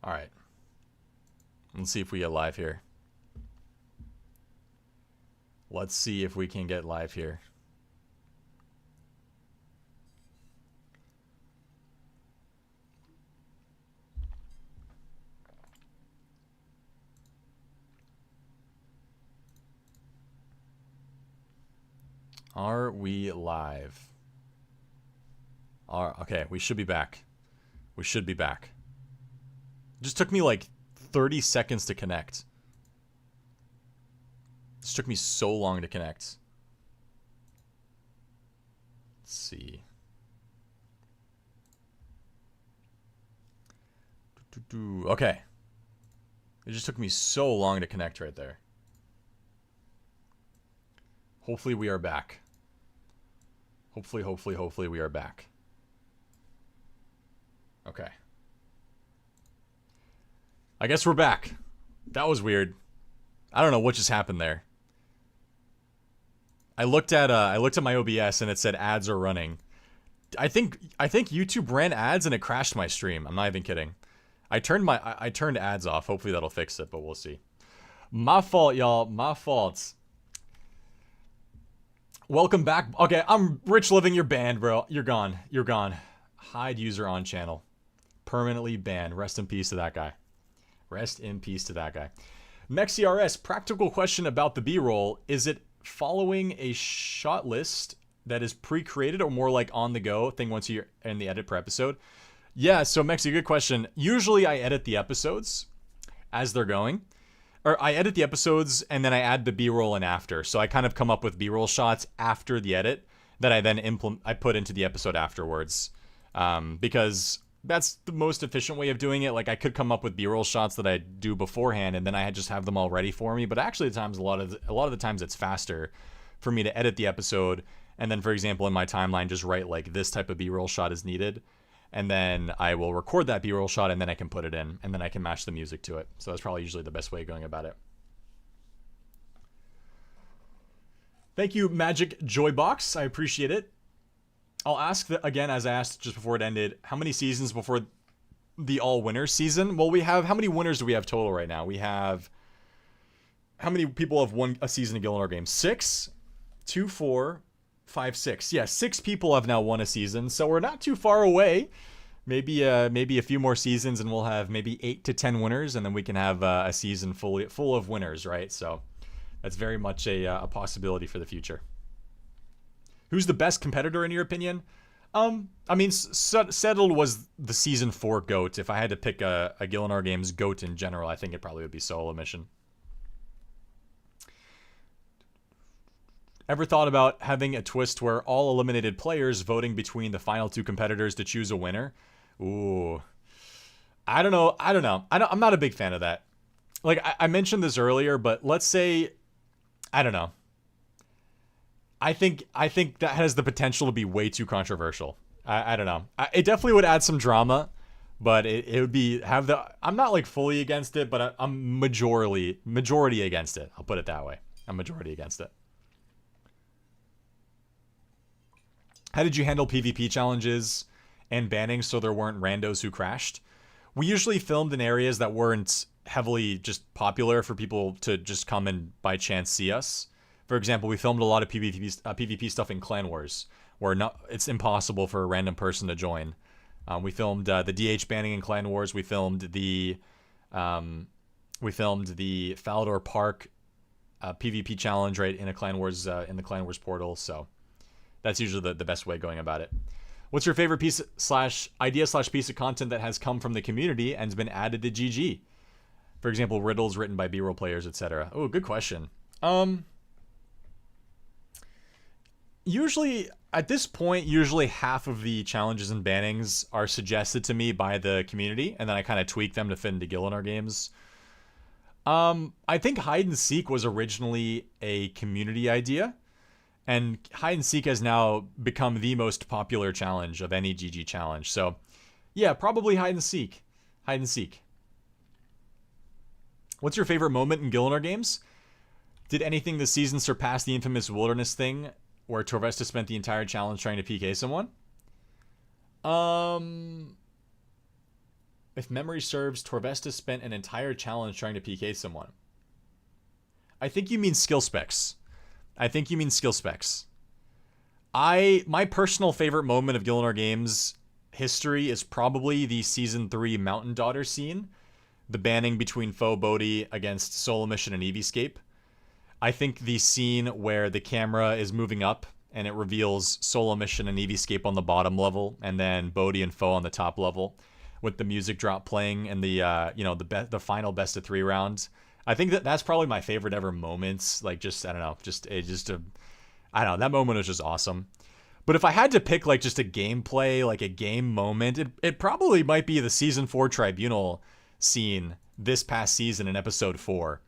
All right. Let's see if we get live here. Let's see if we can get live here. Are we live? Okay, we should be back. We should be back. It just took me like 30 seconds to connect. This took me so long to connect. Let's see. Okay. It just took me so long to connect right there. Hopefully we are back. Hopefully we are back. Okay. I guess we're back. That was weird. I don't know what just happened there. I looked at my OBS and it said ads are running. I think YouTube ran ads and it crashed my stream. I'm not even kidding. I turned ads off. Hopefully that'll fix it, but we'll see. My fault, y'all. My fault. Welcome back. Okay, I'm Rich Living. You're banned, bro. You're gone. You're gone. Hide user on channel. Permanently banned. Rest in peace to that guy. Rest in peace to that guy. MexCRS, practical question about the B-roll. Is it following a shot list that is pre-created or more like on the go thing once you're in the edit per episode? Yeah, so Mexi, good question. Usually I edit the episodes as they're going. Or I edit the episodes and then I add the B-roll in after. So I kind of come up with B-roll shots after the edit that I then I put into the episode afterwards. Because that's the most efficient way of doing it. Like I could come up with B-roll shots that I do beforehand and then I just have them all ready for me. But actually at times a lot of the times it's faster for me to edit the episode and then, for example, in my timeline just write like this type of B-roll shot is needed. And then I will record that B-roll shot and then I can put it in and then I can match the music to it. So that's probably usually the best way of going about it. Thank you, Magic Joybox. I appreciate it. I'll ask again, as I asked just before it ended, how many seasons before the all-winners season? Well, we have, how many winners do we have total right now? We have, how many people have won a season of Gielinor games? 6, 2, 4, 5, 6. Yeah, 6 people have now won a season, so we're not too far away. Maybe a few more seasons, and we'll have maybe 8 to 10 winners, and then we can have a season full of winners, right? So that's very much a possibility for the future. Who's the best competitor in your opinion? I mean, Settled was the season 4 GOAT. If I had to pick a Gielinor Games GOAT in general, I think it probably would be Solo Mission. Ever thought about having a twist where all eliminated players voting between the final 2 competitors to choose a winner? Ooh. I don't know. I'm not a big fan of that. Like, I mentioned this earlier, but let's say, I don't know. I think that has the potential to be way too controversial. I don't know. It definitely would add some drama, but it would be, I'm not like fully against it, but I'm majority against it. I'll put it that way. I'm majority against it. How did you handle PvP challenges and banning so there weren't randos who crashed? We usually filmed in areas that weren't heavily just popular for people to just come and by chance see us. For example, we filmed a lot of PvP stuff in Clan Wars, where it's impossible for a random person to join. We filmed the DH banning in Clan Wars. We filmed the Falador Park PvP challenge right in a Clan Wars in the Clan Wars portal. So that's usually the best way of going about it. What's your favorite piece / idea / piece of content that has come from the community and has been added to GG? For example, riddles written by B-roll players, etc. Oh, good question. Usually, at this point, half of the challenges and bannings are suggested to me by the community, and then I kind of tweak them to fit into Gielinor games. I think hide and seek was originally a community idea, and hide and seek has now become the most popular challenge of any GG challenge. So, yeah, probably hide and seek. Hide and seek. What's your favorite moment in Gielinor games? Did anything this season surpass the infamous wilderness thing, where Torvesta spent the entire challenge trying to PK someone? If memory serves, Torvesta spent an entire challenge trying to PK someone. I think you mean skill specs. My personal favorite moment of Gielinor Games history is probably the Season 3 Mountain Daughter scene. The banning between Foe Bodhi against Solo Mission and Eevescape. I think the scene where the camera is moving up and it reveals Solo Mission and Eevescape on the bottom level, and then Bodhi and Foe on the top level, with the music drop playing and the the final best of 3 rounds. I think that's probably my favorite ever moments. Like, just, I don't know, I don't know, that moment was just awesome. But if I had to pick like just a gameplay, like a game moment, it probably might be the Season 4 Tribunal scene this past season in episode 4.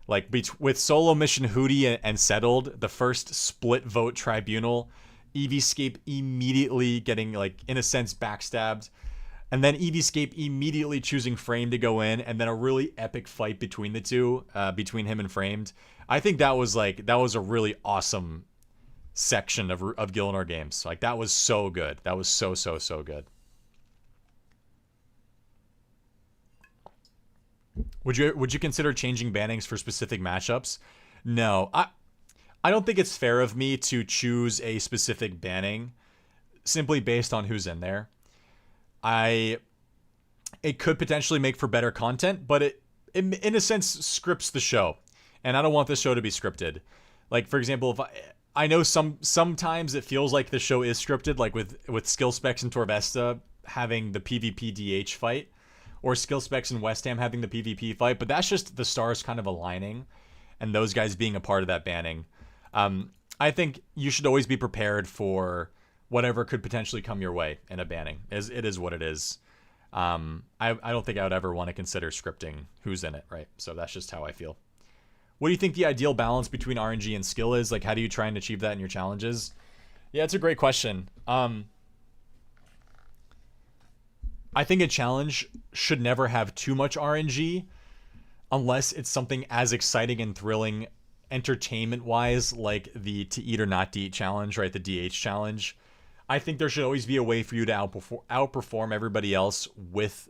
Like, with Solo Mission Hootie and Settled, the first split vote tribunal, Eevescape immediately getting, like, in a sense, backstabbed, and then Eevescape immediately choosing Frame to go in, and then a really epic fight between the two, between him and Framed. I think that was a really awesome section of Gielinor Games. Like, that was so good. That was so good. Would you consider changing bannings for specific matchups? No. I don't think it's fair of me to choose a specific banning simply based on who's in there. It could potentially make for better content, but it in a sense scripts the show. And I don't want this show to be scripted. Like, for example, if I know sometimes it feels like the show is scripted, like with Skill Specs and Torvesta having the PvP DH fight, or Skill Specs and West Ham having the PvP fight, but that's just the stars kind of aligning and those guys being a part of that banning. I think you should always be prepared for whatever could potentially come your way in a banning. It is what it is. I don't think I would ever want to consider scripting who's in it, right? So that's just how I feel. What do you think the ideal balance between RNG and skill is? Like, how do you try and achieve that in your challenges? Yeah, it's a great question. I think a challenge should never have too much RNG unless it's something as exciting and thrilling entertainment-wise, like the to eat or not to eat challenge, right? The DH challenge. I think there should always be a way for you to outperform everybody else with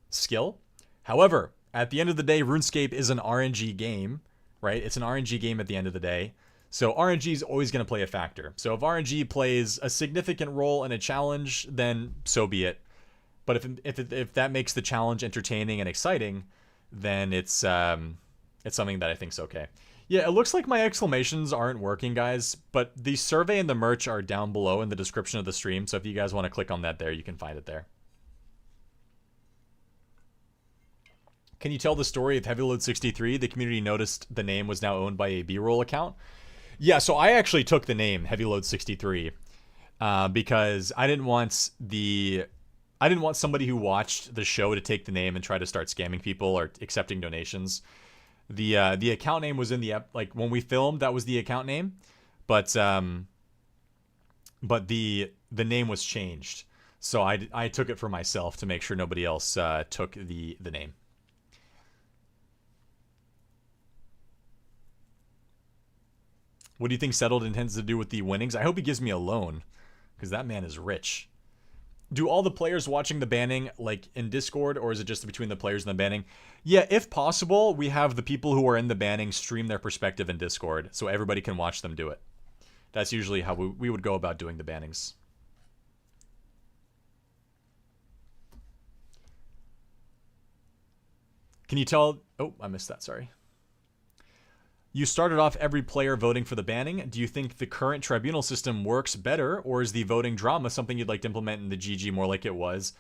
skill. However, at the end of the day, RuneScape is an RNG game, right? It's an RNG game at the end of the day. So RNG is always going to play a factor. So if RNG plays a significant role in a challenge, then so be it. But if that makes the challenge entertaining and exciting, then it's something that I think's okay. Yeah, it looks like my exclamations aren't working, guys, but the survey and the merch are down below in the description of the stream, so if you guys want to click on that there, you can find it there. Can you tell the story of HeavyLoad63? The community noticed the name was now owned by a B-roll account. Yeah, so I actually took the name HeavyLoad63 because I didn't want somebody who watched the show to take the name and try to start scamming people or accepting donations. The account name was in the like when we filmed, that was the account name, but the name was changed. So I took it for myself to make sure nobody else took the name. What do you think Settled intends to do with the winnings? I hope he gives me a loan, because that man is rich. Do all the players watching the banning like in Discord, or is it just between the players and the banning? Yeah, if possible, we have the people who are in the banning stream their perspective in Discord, so everybody can watch them do it. That's usually how we would go about doing the bannings. Can you tell... Oh, I missed that, sorry. You started off every player voting for the banning. Do you think the current tribunal system works better, or is the voting drama something you'd like to implement in the GG more like it was?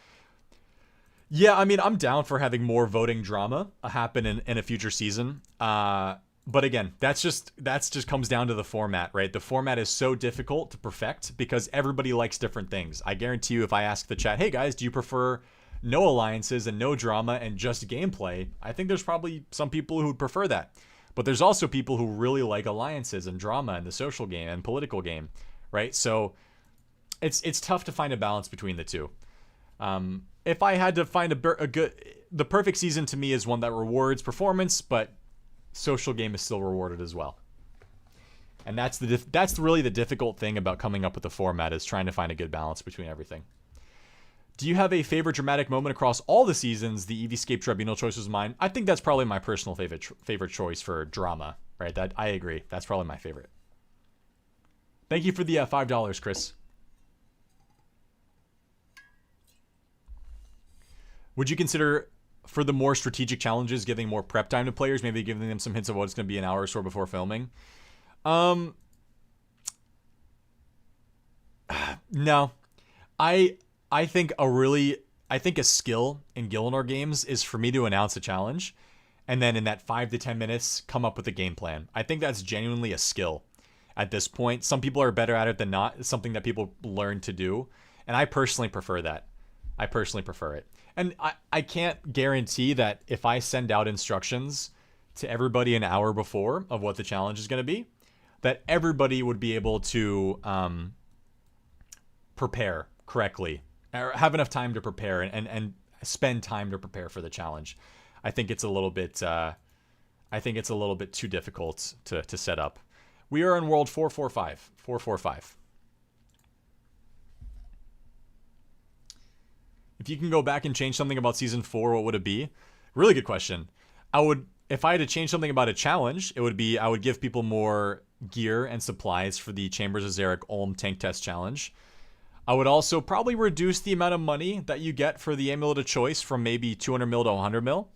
Yeah, I mean, I'm down for having more voting drama happen in a future season. But again, that's just comes down to the format, right? The format is so difficult to perfect because everybody likes different things. I guarantee you, if I ask the chat, hey guys, do you prefer no alliances and no drama and just gameplay? I think there's probably some people who would prefer that. But there's also people who really like alliances and drama and the social game and political game, right? So it's tough to find a balance between the two. If I had to find the perfect season to me is one that rewards performance, but social game is still rewarded as well. And that's really the difficult thing about coming up with the format, is trying to find a good balance between everything. Do you have a favorite dramatic moment across all the seasons? The Eevescape Tribunal choice was mine. I think that's probably my personal favorite choice for drama, right? That I agree. That's probably my favorite. Thank you for the $5, Chris. Would you consider, for the more strategic challenges, giving more prep time to players, maybe giving them some hints of what it's going to be an hour or so before filming? No. I think a skill in Gielinor games is for me to announce a challenge, and then in that 5 to 10 minutes, come up with a game plan. I think that's genuinely a skill at this point. Some people are better at it than not. It's something that people learn to do, and I personally prefer that. I personally prefer it. And I can't guarantee that if I send out instructions to everybody an hour before of what the challenge is going to be, that everybody would be able to prepare correctly, or have enough time to prepare and spend time to prepare for the challenge. I think it's a little bit too difficult to set up. We are in world 445. 445. If you can go back and change something about season 4, what would it be? Really good question. If I had to change something about a challenge, it would be I would give people more gear and supplies for the Chambers of Xeric Ulm tank test challenge. I would also probably reduce the amount of money that you get for the Amulet of Choice from maybe 200 mil to 100 mil.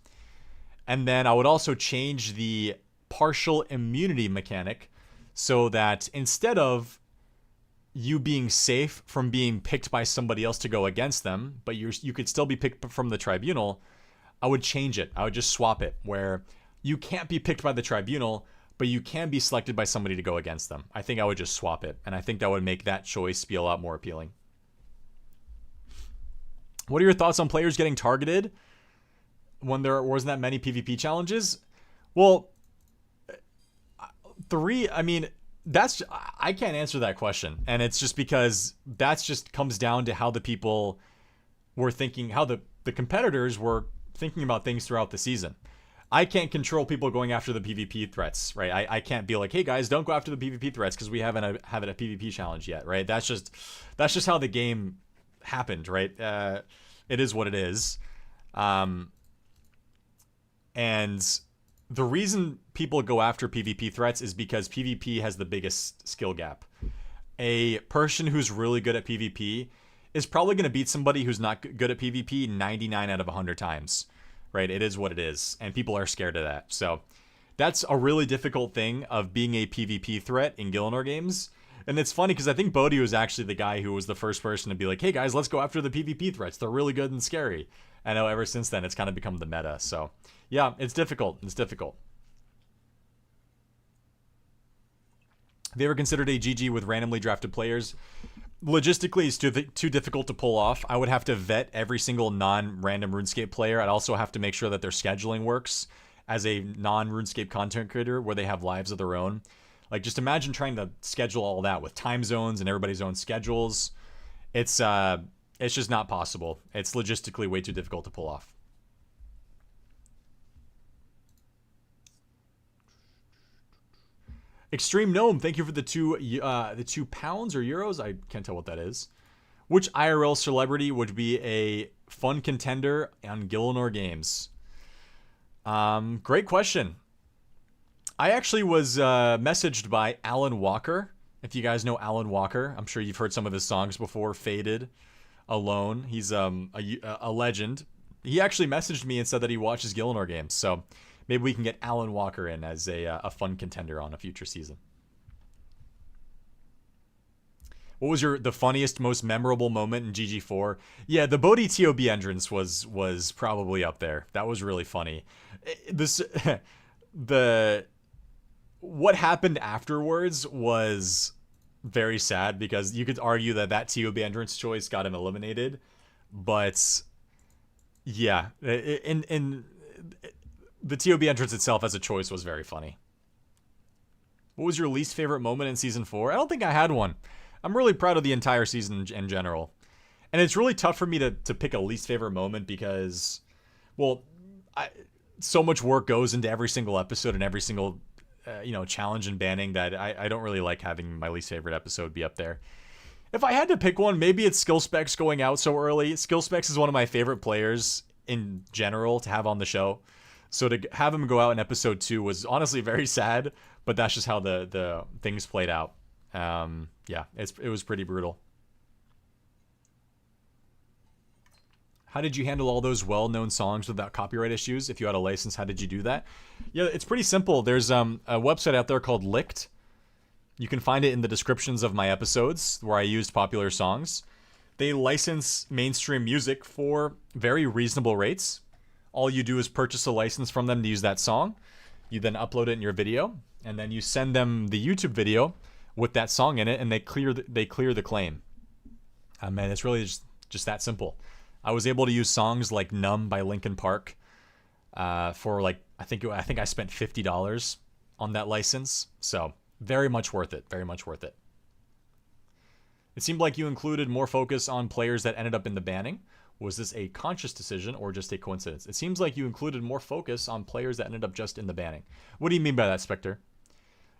And then I would also change the partial immunity mechanic so that instead of you being safe from being picked by somebody else to go against them, but you could still be picked from the tribunal, I would change it. I would just swap it where you can't be picked by the tribunal, but you can be selected by somebody to go against them. I think I would just swap it, and I think that would make that choice be a lot more appealing. What are your thoughts on players getting targeted when there wasn't that many PvP challenges? Well, I can't answer that question, and it's just because that's just comes down to how the people were thinking, how the competitors were thinking about things throughout the season. I can't control people going after the PvP threats, right? I can't be like, hey guys, don't go after the PvP threats because we haven't a PvP challenge yet, right? That's just how the game happened, right? It is what it is, and the reason people go after PvP threats is because PvP has the biggest skill gap. A person who's really good at PvP is probably going to beat somebody who's not good at PvP 99 out of 100 times, right? It is what it is, and people are scared of that. So that's a really difficult thing of being a PvP threat in Gielinor games. And it's funny because I think Bodhi was actually the guy who was the first person to be like, hey guys, let's go after the PvP threats. They're really good and scary. I know ever since then, it's kind of become the meta. So yeah, it's difficult. It's difficult. Have you ever considered a GG with randomly drafted players? Logistically, it's too difficult to pull off. I would have to vet every single non-random RuneScape player. I'd also have to make sure that their scheduling works as a non-RuneScape content creator where they have lives of their own. Like, just imagine trying to schedule all that with time zones and everybody's own schedules. It's just not possible. It's logistically way too difficult to pull off. Extreme Gnome, thank you for the two pounds or euros. I can't tell what that is. Which IRL celebrity would be a fun contender on Gielinor games? Great question. I actually was messaged by Alan Walker. If you guys know Alan Walker, I'm sure you've heard some of his songs before. Faded, Alone. He's a legend. He actually messaged me and said that he watches Gielinor games. So maybe we can get Alan Walker in as a fun contender on a future season. What was the funniest, most memorable moment in GG4? Yeah, the Bodhi TOB entrance was probably up there. That was really funny. What happened afterwards was very sad because you could argue that TOB entrance choice got him eliminated, but yeah, in the TOB entrance itself as a choice was very funny. What was your least favorite moment in season 4? I don't think I had one. I'm really proud of the entire season in general. And it's really tough for me to pick a least favorite moment because, well, so much work goes into every single episode and every single, challenge and banning that I don't really like having my least favorite episode be up there. If I had to pick one, maybe it's Skill Specs going out so early. Skill Specs is one of my favorite players in general to have on the show. So to have him go out in episode 2 was honestly very sad, but that's just how the things played out. Yeah, it was pretty brutal. How did you handle all those well-known songs without copyright issues? If you had a license, how did you do that? Yeah, it's pretty simple. There's a website out there called Licked. You can find it in the descriptions of my episodes where I used popular songs. They license mainstream music for very reasonable rates. All you do is purchase a license from them to use that song. You then upload it in your video, and then you send them the YouTube video with that song in it, and they clear the claim. Man, it's really just that simple. I was able to use songs like "Numb" by Linkin Park for like I think I spent $50 on that license. So very much worth it. Very much worth it. It seemed like you included more focus on players that ended up in the banning. Was this a conscious decision or just a coincidence? It seems like you included more focus on players that ended up just in the banning. What do you mean by that, Spectre?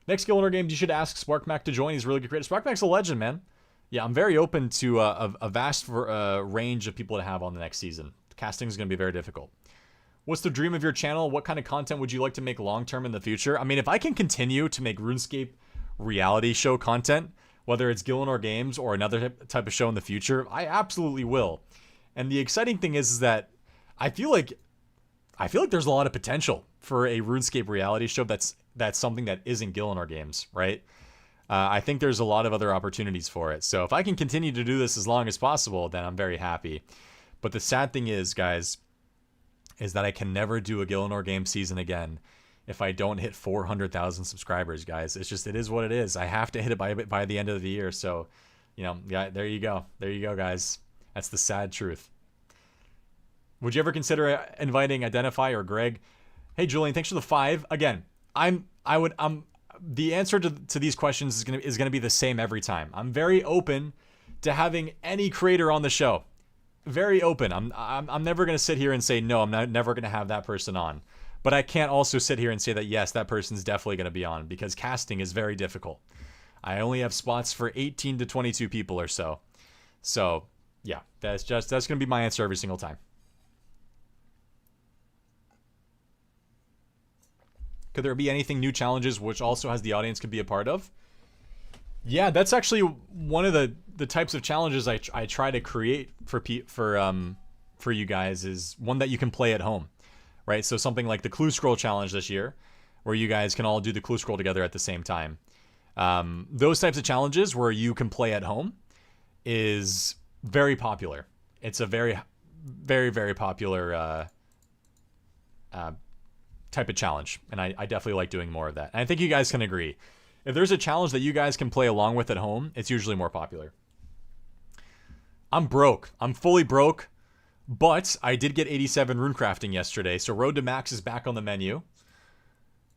Next Gielinor game, you should ask SparkMac to join. He's really good creator. SparkMac's a legend, man. Yeah, I'm very open to a vast range of people to have on the next season. Casting is going to be very difficult. What's the dream of your channel? What kind of content would you like to make long-term in the future? I mean, if I can continue to make RuneScape reality show content, whether it's Gielinor Games or another type of show in the future, I absolutely will. And the exciting thing is that I feel like there's a lot of potential for a RuneScape reality show that's something that isn't Gielinor Games, right? I think there's a lot of other opportunities for it. So if I can continue to do this as long as possible, then I'm very happy. But the sad thing is, guys, is that I can never do a Gielinor Game season again if I don't hit 400,000 subscribers, guys. It is what it is. I have to hit it by the end of the year. So, yeah, there you go. There you go, guys. That's the sad truth. Would you ever consider inviting Identify or Greg? Hey, Julian, thanks for the 5. Again, the answer to these questions is gonna be the same every time. I'm very open to having any creator on the show. Very open. I'm never gonna sit here and say no. I'm never gonna have that person on. But I can't also sit here and say that yes, that person's definitely gonna be on, because casting is very difficult. I only have spots for 18 to 22 people or so. So yeah, that's gonna be my answer every single time. Could there be anything new challenges which also has the audience could be a part of? Yeah, that's actually one of the types of challenges I try to create for you guys, is one that you can play at home, right? So something like the Clue Scroll challenge this year, where you guys can all do the Clue Scroll together at the same time. Those types of challenges where you can play at home is very popular. It's a very, very, very popular type of challenge, and I definitely like doing more of that. And I think you guys can agree. If there's a challenge that you guys can play along with at home, it's usually more popular. I'm broke. I'm fully broke, but I did get 87 runecrafting yesterday, so Road to Max is back on the menu.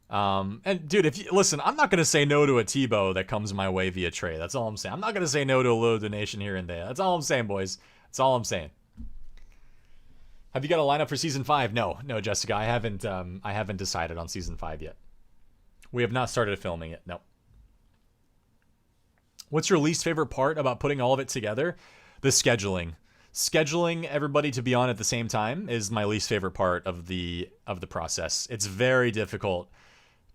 And dude, listen, I'm not gonna say no to a T-bow that comes my way via trade. That's all I'm saying. I'm not gonna say no to a little donation here and there. That's all I'm saying, boys. That's all I'm saying. Have you got a lineup for season 5? No, Jessica, I haven't decided on season 5 yet. We have not started filming it. No. What's your least favorite part about putting all of it together? The scheduling. Scheduling everybody to be on at the same time is my least favorite part of the process. It's very difficult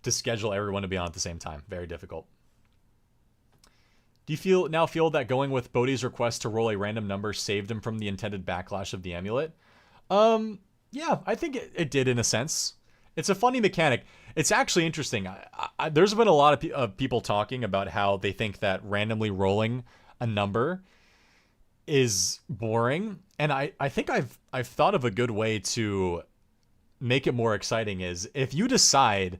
to schedule everyone to be on at the same time. Very difficult. Do you now feel that going with Bodhi's request to roll a random number saved him from the intended backlash of the amulet? Yeah, I think it did in a sense. It's a funny mechanic. It's actually interesting. There's been a lot of people talking about how they think that randomly rolling a number is boring, and I think I've thought of a good way to make it more exciting. Is if you decide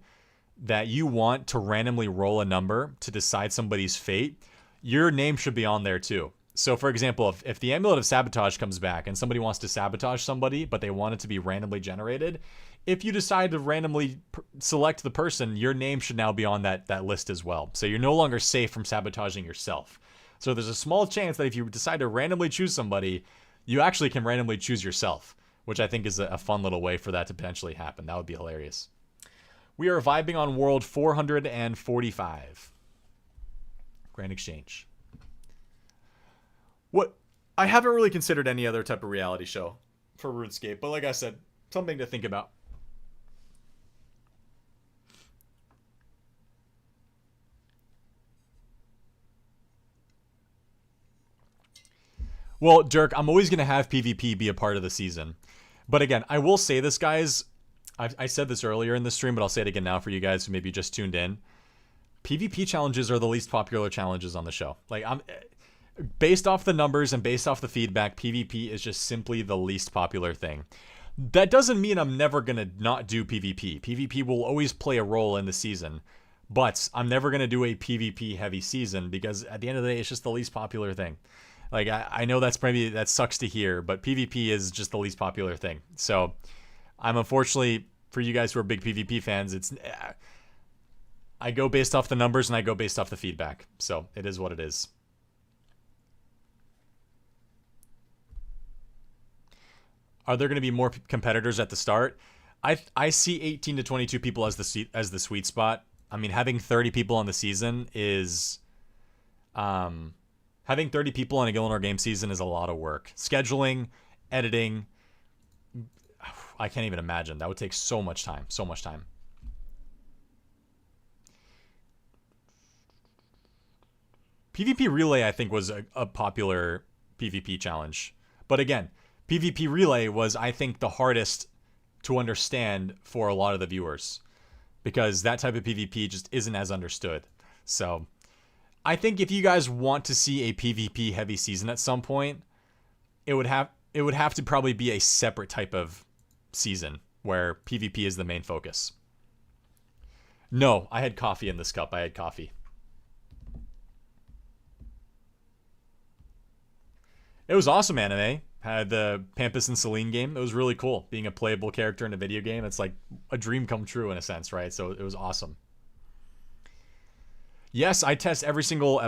that you want to randomly roll a number to decide somebody's fate, your name should be on there too. So for example, if the Amulet of Sabotage comes back and somebody wants to sabotage somebody, but they want it to be randomly generated, if you decide to randomly select the person, your name should now be on that list as well. So you're no longer safe from sabotaging yourself. So there's a small chance that if you decide to randomly choose somebody, you actually can randomly choose yourself, which I think is a fun little way for that to potentially happen. That would be hilarious. We are vibing on world 445. Grand Exchange. What I haven't really considered any other type of reality show for RuneScape, but like I said, something to think about. Well, Dirk, I'm always going to have PvP be a part of the season. But again, I will say this, guys. I said this earlier in the stream, but I'll say it again now for you guys who maybe just tuned in. PvP challenges are the least popular challenges on the show. Like, I'm based off the numbers and based off the feedback, PvP is just simply the least popular thing. That doesn't mean I'm never going to not do PvP. PvP will always play a role in the season. But I'm never going to do a PvP heavy season because at the end of the day, it's just the least popular thing. Like, I know that sucks to hear, but PvP is just the least popular thing. So, I'm unfortunately, for you guys who are big PvP fans, I go based off the numbers and I go based off the feedback. So, it is what it is. Are there going to be more competitors at the start? I see 18 to 22 people as the sweet spot. I mean, having 30 people on the season is... Having 30 people in a Gielinor game season is a lot of work. Scheduling, editing, I can't even imagine. That would take so much time. So much time. PvP Relay, I think, was a popular PvP challenge. But again, PvP Relay was, I think, the hardest to understand for a lot of the viewers. Because that type of PvP just isn't as understood. So... I think if you guys want to see a PvP heavy season at some point, it would have to probably be a separate type of season where PvP is the main focus. No, I had coffee in this cup. I had coffee. It was awesome, anime. Had the Pampus and Celine game. It was really cool. Being a playable character in a video game, it's like a dream come true in a sense, right? So it was awesome. Yes, I test every single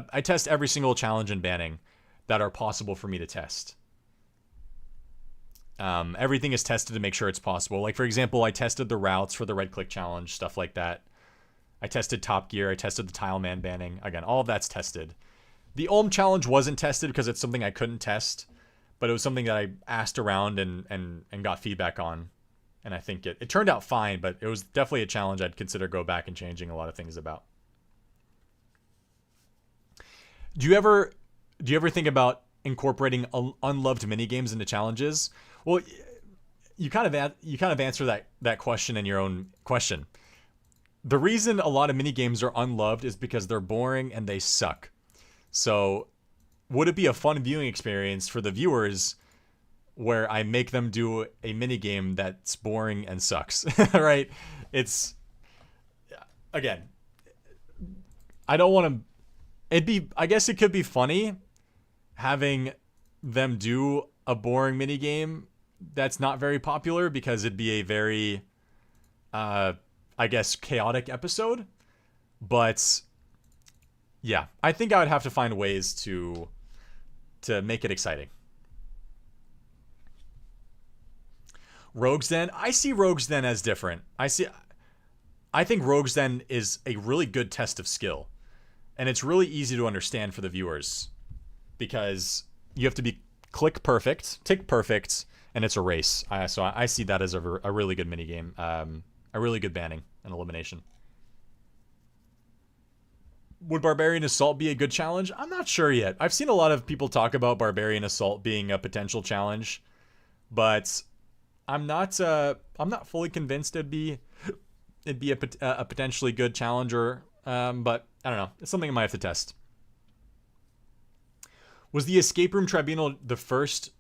challenge and banning that are possible for me to test. Everything is tested to make sure it's possible. Like, for example, I tested the routes for the red click challenge, stuff like that. I tested Top Gear. I tested the Tile Man banning. Again, all of that's tested. The Ulm challenge wasn't tested because it's something I couldn't test, but it was something that I asked around and got feedback on. And I think it turned out fine, but it was definitely a challenge I'd consider go back and changing a lot of things about. Do you ever think about incorporating unloved minigames into challenges? Well, you kind of answer that question in your own question. The reason a lot of minigames are unloved is because they're boring and they suck. So, would it be a fun viewing experience for the viewers where I make them do a minigame that's boring and sucks? Right? It's, again, I don't want to... I guess it could be funny having them do a boring minigame that's not very popular because it'd be a very, I guess, chaotic episode. But yeah, I think I would have to find ways to make it exciting. Rogues Den, I see Rogues Den as different. I think Rogues Den is a really good test of skill. And it's really easy to understand for the viewers because you have to be tick perfect, and it's a race. So I see that as a really good minigame, a really good banning and elimination. Would Barbarian Assault be a good challenge? I'm not sure yet. I've seen a lot of people talk about Barbarian Assault being a potential challenge, but I'm not fully convinced it'd be a potentially good challenger. But I don't know. It's something I might have to test. Was the Escape Room Tribunal the first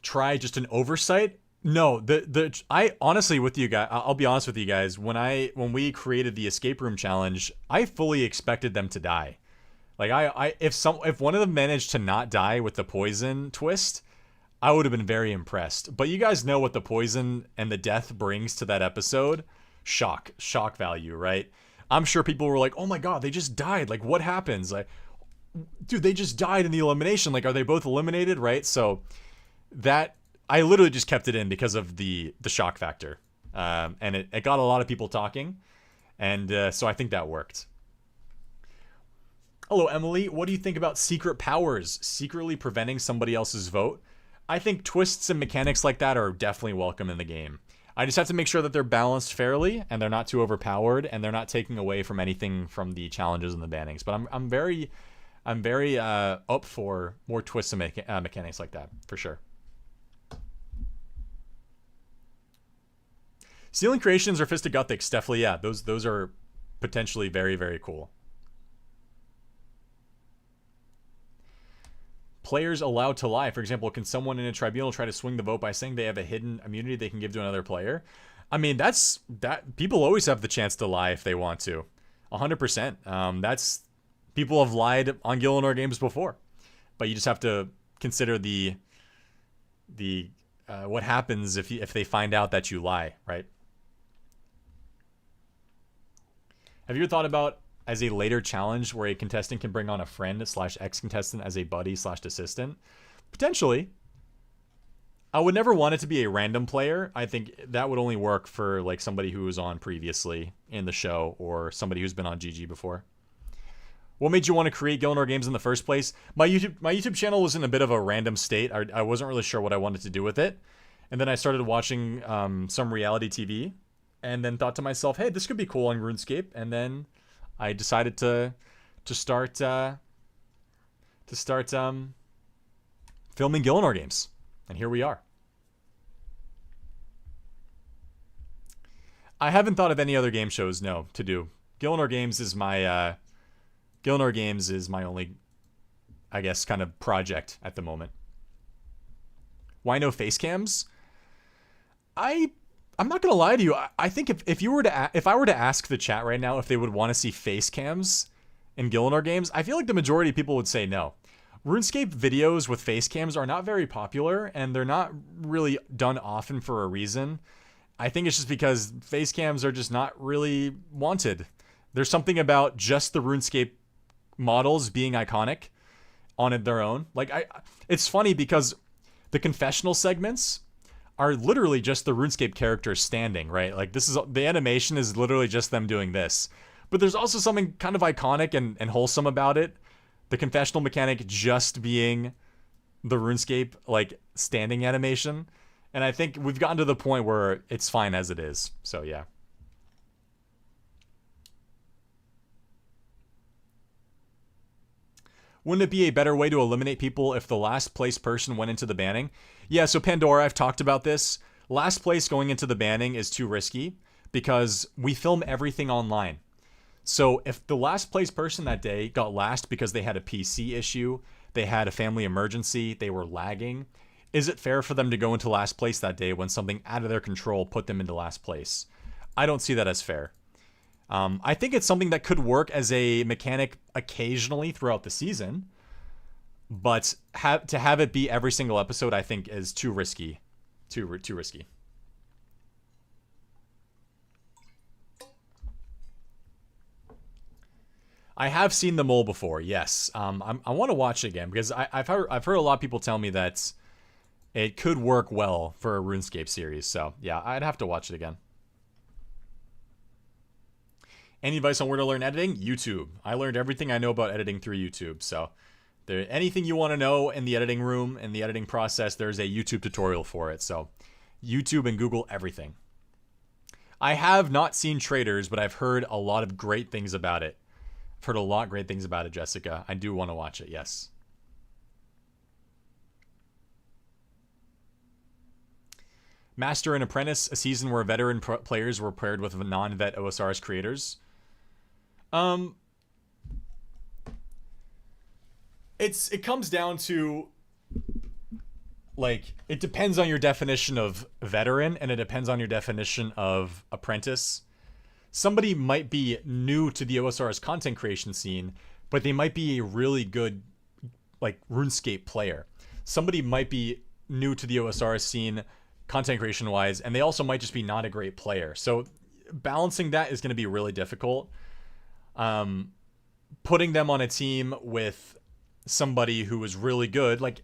try just an oversight? No, I honestly with you guys, I'll be honest with you guys, when we created the Escape Room Challenge, I fully expected them to die. Like if one of them managed to not die with the poison twist, I would have been very impressed. But you guys know what the poison and the death brings to that episode. Shock value, right? I'm sure people were like, oh my god, they just died. Like, what happens? Like, dude, they just died in the elimination. Like, are they both eliminated, right? So that, I literally just kept it in because of the shock factor. And it got a lot of people talking. And so I think that worked. Hello, Emily. What do you think about secret powers, secretly preventing somebody else's vote? I think twists and mechanics like that are definitely welcome in the game. I just have to make sure that they're balanced fairly and they're not too overpowered and they're not taking away from anything from the challenges and the bannings. But I'm very up for more twists and mechanics like that for sure. Ceiling creations or Fistigothics, definitely, yeah. Those are potentially very, very cool. Players allowed to lie. For example, can someone in a tribunal try to swing the vote by saying they have a hidden immunity they can give to another player? I mean, that people always have the chance to lie if they want to. 100%. That's people have lied on Gielinor games before, but you just have to consider the what happens if they find out that you lie, right? Have you ever thought about as a later challenge where a contestant can bring on a friend / ex-contestant as a buddy / assistant? Potentially. I would never want it to be a random player. I think that would only work for like somebody who was on previously in the show or somebody who's been on GG before. What made you want to create Gielinor games in the first place? My YouTube channel was in a bit of a random state. I wasn't really sure what I wanted to do with it. And then I started watching some reality TV and then thought to myself, hey, this could be cool on RuneScape. And then I decided to start filming Gielinor games. And here we are. I haven't thought of any other game shows, no, to do. Gielinor games is my only, I guess, kind of project at the moment. Why no face cams? I'm not gonna lie to you. I think if I were to ask the chat right now if they would want to see face cams in Gielinor games, I feel like the majority of people would say no. RuneScape videos with face cams are not very popular, and they're not really done often for a reason. I think it's just because face cams are just not really wanted. There's something about just the RuneScape models being iconic on their own. Like it's funny because the confessional segments are literally just the RuneScape characters standing, right? Like the animation is literally just them doing this. But there's also something kind of iconic and wholesome about it. The confessional mechanic just being the RuneScape like standing animation. And I think we've gotten to the point where it's fine as it is. So yeah. Wouldn't it be a better way to eliminate people if the last place person went into the banning? Yeah, so Pandora, I've talked about this. Last place going into the banning is too risky because we film everything online. So if the last place person that day got last because they had a PC issue, they had a family emergency, they were lagging, is it fair for them to go into last place that day when something out of their control put them into last place? I don't see that as fair. I think it's something that could work as a mechanic occasionally throughout the season, but to have it be every single episode, I think is too risky. Too risky. I have seen The Mole before, yes. I want to watch it again because I've heard a lot of people tell me that it could work well for a RuneScape series. So yeah, I'd have to watch it again. Any advice on where to learn editing? YouTube. I learned everything I know about editing through YouTube. So anything you want to know in the editing room, in the editing process, there's a YouTube tutorial for it. So YouTube and Google everything. I have not seen Traders, but I've heard a lot of great things about it. I've heard a lot of great things about it, Jessica. I do want to watch it, yes. Master and Apprentice, a season where veteran players were paired with non-vet OSRS creators. It comes down to, like, it depends on your definition of veteran and it depends on your definition of apprentice. Somebody might be new to the OSR's content creation scene, but they might be a really good, like, RuneScape player. Somebody might be new to the OSR scene content creation wise, and they also might just be not a great player. So balancing that is going to be really difficult. Putting them on a team with somebody who is really good, like,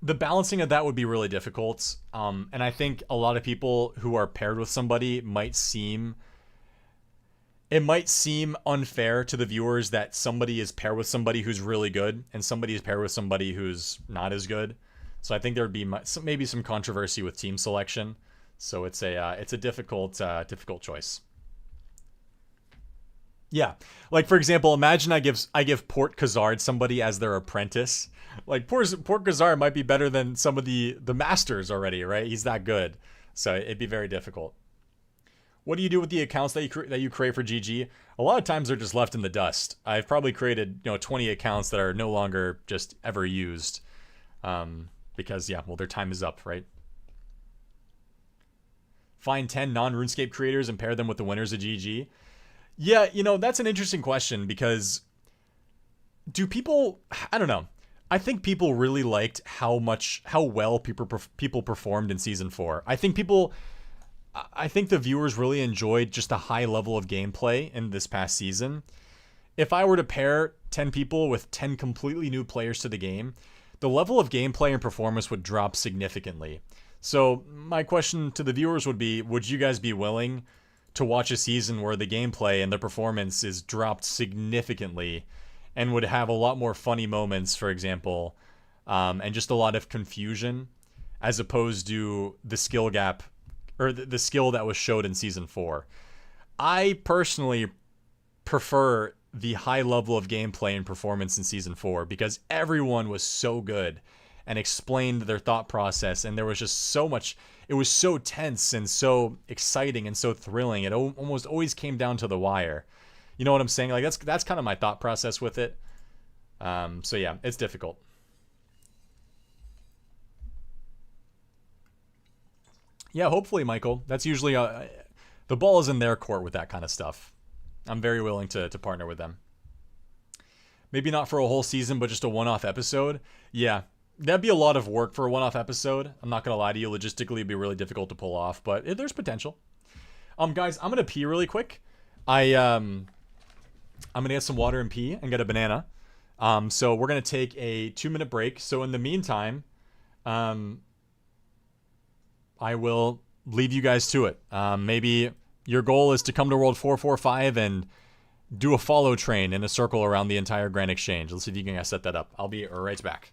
the balancing of that would be really difficult. And I think a lot of people who are paired with somebody might seem it might seem unfair to the viewers that somebody is paired with somebody who's really good and somebody is paired with somebody who's not as good. So I think there would be maybe some controversy with team selection. So it's a difficult choice. Yeah, like for example, imagine I give Port Kazard somebody as their apprentice. Like Port Kazard might be better than some of the masters already, right? He's that good, so it'd be very difficult. What do you do with the accounts that you create for GG? A lot of times they're just left in the dust. I've probably created 20 accounts that are no longer just ever used, because yeah, well their time is up, right? Find 10 non-RuneScape creators and pair them with the winners of GG. Yeah, that's an interesting question because do people, I don't know. I think people really liked how well people performed in season 4. I think the viewers really enjoyed just the high level of gameplay in this past season. If I were to pair 10 people with 10 completely new players to the game, the level of gameplay and performance would drop significantly. So my question to the viewers would be, would you guys be willing to watch a season where the gameplay and the performance is dropped significantly and would have a lot more funny moments, for example, and just a lot of confusion, as opposed to the skill gap or the skill that was showed in season 4? I personally prefer the high level of gameplay and performance in season 4 because everyone was so good and explained their thought process, and there was just so much. It was so tense and so exciting and so thrilling. It almost always came down to the wire. You know what I'm saying? Like that's kind of my thought process with it. So yeah, it's difficult. Yeah, hopefully, Michael. That's usually the ball is in their court with that kind of stuff. I'm very willing to partner with them. Maybe not for a whole season, but just a one-off episode. Yeah, that'd be a lot of work for a one-off episode. I'm not gonna lie to you. Logistically, it'd be really difficult to pull off, but there's potential. Guys, I'm gonna pee really quick. I'm gonna get some water and pee and get a banana. So we're gonna take a 2-minute break. So in the meantime, I will leave you guys to it. Maybe your goal is to come to World 445 and do a follow train in a circle around the entire Grand Exchange. Let's see if you can set that up. I'll be right back.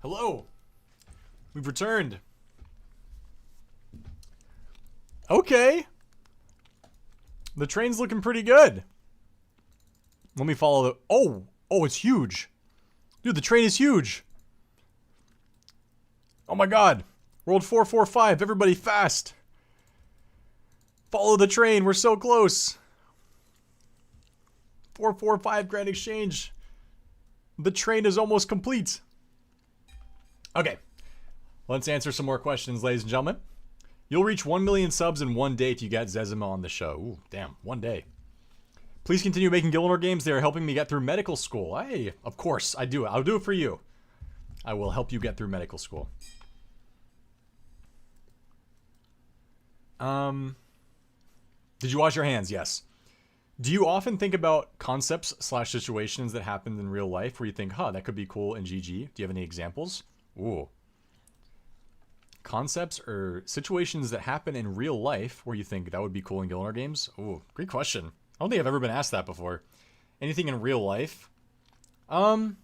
Hello. We've returned. Okay. The train's looking pretty good. Let me follow the... Oh! Oh, it's huge. Dude, the train is huge. Oh my god. World 445. Everybody fast. Follow the train. We're so close. 445 Grand Exchange. The train is almost complete. Okay. Let's answer some more questions, ladies and gentlemen. You'll reach 1 million subs in one day if you get Zezima on the show. Ooh, damn. One day. Please continue making Gielinor games. They are helping me get through medical school. Hey, of course. I do it. I'll do it for you. I will help you get through medical school. Did you wash your hands? Yes. Do you often think about concepts / situations that happened in real life where you think, huh, that could be cool in GG? Do you have any examples? Ooh. Concepts or situations that happen in real life where you think that would be cool in Gielinor games? Ooh, great question. I don't think I've ever been asked that before. Anything in real life? I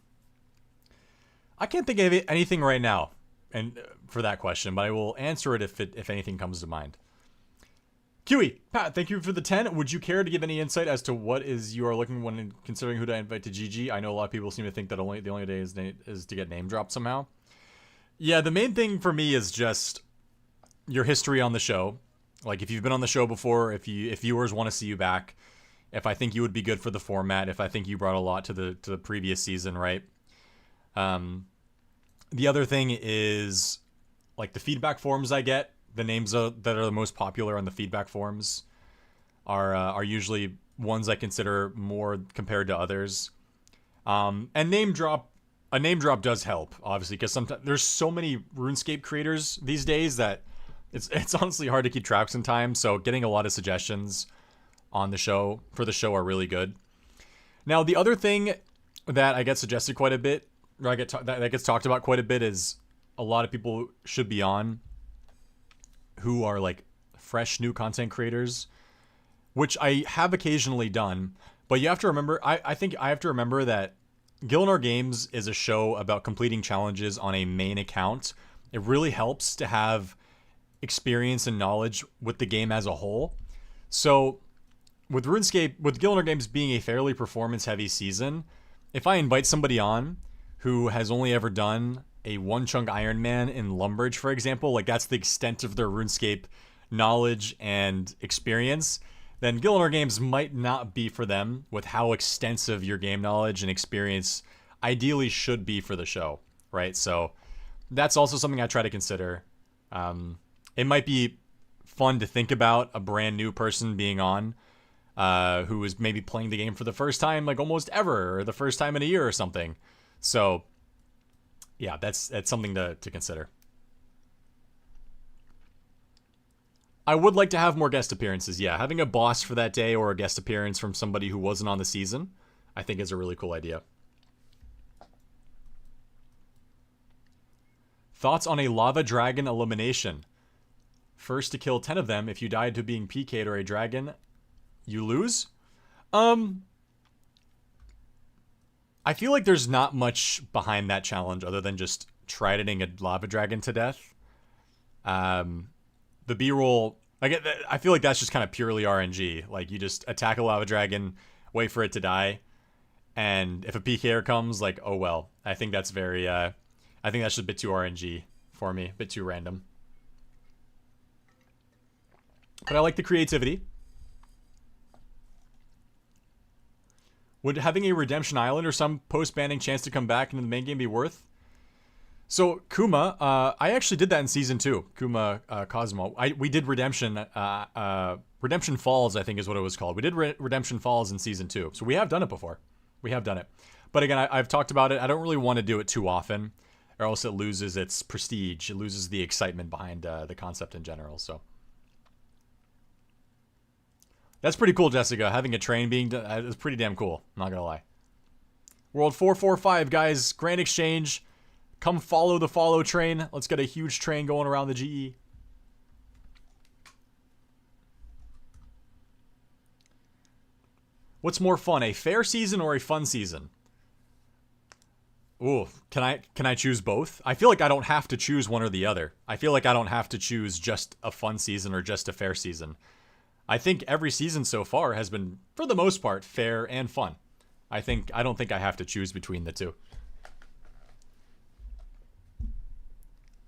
can't think of anything right now and for that question, but I will answer it if anything comes to mind. Kiwi, Pat, thank you for the 10. Would you care to give any insight as to what is you are looking when considering who to invite to GG? I know a lot of people seem to think that the only day is to get name dropped somehow. Yeah, the main thing for me is just your history on the show. Like if you've been on the show before, if viewers want to see you back, if I think you would be good for the format, if I think you brought a lot to the previous season, right? The other thing is like the feedback forms I get. The names that are the most popular on the feedback forums are usually ones I consider more compared to others. And a name drop does help, obviously, because sometimes there's so many RuneScape creators these days that it's honestly hard to keep track sometimes. So getting a lot of suggestions on the show are really good. Now the other thing that I get suggested quite a bit, or that gets talked about quite a bit, is a lot of people should be on who are like fresh new content creators, which I have occasionally done. But you have to remember, I think I have to remember that Gielinor Games is a show about completing challenges on a main account. It really helps to have experience and knowledge with the game as a whole. So with RuneScape, with Gielinor Games being a fairly performance-heavy season, if I invite somebody on who has only ever done a one-chunk Iron Man in Lumbridge, for example, like that's the extent of their RuneScape knowledge and experience, then Gielinor Games might not be for them with how extensive your game knowledge and experience ideally should be for the show, right? So that's also something I try to consider. It might be fun to think about a brand new person being on who is maybe playing the game for the first time, like almost ever, or the first time in a year or something. So yeah, that's something to consider. I would like to have more guest appearances. Yeah, having a boss for that day or a guest appearance from somebody who wasn't on the season, I think is a really cool idea. Thoughts on a lava dragon elimination? First to kill 10 of them. If you died to being PK'd or a dragon, you lose? I feel like there's not much behind that challenge other than just triditing a lava dragon to death. The B-roll, I feel like that's just kind of purely RNG. Like you just attack a lava dragon, wait for it to die, and if a PKer comes, like, oh well. I think that's very, I think that's just a bit too RNG for me, a bit too random. But I like the creativity. Would having a redemption island or some post-banning chance to come back into the main game be worth? So Kuma, I actually did that in season 2. Kuma Cosmo. We did redemption. Redemption Falls, I think is what it was called. We did Redemption Falls in season 2. So we have done it before. We have done it. But again, I've talked about it. I don't really want to do it too often, or else it loses its prestige. It loses the excitement behind the concept in general. So that's pretty cool, Jessica. Having a train being done is pretty damn cool. I'm not gonna lie. World 445, guys. Grand Exchange. Come follow the follow train. Let's get a huge train going around the GE. What's more fun, a fair season or a fun season? Ooh, can I choose both? I feel like I don't have to choose one or the other. I feel like I don't have to choose just a fun season or just a fair season. I think every season so far has been, for the most part, fair and fun. I don't think I have to choose between the two.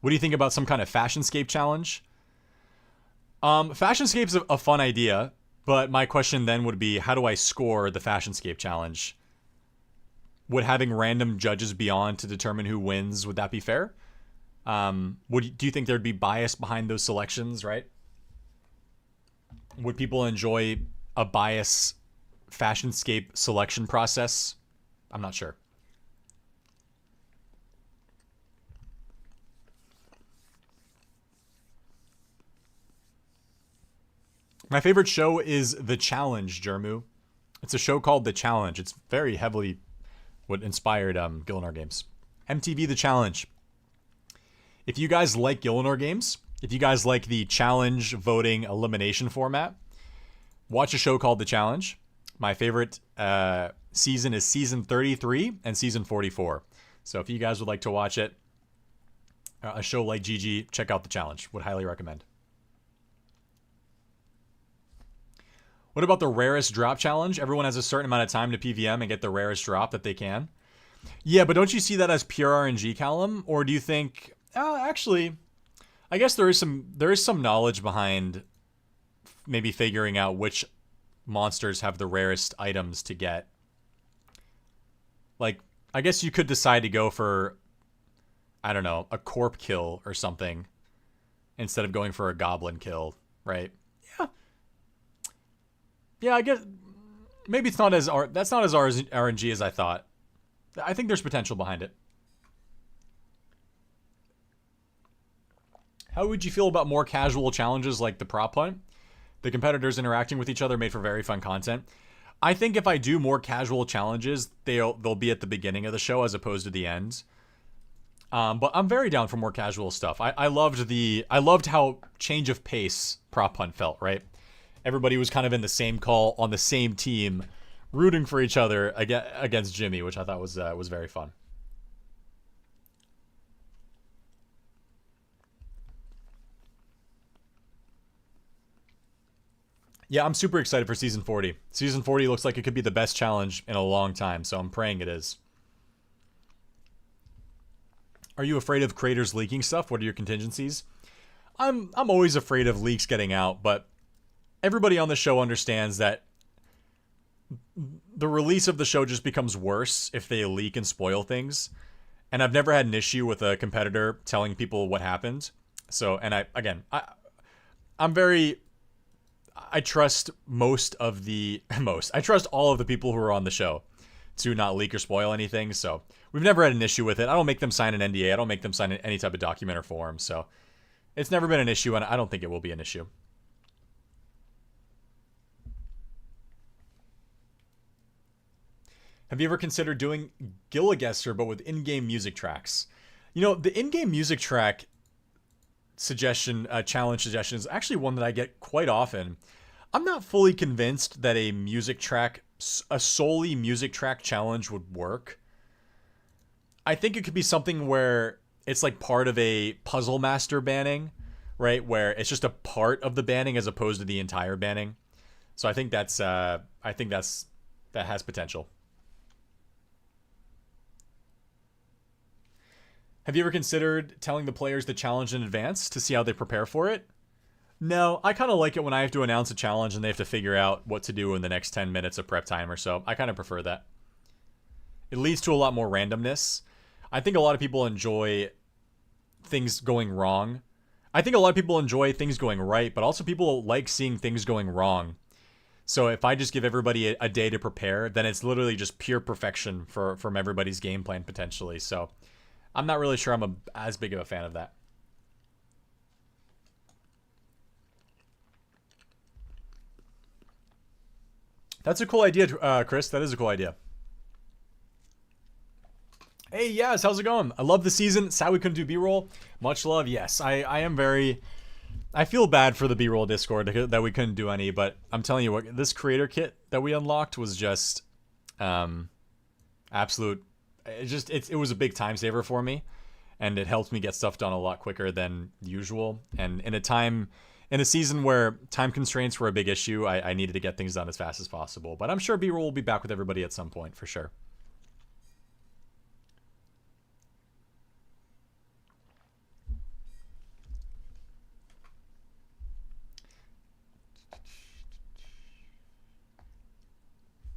What do you think about some kind of Fashionscape challenge? Fashionscape's a fun idea, but my question then would be, how do I score the Fashionscape challenge? Would having random judges be on to determine who wins, would that be fair? Do you think there'd be bias behind those selections, right? Would people enjoy a bias Fashionscape selection process? I'm not sure. My favorite show is The Challenge, Jermu. It's a show called The Challenge. It's very heavily what inspired Gielinor games. MTV The Challenge. If you guys like Gielinor games, if you guys like the challenge voting elimination format, watch a show called The Challenge. My favorite season is season 33 and season 44. So if you guys would like to watch it, a show like GG, check out The Challenge. Would highly recommend. What about the rarest drop challenge? Everyone has a certain amount of time to PVM and get the rarest drop that they can. Yeah, but don't you see that as pure RNG, Callum? Or do you think... actually, I guess there is some knowledge behind maybe figuring out which monsters have the rarest items to get. Like, I guess you could decide to go for, I don't know, a corp kill or something instead of going for a goblin kill, right? Yeah. Yeah, I guess maybe that's not as RNG as I thought. I think there's potential behind it. How would you feel about more casual challenges like the prop hunt? The competitors interacting with each other made for very fun content. I think if I do more casual challenges, they'll be at the beginning of the show as opposed to the end. But I'm very down for more casual stuff. I loved how change of pace prop hunt felt, right? Everybody was kind of in the same call on the same team, rooting for each other against Jimmy, which I thought was very fun. Yeah, I'm super excited for Season 40. Season 40 looks like it could be the best challenge in a long time, so I'm praying it is. Are you afraid of creators leaking stuff? What are your contingencies? I'm always afraid of leaks getting out, but everybody on the show understands that the release of the show just becomes worse if they leak and spoil things. And I've never had an issue with a competitor telling people what happened. So, and I trust I trust all of the people who are on the show to not leak or spoil anything. So we've never had an issue with it. I don't make them sign an NDA. I don't make them sign any type of document or form. So it's never been an issue, and I don't think it will be an issue. Have you ever considered doing Gilligesser but with in-game music tracks? You know, the in-game music track challenge suggestion is actually one that I get quite often. I'm not fully convinced that a solely music track challenge would work. I think it could be something where it's like part of a puzzle master banning, right? Where it's just a part of the banning as opposed to the entire banning. So I think that has potential. Have you ever considered telling the players the challenge in advance to see how they prepare for it? No, I kind of like it when I have to announce a challenge and they have to figure out what to do in the next 10 minutes of prep time or so. I kind of prefer that. It leads to a lot more randomness. I think a lot of people enjoy things going wrong. I think a lot of people enjoy things going right, but also people like seeing things going wrong. So if I just give everybody a day to prepare, then it's literally just pure perfection from everybody's game plan potentially. So I'm not really sure I'm as big of a fan of that. That's a cool idea, Chris. That is a cool idea. Hey, yes, how's it going? I love the season. Sad we couldn't do B-roll. Much love. Yes, I am very... I feel bad for the B-roll Discord that we couldn't do any, but I'm telling you what, this creator kit that we unlocked was just absolute it was a big time saver for me, and it helped me get stuff done a lot quicker than usual. And in a season where time constraints were a big issue, I needed to get things done as fast as possible. But I'm sure B-roll will be back with everybody at some point for sure.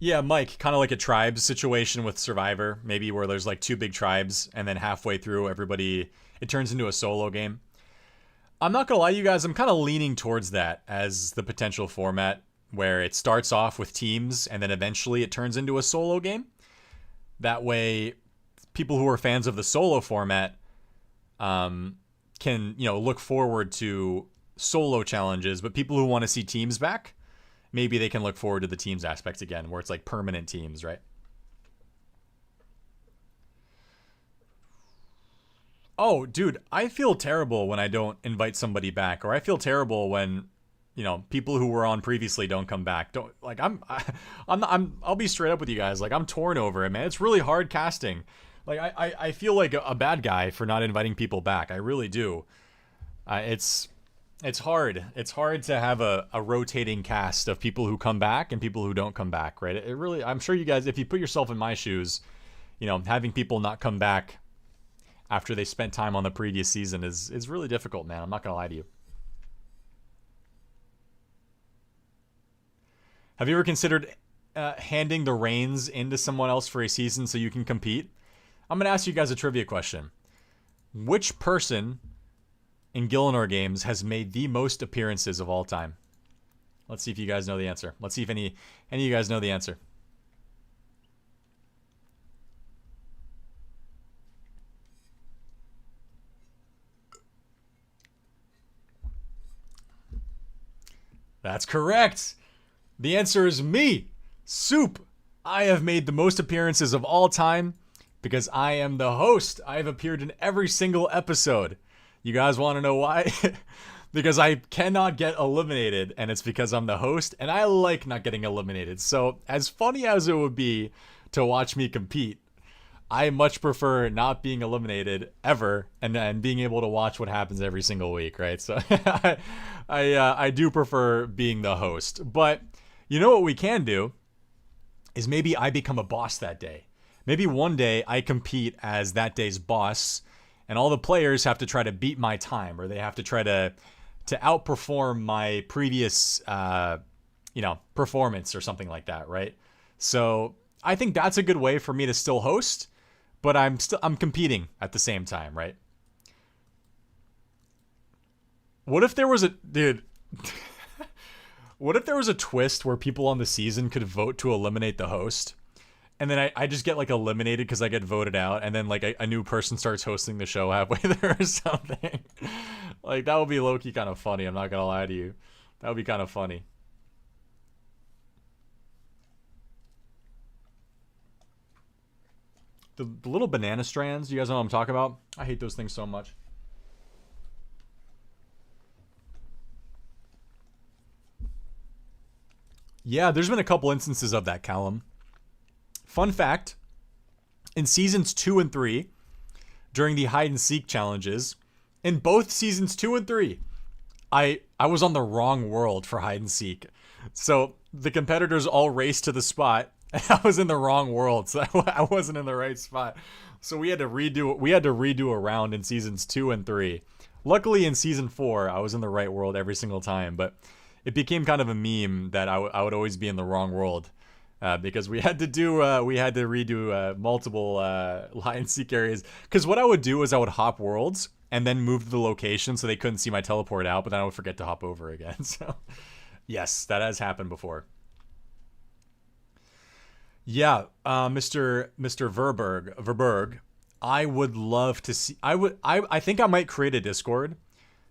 Yeah, Mike, kind of like a tribes situation with Survivor, maybe where there's like two big tribes, and then halfway through, it turns into a solo game. I'm not gonna lie to you guys, I'm kind of leaning towards that as the potential format, where it starts off with teams, and then eventually it turns into a solo game. That way, people who are fans of the solo format can, look forward to solo challenges, but people who want to see teams back, maybe they can look forward to the teams aspect again, where it's like permanent teams, right? Oh, dude, I feel terrible when I don't invite somebody back, or I feel terrible when, people who were on previously don't come back. Don't like I'll be straight up with you guys. Like, I'm torn over it, man. It's really hard casting. Like, I feel like a bad guy for not inviting people back. I really do. It's hard. It's hard to have a rotating cast of people who come back and people who don't come back, right? It really, I'm sure you guys, if you put yourself in my shoes, having people not come back after they spent time on the previous season is really difficult, man. I'm not going to lie to you. Have you ever considered handing the reins into someone else for a season so you can compete? I'm going to ask you guys a trivia question. Which person in Gielinor games has made the most appearances of all time? Let's see if you guys know the answer. Let's see if any of you guys know the answer. That's correct. The answer is me, Soup. I have made the most appearances of all time because I am the host. I have appeared in every single episode. You guys want to know why? Because I cannot get eliminated, and it's because I'm the host, and I like not getting eliminated. So, as funny as it would be to watch me compete, I much prefer not being eliminated ever and being able to watch what happens every single week, right? So, I do prefer being the host. But you know what we can do is maybe I become a boss that day. Maybe one day I compete as that day's boss, and all the players have to try to beat my time, or they have to try to outperform my previous, performance or something like that, right? So I think that's a good way for me to still host, but I'm competing at the same time, right? What if there was what if there was a twist where people on the season could vote to eliminate the host? And then I just get like eliminated because I get voted out, and then like a new person starts hosting the show halfway there or something. Like, that would be low-key kind of funny, I'm not gonna lie to you. That would be kind of funny. The little banana strands, you guys know what I'm talking about? I hate those things so much. Yeah, there's been a couple instances of that, Callum. Fun fact, in seasons 2 and 3, during the hide and seek challenges, in both seasons 2 and 3, I was on the wrong world for hide and seek. So the competitors all raced to the spot, and I was in the wrong world, so I wasn't in the right spot. So we had to redo a round in seasons 2 and 3. Luckily in season 4, I was in the right world every single time, but it became kind of a meme that I would always be in the wrong world. Because we had to redo multiple hide and seek areas. Because what I would do is I would hop worlds and then move to the location so they couldn't see my teleport out, but then I would forget to hop over again. So, yes, that has happened before. Yeah, Mr. Verberg, I would love to see. I think I might create a Discord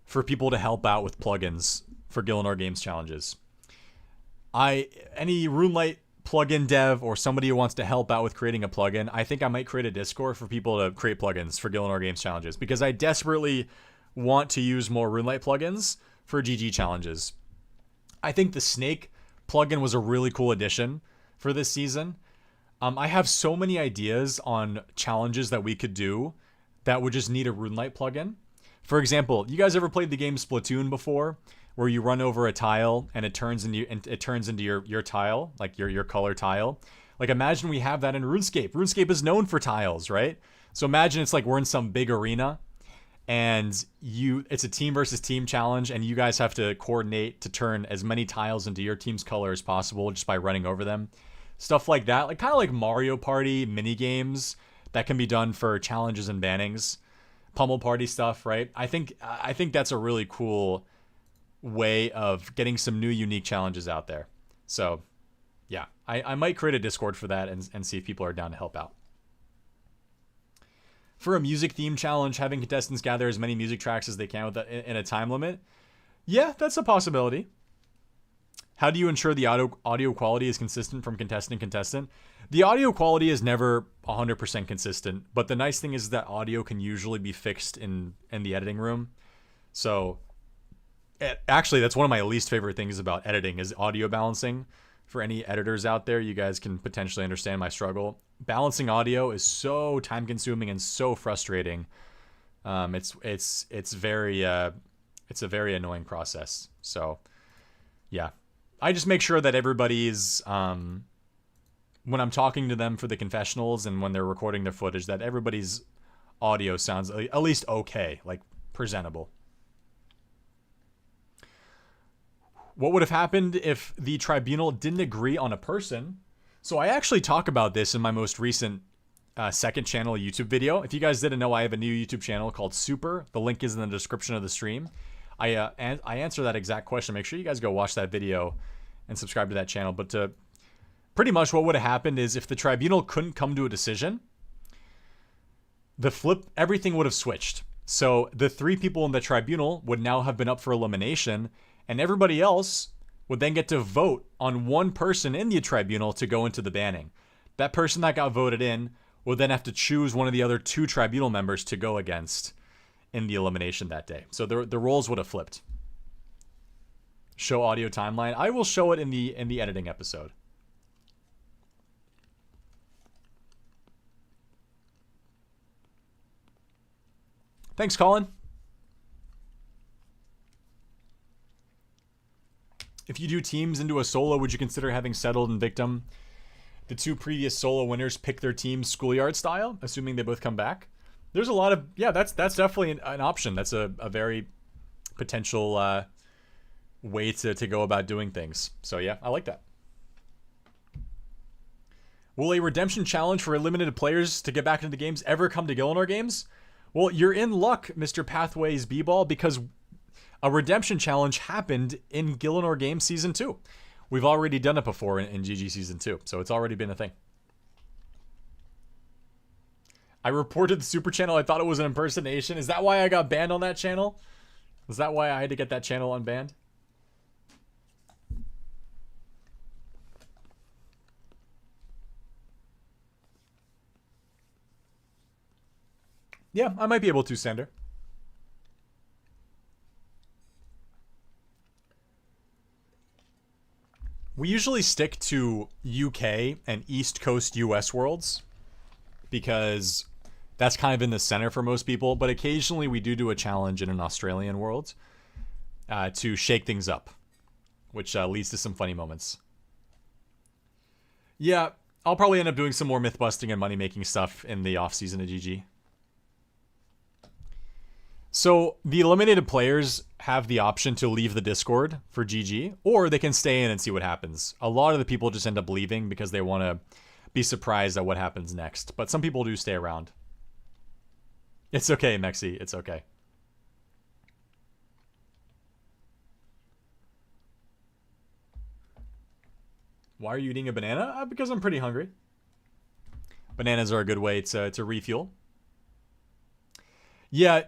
for people to help out with plugins for Gielinor Games challenges. Any RuneLite plugin dev or somebody who wants to help out with creating a plugin, I think I might create a Discord for people to create plugins for Gielinor Games challenges, because I desperately want to use more RuneLite plugins for GG challenges. I think the Snake plugin was a really cool addition for this season. I have so many ideas on challenges that we could do that would just need a RuneLite plugin. For example, you guys ever played the game Splatoon before, where you run over a tile and it turns into your tile, like your color tile? Like imagine we have that in RuneScape. RuneScape is known for tiles, right? So imagine it's like we're in some big arena and it's a team versus team challenge and you guys have to coordinate to turn as many tiles into your team's color as possible just by running over them. Stuff like that, like kind of like Mario Party mini games that can be done for challenges and bannings, pummel party stuff, right? I think that's a really cool way of getting some new unique challenges out there. So yeah, I might create a Discord for that and see if people are down to help out. For a music theme challenge, having contestants gather as many music tracks as they can in a time limit, yeah, that's a possibility. How do you ensure the audio quality is consistent from contestant to contestant? The audio quality is never 100% consistent, but the nice thing is that audio can usually be fixed in the editing room. So actually, that's one of my least favorite things about editing is audio balancing. For any editors out there, you guys can potentially understand my struggle. Balancing audio is so time consuming and so frustrating. It's a very annoying process. So yeah. I just make sure that everybody's, when I'm talking to them for the confessionals and when they're recording their footage, that everybody's audio sounds at least okay, like presentable. What would have happened if the tribunal didn't agree on a person? So I actually talk about this in my most recent second channel YouTube video. If you guys didn't know, I have a new YouTube channel called Super. The link is in the description of the stream. I answer that exact question. Make sure you guys go watch that video and subscribe to that channel. But pretty much what would have happened is if the tribunal couldn't come to a decision, everything would have switched. So the 3 people in the tribunal would now have been up for elimination, and everybody else would then get to vote on one person in the tribunal to go into the banning. That person that got voted in would then have to choose one of the other 2 tribunal members to go against in the elimination that day. So the roles would have flipped. Show audio timeline. I will show it in the editing episode. Thanks, Colin. If you do teams into a solo, would you consider having Settled and Victim, the 2 previous solo winners, pick their team schoolyard style, assuming they both come back? There's a lot of, yeah, that's definitely an option. That's a very potential way to go about doing things. So yeah, I like that. Will a redemption challenge for eliminated players to get back into the games ever come to Gielinor games? Well, you're in luck, Mr. Pathways B-Ball, because a redemption challenge happened in Gielinor Games Season 2. We've already done it before in GG Season 2, so it's already been a thing. I reported the Super channel. I thought it was an impersonation. Is that why I got banned on that channel? Was that why I had to get that channel unbanned? Yeah, I might be able to, Sander. We usually stick to UK and East Coast US worlds because that's kind of in the center for most people, but occasionally we do a challenge in an Australian world to shake things up, which leads to some funny moments. Yeah, I'll probably end up doing some more myth busting and money making stuff in the off season of GG. So the eliminated players have the option to leave the Discord for GG, or they can stay in and see what happens. A lot of the people just end up leaving because they want to be surprised at what happens next. But some people do stay around. It's okay, Mexi. It's okay. Why are you eating a banana? Because I'm pretty hungry. Bananas are a good way to refuel. Yeah.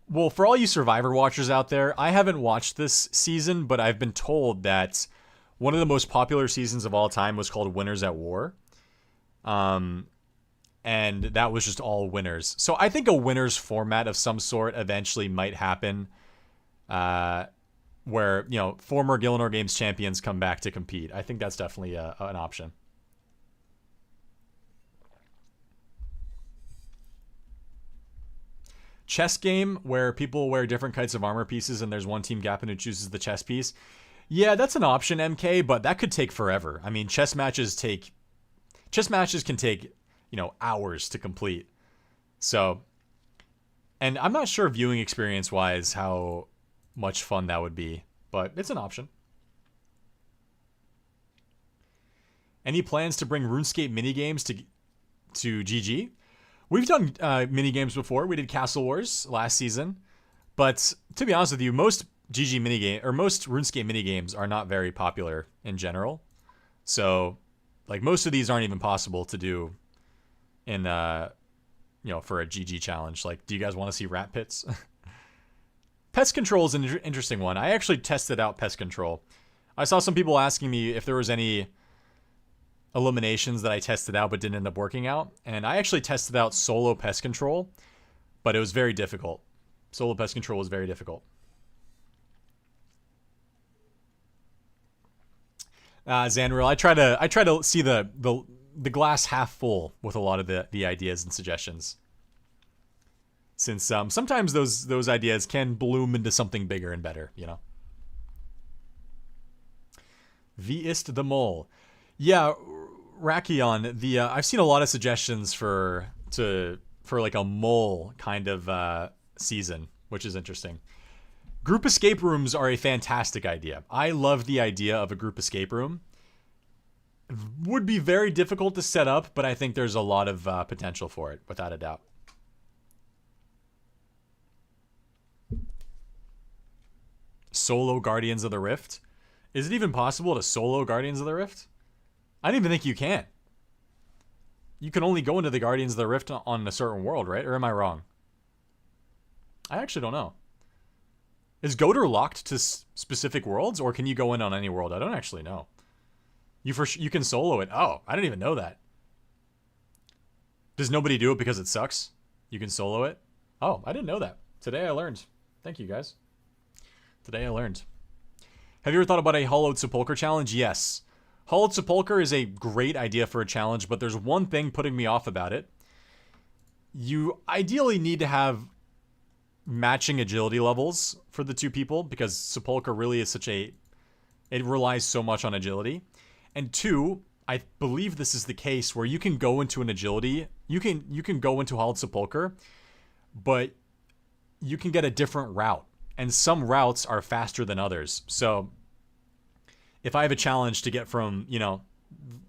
Well, for all you Survivor watchers out there, I haven't watched this season, but I've been told that one of the most popular seasons of all time was called Winners at War. And that was just all winners. So I think a winners format of some sort eventually might happen, where, you know, former Gielinor Games champions come back to compete. I think that's definitely an option. chess game where people wear different kinds of armor pieces and there's one team captain who chooses the chess piece. Yeah, that's an option, MK, but that could take forever. I mean, chess matches can take, hours to complete. So, and I'm not sure viewing experience wise how much fun that would be, but it's an option. Any plans to bring RuneScape minigames to GG? We've done minigames before. We did Castle Wars last season, but to be honest with you, most GG minigame or most RuneScape minigames are not very popular in general. So, like, most of these aren't even possible to do in for a GG challenge. Like, do you guys want to see rat pits? Pest control is an interesting one. I actually tested out pest control. I saw some people asking me if there was any eliminations that I tested out but didn't end up working out, and I actually tested out solo pest control, but it was very difficult. Solo pest control was very difficult. Zanril, I try to see the glass half full with a lot of the ideas and suggestions, since sometimes those ideas can bloom into something bigger and better, Vist the Mole. Yeah, Rakion, I've seen a lot of suggestions for like a mole kind of season, which is interesting. Group escape rooms are a fantastic idea. I love the idea of a group escape room. Would be very difficult to set up, but I think there's a lot of potential for it, without a doubt. Solo Guardians of the Rift? Is it even possible to solo Guardians of the Rift? I don't even think you can. You can only go into the Guardians of the Rift on a certain world, right? Or am I wrong? I actually don't know. Is Goater locked to specific worlds, or can you go in on any world? I don't actually know. You can solo it. Oh, I didn't even know that. Does nobody do it because it sucks? You can solo it? Oh, I didn't know that. Today I learned. Thank you, guys. Today I learned. Have you ever thought about a Hollowed Sepulchre challenge? Yes. Hollowed Sepulchre is a great idea for a challenge, but there's one thing putting me off about it. You ideally need to have matching agility levels for the two people, because Sepulchre really is it relies so much on agility. And two, I believe this is the case where you can go into an agility, you can go into Hollowed Sepulchre, but you can get a different route, and some routes are faster than others. So if I have a challenge to get from,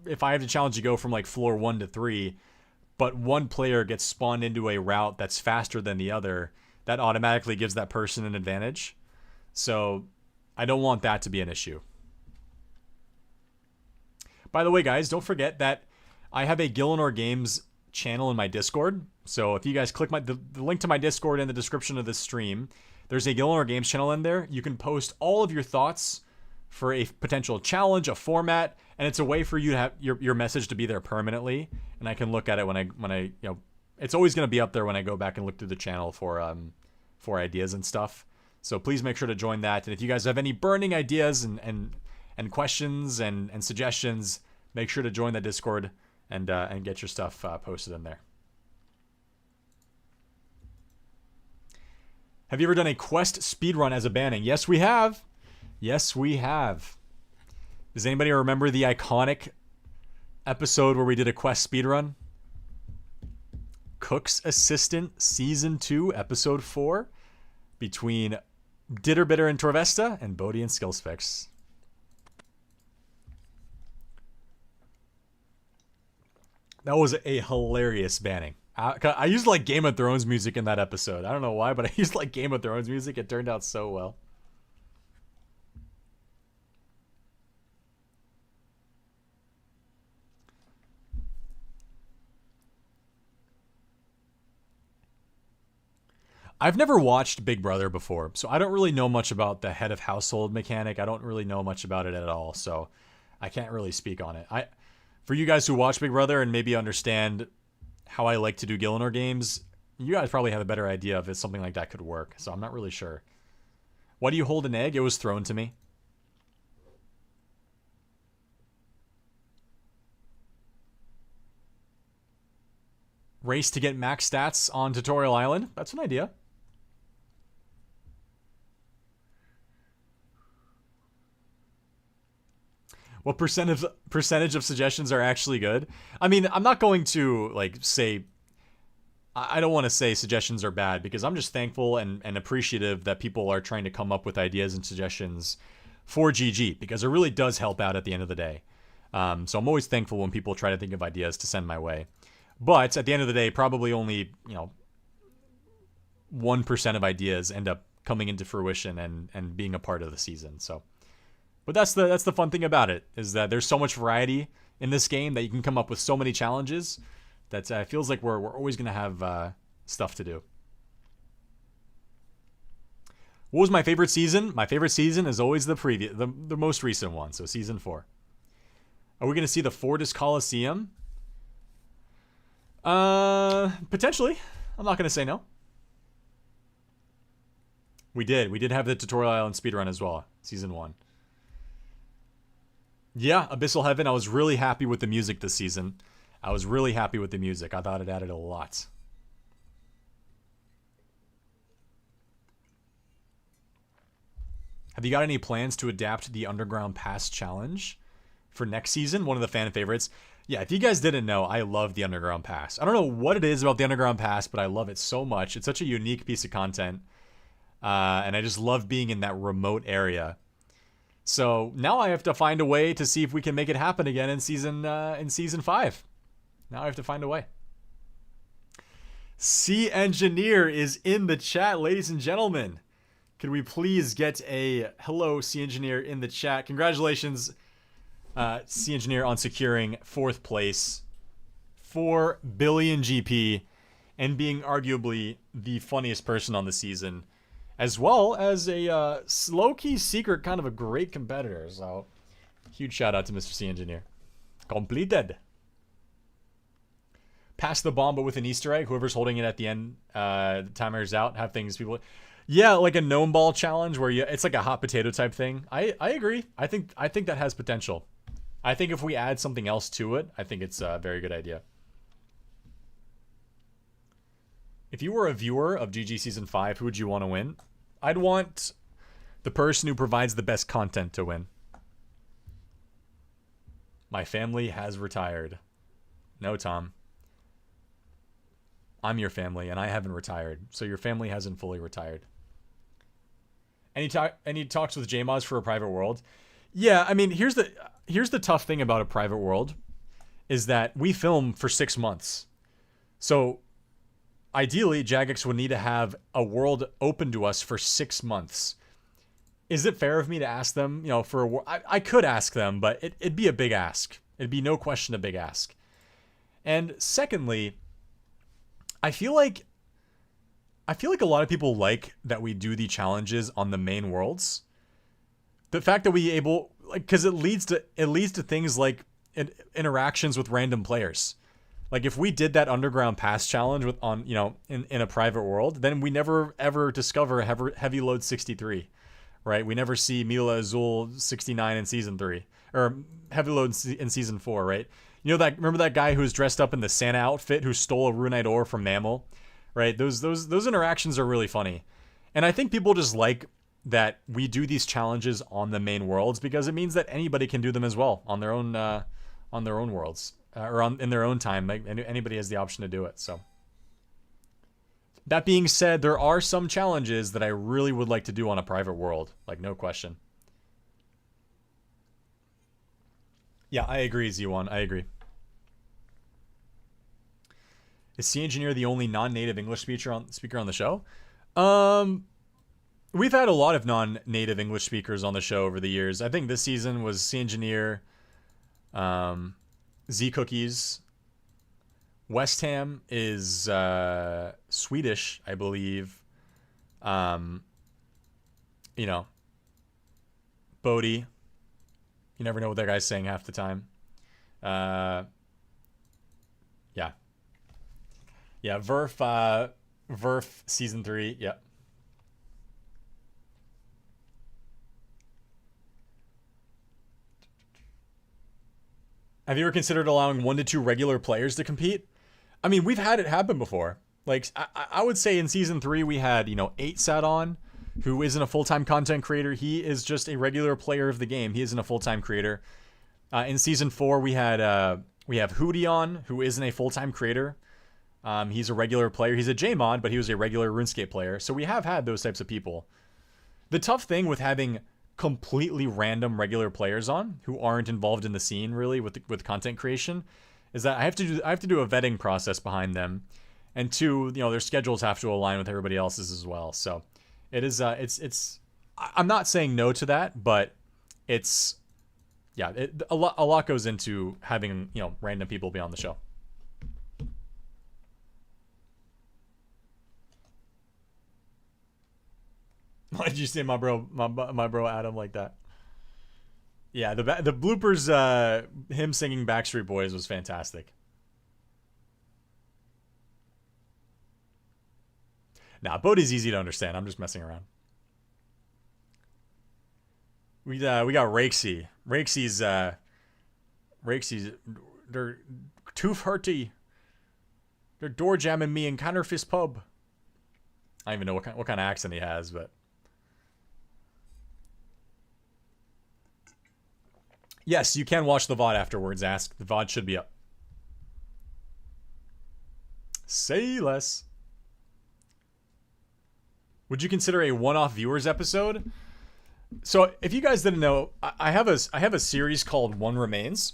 if I have a challenge to go from like floor 1 to 3, but one player gets spawned into a route that's faster than the other, that automatically gives that person an advantage. So I don't want that to be an issue. By the way, guys, don't forget that I have a Gielinor Games channel in my Discord. So if you guys click the link to my Discord in the description of this stream, there's a Gielinor Games channel in there. You can post all of your thoughts for a potential challenge, a format, and it's a way for you to have your message to be there permanently. And I can look at it when I it's always going to be up there when I go back and look through the channel for ideas and stuff. So please make sure to join that. And if you guys have any burning ideas and questions and suggestions, make sure to join the Discord and get your stuff posted in there. Have you ever done a quest speedrun as a banning? Yes, we have. Yes, we have. Does anybody remember the iconic episode where we did a quest speedrun? Cook's Assistant Season 2, Episode 4, between Ditterbitter and Torvesta and Bodhi and Skillspecs. That was a hilarious banning. I used like Game of Thrones music in that episode. I don't know why, but I used like Game of Thrones music. It turned out so well. I've never watched Big Brother before, so I don't really know much about the head of household mechanic. I don't really know much about it at all, so I can't really speak on it. For you guys who watch Big Brother and maybe understand how I like to do Gielinor games, you guys probably have a better idea if it's something like that could work, so I'm not really sure. Why do you hold an egg? It was thrown to me. Race to get max stats on Tutorial Island? That's an idea. What percentage of suggestions are actually good? I mean, I'm not going to like say I don't want to say suggestions are bad because I'm just thankful and appreciative that people are trying to come up with ideas and suggestions for GG because it really does help out at the end of the day. So I'm always thankful when people try to think of ideas to send my way. But at the end of the day, probably only 1% of ideas end up coming into fruition and being a part of the season. So, but that's the fun thing about it is that there's so much variety in this game that you can come up with so many challenges. That feels like we're always going to have stuff to do. What was my favorite season? My favorite season is always the most recent one, so season 4. Are we going to see the Fortis Coliseum? Potentially. I'm not going to say no. We did have the Tutorial Island speedrun as well, season 1. Yeah, Abyssal Heaven, I was really happy with the music this season. I was really happy with the music. I thought it added a lot. Have you got any plans to adapt the Underground Pass challenge for next season? One of the fan favorites. Yeah, if you guys didn't know, I love the Underground Pass. I don't know what it is about the Underground Pass, but I love it so much. It's such a unique piece of content. And I just love being in that remote area. So now I have to find a way to see if we can make it happen again in season 5. Now I have to find a way. C Engineer is in the chat, ladies and gentlemen. Could we please get a hello, C Engineer, in the chat? Congratulations, C Engineer, on securing 4th place, 4 billion GP, and being arguably the funniest person on the season, as well as a low-key secret, kind of a great competitor. So, huge shout out to Mr. C Engineer. Completed. Pass the bomb, but with an Easter egg. Whoever's holding it at the end, the timer's out. Have things people. Yeah, like a gnome ball challenge where it's like a hot potato type thing. I agree. I think that has potential. I think if we add something else to it, I think it's a very good idea. If you were a viewer of GG Season 5, who would you want to win? I'd want the person who provides the best content to win. My family has retired. No, Tom. I'm your family, and I haven't retired, so your family hasn't fully retired. Any talks with JMods for a private world? Yeah, I mean, here's the tough thing about a private world, is that we film for 6 months. So, ideally, Jagex would need to have a world open to us for 6 months. Is it fair of me to ask them, for a world? I could ask them, but it'd be a big ask. It'd be no question a big ask. And secondly, I feel like a lot of people like that we do the challenges on the main worlds. The fact that because it leads to things like interactions with random players. Like if we did that Underground Pass challenge in a private world, then we never ever discover Heavy Load 63, right? We never see Mila Azul 69 in season 3 or Heavy Load in season 4, right? Remember that guy who was dressed up in the Santa outfit who stole a runite ore from Mammal, right? Those interactions are really funny, and I think people just like that we do these challenges on the main worlds because it means that anybody can do them as well on their own worlds or in their own time. Like anybody has the option to do it. So that being said, there are some challenges that I really would like to do on a private world, like no question. Yeah, I agree, Z1. I agree. Is C Engineer the only non-native English speaker on the show? We've had a lot of non-native English speakers on the show over the years. I think this season was C Engineer, Z Cookies. West Ham is Swedish, I believe. Bodhi. You never know what that guy's saying half the time. Yeah, Verf season 3, yep. Have you ever considered allowing 1 to 2 regular players to compete? I mean, we've had it happen before. Like, I would say in season 3 we had, 8 sat on, who isn't a full-time content creator. He is just a regular player of the game. He isn't a full-time creator. In season 4, we have Hootie on, who isn't a full-time creator. He's a regular player. He's a JMod, but he was a regular RuneScape player. So we have had those types of people. The tough thing with having completely random regular players on who aren't involved in the scene really with content creation is that I have to do a vetting process behind them, and two, their schedules have to align with everybody else's as well. So it is it's I'm not saying no to that, but it's a lot goes into having random people be on the show. Why did you say my bro Adam like that? Yeah, the bloopers, him singing Backstreet Boys was fantastic. Nah, Bodhi's easy to understand. I'm just messing around. We got Rakesy. Rakesy's they're too hurty. They're door jamming me in Counterfist Pub. I don't even know what kind of accent he has, but yes, you can watch the VOD afterwards. Ask. The VOD should be up. Say less. Would you consider a one-off viewers episode? So, if you guys didn't know, I have a series called One Remains,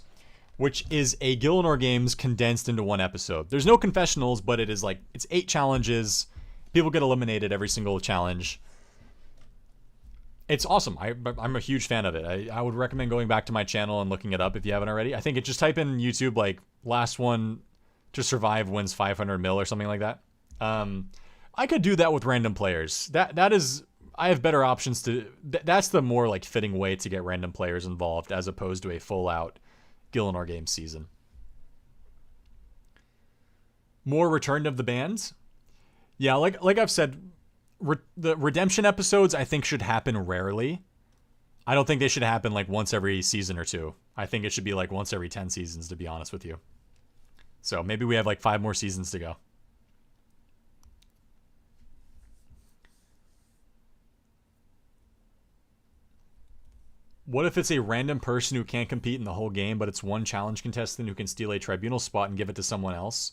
which is a Gielinor games condensed into one episode. There's no confessionals, but it is it's 8 challenges. People get eliminated every single challenge. It's awesome. I'm a huge fan of it. I would recommend going back to my channel and looking it up if you haven't already. I think just type in YouTube last one to survive wins 500 mil or something like that. I could do that with random players. That is, I have better options to. That's the more fitting way to get random players involved as opposed to a full out Gielinor Games season. More return of the bands. Yeah, like I've said, the redemption episodes I think should happen rarely. I don't think they should happen once every season or 2. I think it should be once every 10 seasons, to be honest with you. So maybe we have 5 more seasons to go. What if it's a random person who can't compete in the whole game, but it's one challenge contestant who can steal a tribunal spot and give it to someone else?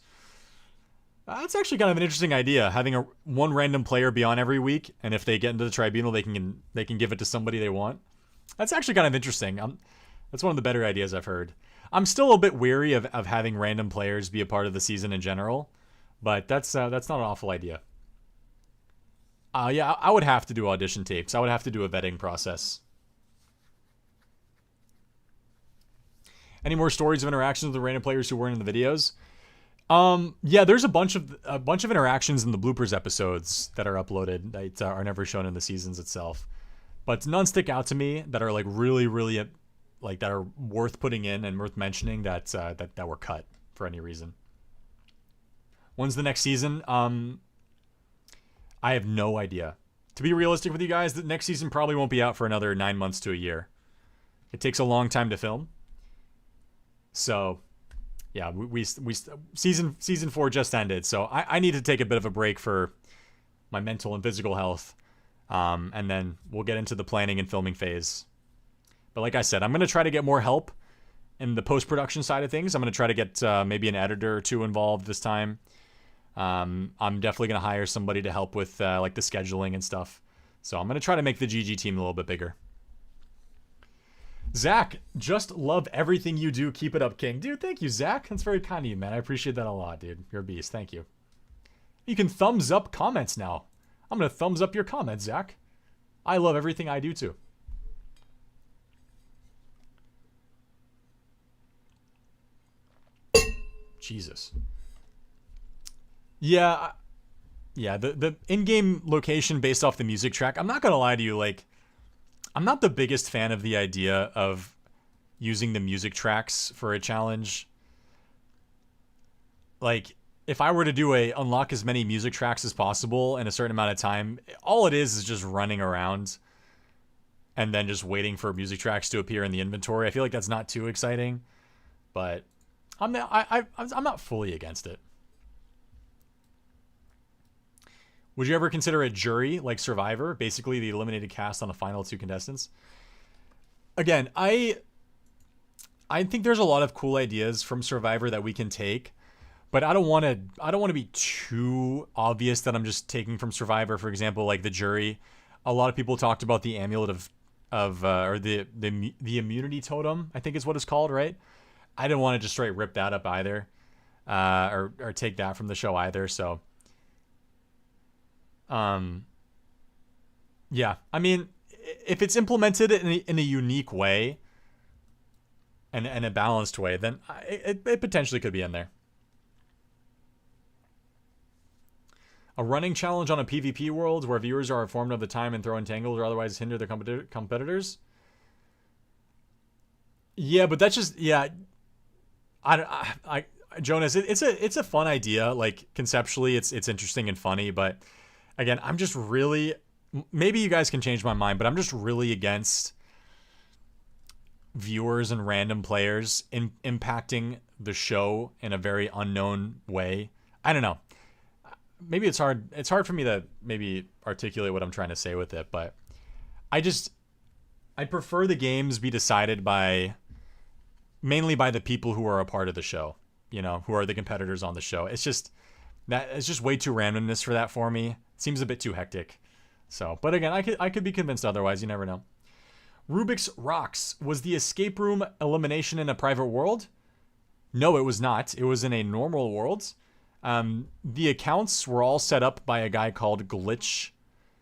That's actually kind of an interesting idea, having one random player be on every week, and if they get into the tribunal, they can give it to somebody they want. That's actually kind of interesting. That's one of the better ideas I've heard. I'm still a bit weary of having random players be a part of the season in general, but that's not an awful idea. Yeah, I would have to do audition tapes. I would have to do a vetting process. Any more stories of interactions with the random players who weren't in the videos? Yeah, there's a bunch of interactions in the bloopers episodes that are uploaded that are never shown in the seasons itself, but none stick out to me that are really that are worth putting in and worth mentioning that were cut for any reason. When's the next season? I have no idea. To be realistic with you guys, the next season probably won't be out for another 9 months to a year. It takes a long time to film. So, yeah, we season 4 just ended, so I need to take a bit of a break for my mental and physical health, and then we'll get into the planning and filming phase. But like I said, I'm going to try to get more help in the post-production side of things. I'm going to try to get maybe an editor or 2 involved this time. I'm definitely going to hire somebody to help with the scheduling and stuff. So I'm going to try to make the GG team a little bit bigger. Zach, just love everything you do. Keep it up, King. Dude, thank you, Zach. That's very kind of you, man. I appreciate that a lot, dude. You're a beast. Thank you. You can thumbs up comments now. I'm going to thumbs up your comments, Zach. I love everything I do, too. Jesus. Yeah. Yeah, the in-game location based off the music track. I'm not going to lie to you, I'm not the biggest fan of the idea of using the music tracks for a challenge. If I were to do unlock as many music tracks as possible in a certain amount of time, all it is just running around and then just waiting for music tracks to appear in the inventory. I feel like that's not too exciting, but I'm not fully against it. Would you ever consider a jury like Survivor, basically the eliminated cast on the final 2 contestants? Again, I I think there's a lot of cool ideas from Survivor that we can take, but I don't want to be too obvious that I'm just taking from Survivor. For example, like the jury, a lot of people talked about the amulet of or the immunity totem, I think is what it's called, right? I didn't want to just straight rip that up either, or take that from the show either. So, yeah, I mean, if it's implemented in a unique way and a balanced way, then it potentially could be in there. A running challenge on a PvP world where viewers are informed of the time and throw entangles or otherwise hinder their competitors. Yeah, but that's just, yeah. I Jonas, it's a fun idea. Like conceptually, it's interesting and funny. But again, I'm just really, maybe you guys can change my mind, but I'm just really against viewers and random players impacting the show in a very unknown way. I don't know. Maybe it's hard. It's hard for me to maybe articulate what I'm trying to say with it, but I prefer the games be decided mainly by the people who are a part of the show, who are the competitors on the show. It's just way too randomness for that for me. It seems a bit too hectic. So, but again, I could be convinced otherwise. You never know. Rubik's Rocks, was the escape room elimination in a private world? No, it was not. It was in a normal world. The accounts were all set up by a guy called Glitch,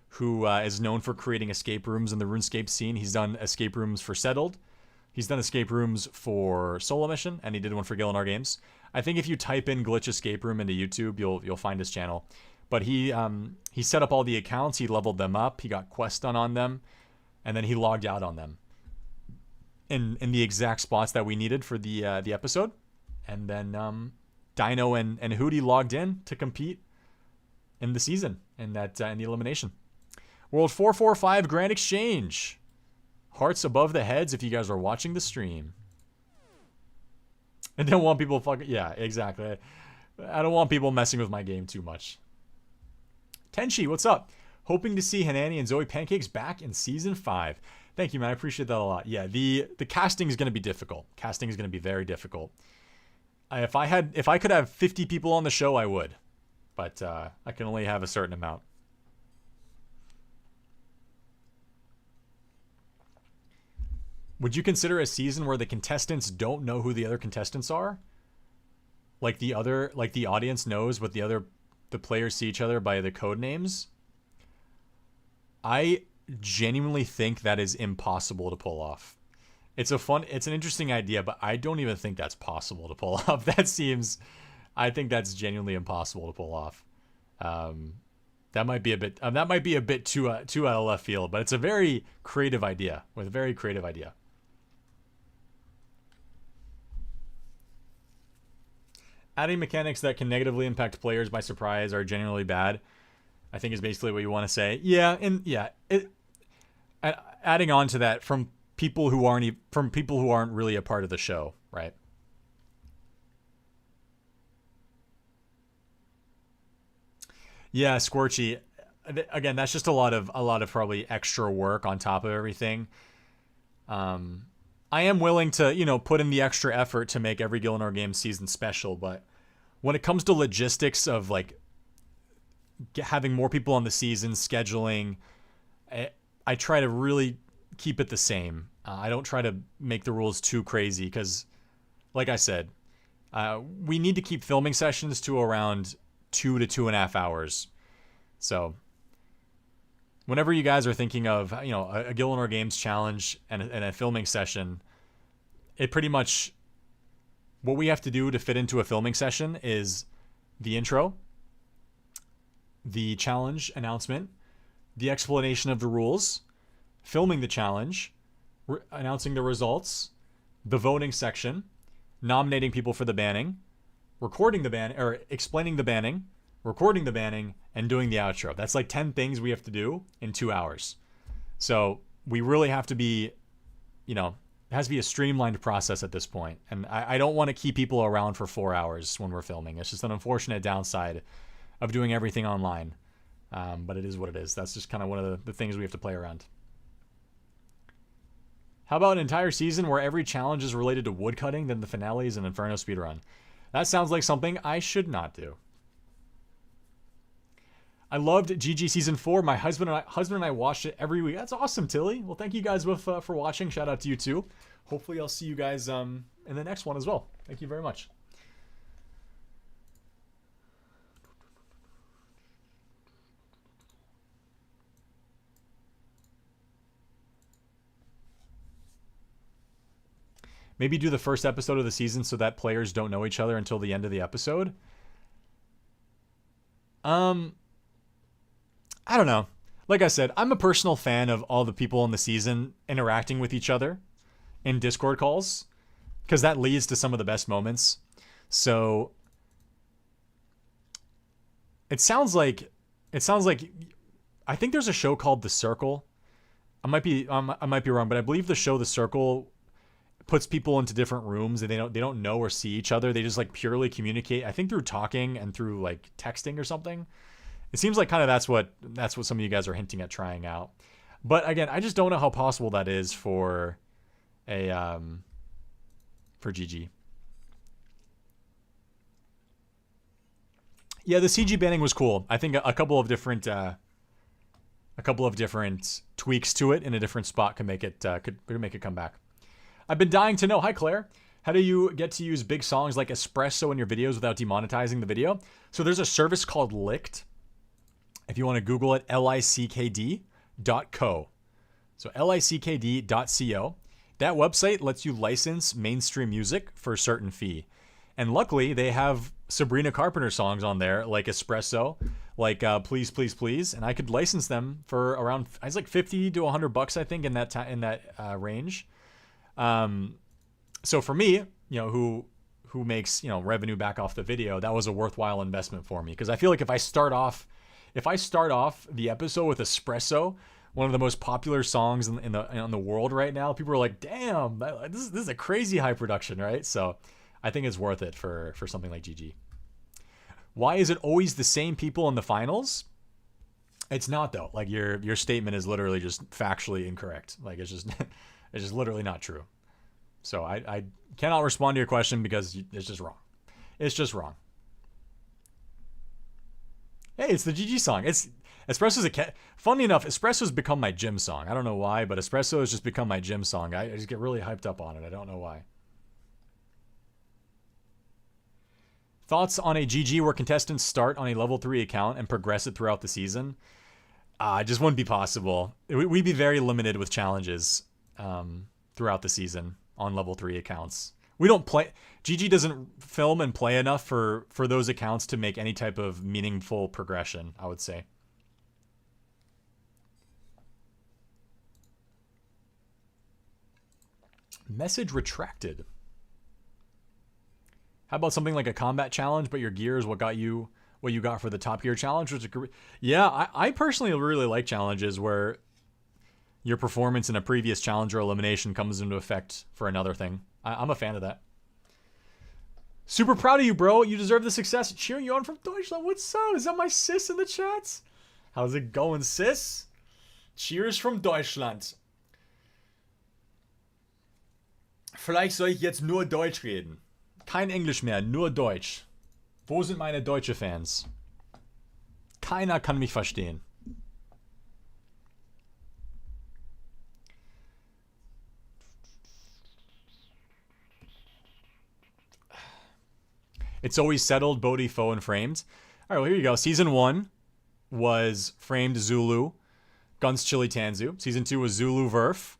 who is known for creating escape rooms in the RuneScape scene. He's done escape rooms for Settled. He's done escape rooms for Solo Mission, and he did one for Gielinor Games. I think if you type in Glitch Escape Room into YouTube, you'll find his channel. But he set up all the accounts. He leveled them up. He got quests done on them, and then he logged out on them in the exact spots that we needed for the episode. And then Dino and Hootie logged in to compete in the season in the elimination. World 445 Grand Exchange. Hearts above the heads if you guys are watching the stream. I don't want people fucking... Yeah, exactly. I don't want people messing with my game too much. Tenchi, what's up? Hoping to see Hanani and Zoe Pancakes back in Season 5. Thank you, man. I appreciate that a lot. Yeah, the casting is going to be difficult. Casting is going to be very difficult. If I could have 50 people on the show, I would. But I can only have a certain amount. Would you consider a season where the contestants don't know who the other contestants are? Like the audience knows, but the players see each other by the code names? I genuinely think that is impossible to pull off. It's an interesting idea, but I don't even think that's possible to pull off. I think that's genuinely impossible to pull off. That might be a bit too out of left field, but it's a very creative idea. Adding mechanics that can negatively impact players by surprise are generally bad, I think is basically what you want to say. Yeah, and yeah, adding on to that from people who aren't really a part of the show, right? Yeah, Squirchy. Again, that's just a lot of probably extra work on top of everything. I am willing to, put in the extra effort to make every Gielinor game season special, but when it comes to logistics of like having more people on the season, scheduling, I try to really keep it the same. I don't try to make the rules too crazy because, like I said, we need to keep filming sessions to around 2 to 2.5 hours. So whenever you guys are thinking of, a Gielinor Games challenge and a filming session, it pretty much, what we have to do to fit into a filming session is the intro, the challenge announcement, the explanation of the rules, filming the challenge, announcing the results, the voting section, nominating people for the banning, recording the ban, or explaining the banning, recording the banning, and doing the outro. That's like 10 things we have to do in 2 hours. So we really have to be, it has to be a streamlined process at this point. And I don't want to keep people around for 4 hours when we're filming. It's just an unfortunate downside of doing everything online. But it is what it is. That's just kind of one of the things we have to play around. How about an entire season where every challenge is related to woodcutting, then the finale is an Inferno speedrun? That sounds like something I should not do. I loved GG Season 4. My husband and I watched it every week. That's awesome, Tilly. Well, thank you guys both for watching. Shout out to you too. Hopefully I'll see you guys in the next one as well. Thank you very much. Maybe do the first episode of the season so that players don't know each other until the end of the episode. I don't know. Like I said, I'm a personal fan of all the people in the season interacting with each other in Discord calls, because that leads to some of the best moments. So it sounds like I think there's a show called The Circle. I might be wrong, but I believe the show The Circle puts people into different rooms and they don't know or see each other. They just like purely communicate, I think, through talking and through like texting or something. It seems like kind of that's what some of you guys are hinting at trying out. But again, I just don't know how possible that is for GG. Yeah, the CG banning was cool. I think a couple of different tweaks to it in a different spot could make it come back. I've been dying to know. Hi, Claire. How do you get to use big songs like Espresso in your videos without demonetizing the video? So there's a service called Lickd. If you want to Google it, lickd.co. So lickd.co. That website lets you license mainstream music for a certain fee. And luckily, they have Sabrina Carpenter songs on there, like Espresso, like Please, Please, Please. And I could license them for around, it's like $50 to $100, I think, in that range. So for me, who makes, revenue back off the video, that was a worthwhile investment for me. Because I feel like if I start off the episode with Espresso, one of the most popular songs in the world right now, people are like, damn, this is a crazy high production, right? So I think it's worth it for something like GG. Why is it always the same people in the finals? It's not, though. Like your statement is literally just factually incorrect. Like it's just literally not true. So I cannot respond to your question because it's just wrong. It's just wrong. Hey, it's the GG song. Espresso's funny enough, Espresso's become my gym song. I don't know why, but Espresso has just become my gym song. I just get really hyped up on it. I don't know why. Thoughts on a GG where contestants start on a level 3 account and progress it throughout the season? It just wouldn't be possible. We'd be very limited with challenges throughout the season on level 3 accounts. We don't play. GG doesn't film and play enough for those accounts to make any type of meaningful progression, I would say. Message retracted. How about something like a combat challenge, but your gear is what you got for the top gear challenge? Yeah, I personally really like challenges where your performance in a previous challenge or elimination comes into effect for another thing. I'm a fan of that. Super proud of you, bro. You deserve the success. Cheering you on from Deutschland. What's up? Is that my sis in the chats? How's it going, sis? Cheers from Deutschland. Vielleicht soll ich jetzt nur Deutsch reden. Kein Englisch mehr, nur Deutsch. Wo sind meine deutsche Fans? Keiner kann mich verstehen. It's always settled, Bodhi, Foe, and Framed. All right, well, here you go. Season 1 was Framed Zulu, Guns Chili Tanzu. Season 2 was Zulu Verf,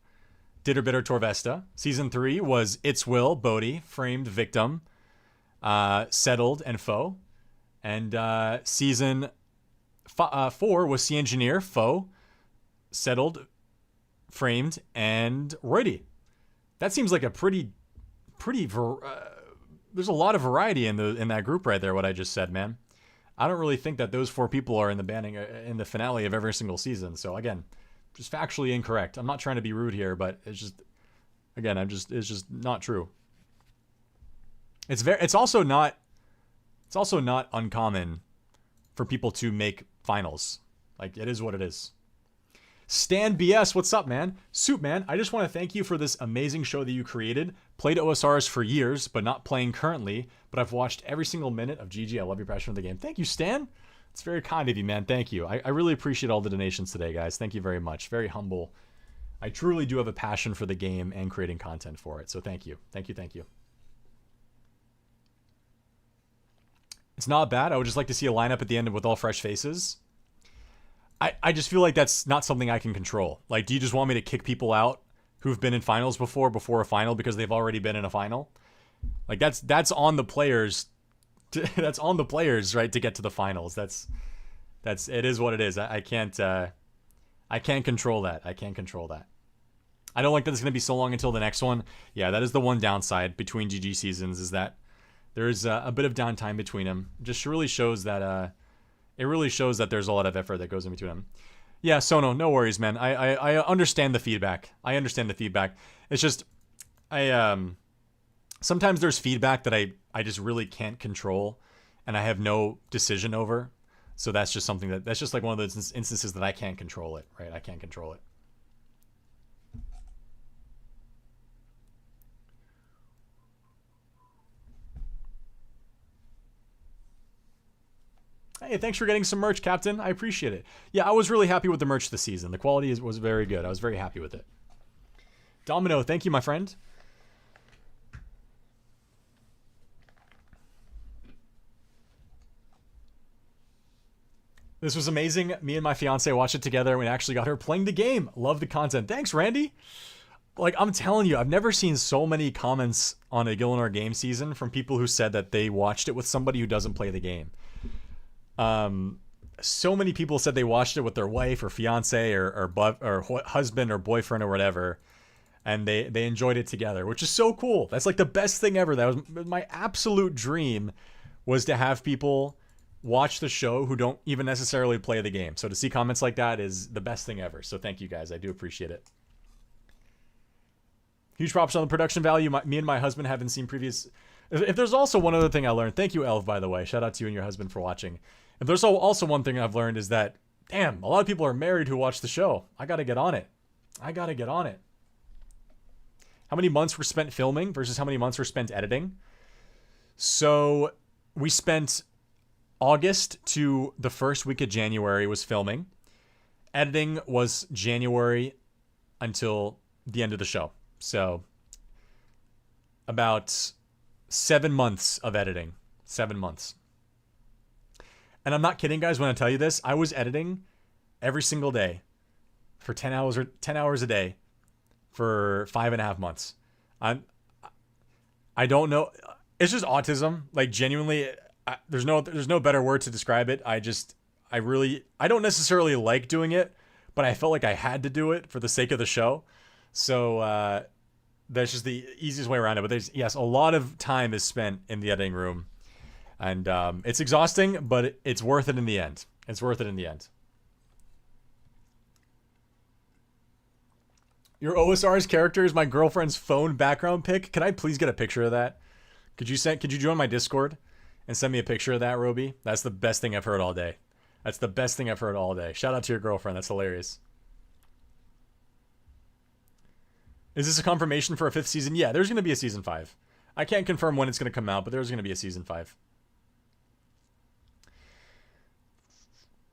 Ditter Bitter Torvesta. Season 3 was It's Will, Bodhi, Framed Victim, Settled, and Foe. And season 4 was Sea Engineer, Foe, Settled, Framed, and Roydy. That seems like a pretty there's a lot of variety in that group right there, what I just said, man. I don't really think that those 4 people are in the banning in the finale of every single season. So again, just factually incorrect. I'm not trying to be rude here, but it's just, again, it's just not true. It's also not uncommon for people to make finals. Like, it is what it is. Stan BS, what's up, man? Soup, man, I just want to thank you for this amazing show that you created. Played OSRs for years, but not playing currently. But I've watched every single minute of GG. I love your passion for the game. Thank you, Stan. It's very kind of you, man. Thank you. I really appreciate all the donations today, guys. Thank you very much. Very humble. I truly do have a passion for the game and creating content for it. So thank you. Thank you. Thank you. It's not bad. I would just like to see a lineup at the end with all fresh faces. I just feel like that's not something I can control. Like, do you just want me to kick people out who've been in finals before a final because they've already been in a final? Like, that's on the players. That's on the players, right, to get to the finals. That's it is what it is. I can't control that. I can't control that. I don't like that it's going to be so long until the next one. Yeah, that is the one downside between GG seasons, is that there's a bit of downtime between them. Just really shows that it really shows that there's a lot of effort that goes in between them. Yeah, Sono, no worries, man. I understand the feedback. I understand the feedback. It's just sometimes there's feedback that I just really can't control and I have no decision over. So that's just something that's just like one of those instances that I can't control it, right? I can't control it. Hey, thanks for getting some merch, Captain. I appreciate it. Yeah, I was really happy with the merch this season. The quality was very good. I was very happy with it. Domino, thank you, my friend. This was amazing. Me and my fiance watched it together. We actually got her playing the game. Love the content. Thanks, Randy. Like, I'm telling you, I've never seen so many comments on a Gielinor game season from people who said that they watched it with somebody who doesn't play the game. So many people said they watched it with their wife or fiance or husband or boyfriend or whatever, and they enjoyed it together, which is so cool. That's like the best thing ever. That was my absolute dream, was to have people watch the show who don't even necessarily play the game. So to see comments like that is the best thing ever. So thank you guys. I do appreciate it. Huge props on the production value. Me and my husband haven't seen previous. If there's also one other thing I learned, thank you, Elv, by the way. Shout out to you and your husband for watching. If there's also one thing I've learned, is that, damn, a lot of people are married who watch the show. I got to get on it. I got to get on it. How many months were spent filming versus how many months were spent editing? So we spent August to the first week of January was filming. Editing was January until the end of the show. So about 7 months of editing. 7 months. And I'm not kidding, guys, when I tell you this. I was editing every single day for 10 hours a day for 5.5 months. I don't know. It's just autism. Like, genuinely, there's no better word to describe it. I don't necessarily like doing it, but I felt like I had to do it for the sake of the show. So that's just the easiest way around it. But yes, a lot of time is spent in the editing room. And it's exhausting, but it's worth it in the end. It's worth it in the end. Your OSR's character is my girlfriend's phone background pic. Can I please get a picture of that? Could you join my Discord and send me a picture of that, Roby? That's the best thing I've heard all day. That's the best thing I've heard all day. Shout out to your girlfriend. That's hilarious. Is this a confirmation for a 5th season? Yeah, there's going to be a season 5. I can't confirm when it's going to come out, but there's going to be a season 5.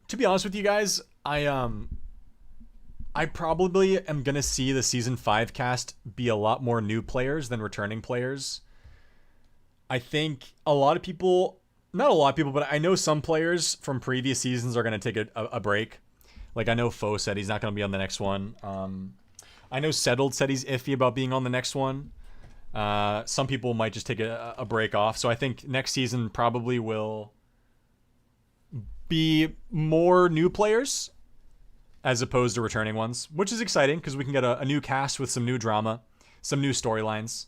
To be honest with you guys, I probably am going to see the season 5 cast be a lot more new players than returning players. I think a lot of people, not a lot of people, but I know some players from previous seasons are going to take a break. Like, I know Foe said he's not going to be on the next one. I know Settled said he's iffy about being on the next one. Some people might just take a break off. So I think next season probably will be more new players as opposed to returning ones, which is exciting because we can get a new cast with some new drama, some new storylines.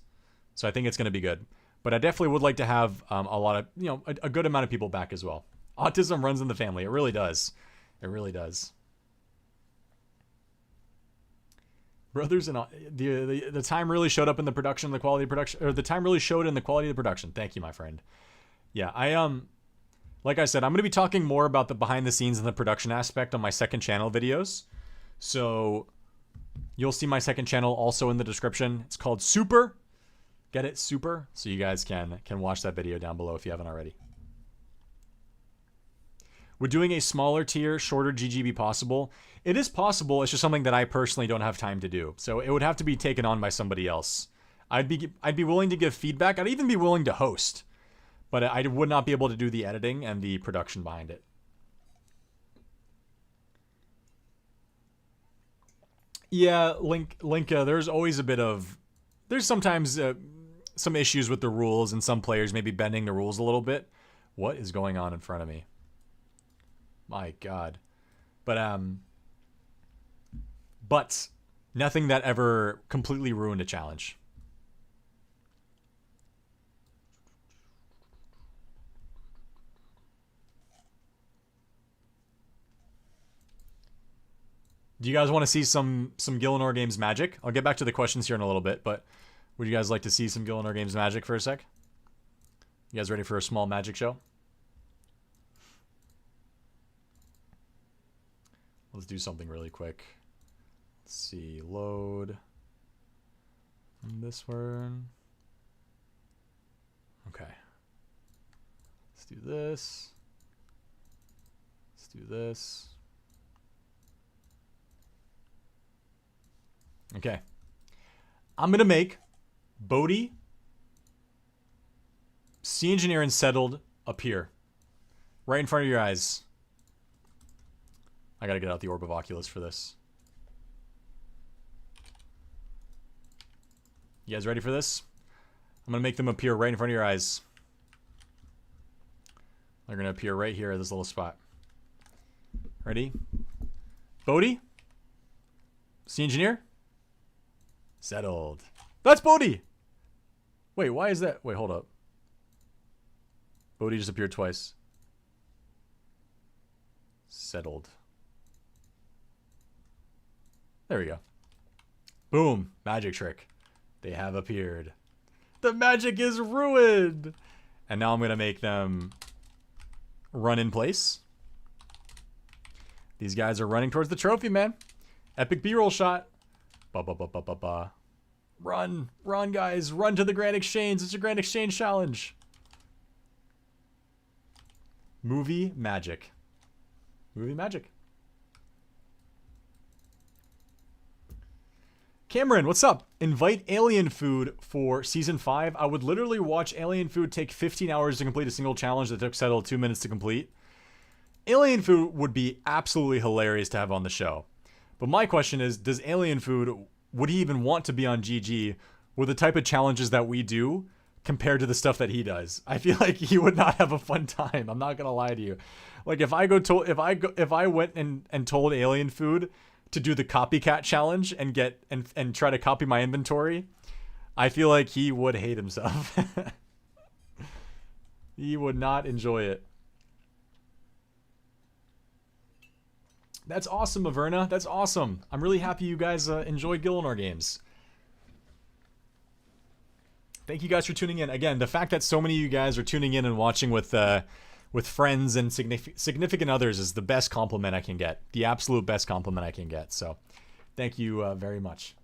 So I think it's going to be good. But I definitely would like to have a lot of, a good amount of people back as well. Autism runs in the family. It really does. It really does. Brothers and the time really showed up in the production, the quality of production, or the time really showed in the quality of the production. Thank you, my friend. Yeah, like I said, I'm going to be talking more about the behind the scenes and the production aspect on my second channel videos. So you'll see my second channel also in the description. It's called Super. Get it? Super. So you guys can watch that video down below if you haven't already. Would doing a smaller tier, shorter GG be possible? It is possible. It's just something that I personally don't have time to do. So it would have to be taken on by somebody else. I'd be willing to give feedback. I'd even be willing to host. But I would not be able to do the editing and the production behind it. Yeah, Linka, there's always a bit of... There's sometimes some issues with the rules and some players maybe bending the rules a little bit. What is going on in front of me? My God. But nothing that ever completely ruined a challenge. Do you guys want to see some Gielinor Games magic? I'll get back to the questions here in a little bit, but would you guys like to see some Gielinor Games magic for a sec? You guys ready for a small magic show? Let's do something really quick. Let's see, load this one. Okay. Let's do this. Let's do this. Okay. I'm going to make Bodhi, Sea Engineer, and Settled appear right in front of your eyes. I got to get out the Orb of Oculus for this. You guys ready for this? I'm going to make them appear right in front of your eyes. They're going to appear right here at this little spot. Ready? Bodhi? Sea Engineer? Settled. That's Bodhi! Wait, why is that? Wait, hold up. Bodhi just appeared twice. Settled. There we go. Boom. Magic trick. They have appeared. The magic is ruined! And now I'm going to make them run in place. These guys are running towards the trophy, man. Epic B-roll shot. Ba-ba-ba-ba-ba-ba. Run. Run, guys. Run to the Grand Exchange. It's a Grand Exchange challenge. Movie magic. Movie magic. Cameron, what's up? Invite Alien Food for Season 5. I would literally watch Alien Food take 15 hours to complete a single challenge that took Settle 2 minutes to complete. Alien Food would be absolutely hilarious to have on the show. But my question is, does Alien Food, would he even want to be on GG with the type of challenges that we do compared to the stuff that he does? I feel like he would not have a fun time. I'm not gonna lie to you. Like if I went and told Alien Food to do the copycat challenge and try to copy my inventory, I feel like he would hate himself. He would not enjoy it. That's awesome, Averna. That's awesome. I'm really happy you guys enjoy Gielinor games. Thank you guys for tuning in. Again, the fact that so many of you guys are tuning in and watching with friends and significant others is the best compliment I can get. The absolute best compliment I can get. So, thank you very much.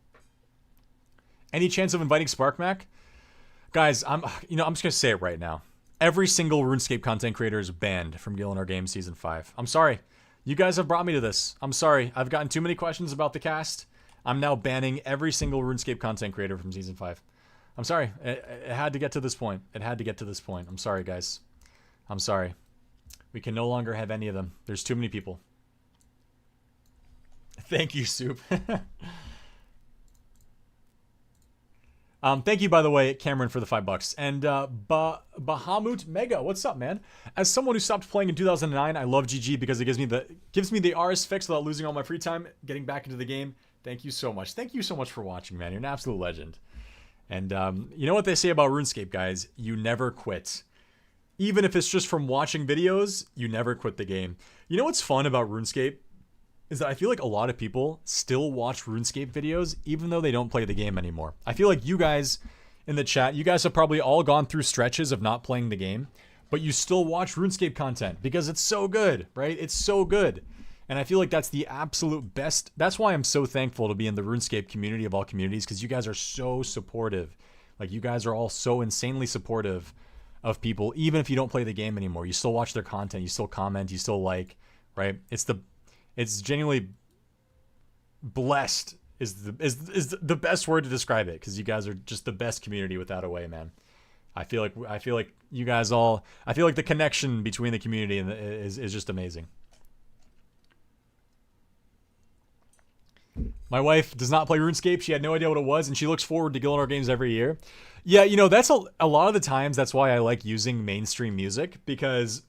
Any chance of inviting SparkMac? Guys, I'm just gonna say it right now. Every single RuneScape content creator is banned from Gielinor Games Season 5. I'm sorry. You guys have brought me to this. I'm sorry. I've gotten too many questions about the cast. I'm now banning every single RuneScape content creator from Season 5. I'm sorry. It had to get to this point. It had to get to this point. I'm sorry, guys. I'm sorry. We can no longer have any of them. There's too many people. Thank you, Soup. Thank you, by the way, Cameron, for the $5. And Bahamut Mega, what's up, man? As someone who stopped playing in 2009, I love GG because it gives me the RS fix without losing all my free time, getting back into the game. Thank you so much. Thank you so much for watching, man. You're an absolute legend. And you know what they say about RuneScape, guys? You never quit. Even if it's just from watching videos, you never quit the game. You know what's fun about RuneScape? Is that I feel like a lot of people still watch RuneScape videos even though they don't play the game anymore. I feel like you guys in the chat, you guys have probably all gone through stretches of not playing the game, but you still watch RuneScape content because it's so good, right? It's so good. And I feel like that's the absolute best. That's why I'm so thankful to be in the RuneScape community of all communities, because you guys are so supportive. Like, you guys are all so insanely supportive of people, even if you don't play the game anymore. You still watch their content, you still comment, you still like, right? It's genuinely blessed is the best word to describe it, because you guys are just the best community without a way, man. I feel like you guys all. I feel like the connection between the community and is just amazing. My wife does not play RuneScape. She had no idea what it was, and she looks forward to Gielinor games every year. Yeah, you know, that's a lot of the times that's why I like using mainstream music, because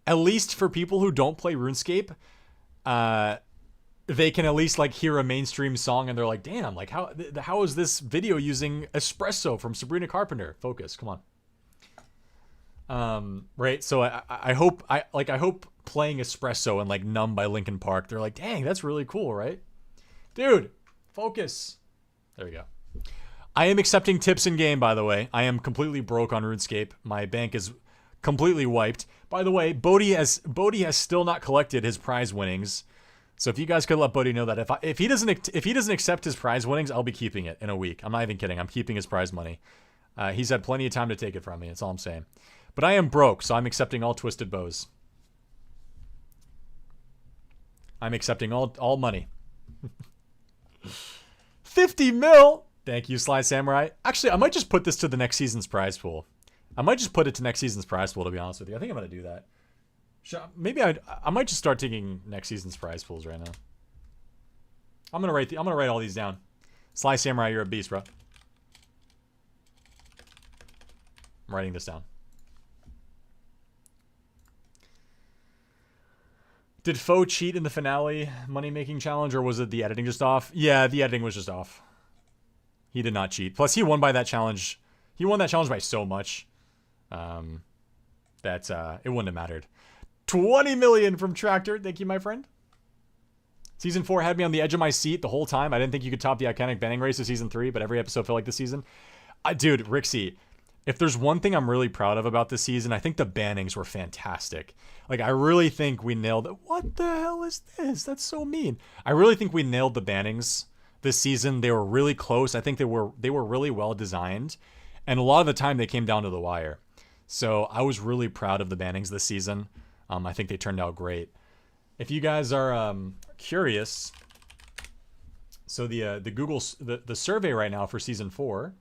at least for people who don't play RuneScape, they can at least like hear a mainstream song and they're like, damn, like how is this video using Espresso from Sabrina Carpenter? Focus, come on. Right. So I hope playing Espresso and like Numb by Linkin Park, they're like, dang, that's really cool, right? Dude, focus. There we go. I am accepting tips in game, by the way. I am completely broke on RuneScape. My bank is completely wiped. By the way, Bodhi has still not collected his prize winnings. So if you guys could let Bodhi know that if he doesn't accept his prize winnings, I'll be keeping it in a week. I'm not even kidding. I'm keeping his prize money. He's had plenty of time to take it from me. That's all I'm saying. But I am broke, so I'm accepting all twisted bows. I'm accepting all money. 50 mil. Thank you, Sly Samurai. Actually, I might just put this to the next season's prize pool. I might just put it to next season's prize pool, to be honest with you. I think I'm going to do that. Maybe I might just start taking next season's prize pools right now. I'm gonna write all these down. Sly Samurai, you're a beast, bro. I'm writing this down. Did Foe cheat in the finale money making challenge, or was it the editing just off? Yeah, the editing was just off. He did not cheat. Plus, he won by that challenge. He won that challenge by so much that it wouldn't have mattered. 20 million from Tractor. Thank you, my friend. Season 4 had me on the edge of my seat the whole time. I didn't think you could top the iconic banning race of Season 3, but every episode felt like this season. Dude, Rixie, if there's one thing I'm really proud of about this season, I think the bannings were fantastic. Like, I really think we nailed it. What the hell is this? That's so mean. I really think we nailed the bannings this season. They were really close. I think they were really well designed. And a lot of the time they came down to the wire. So I was really proud of the bannings this season. I think they turned out great. If you guys are curious, so the Google the survey right now for season 4,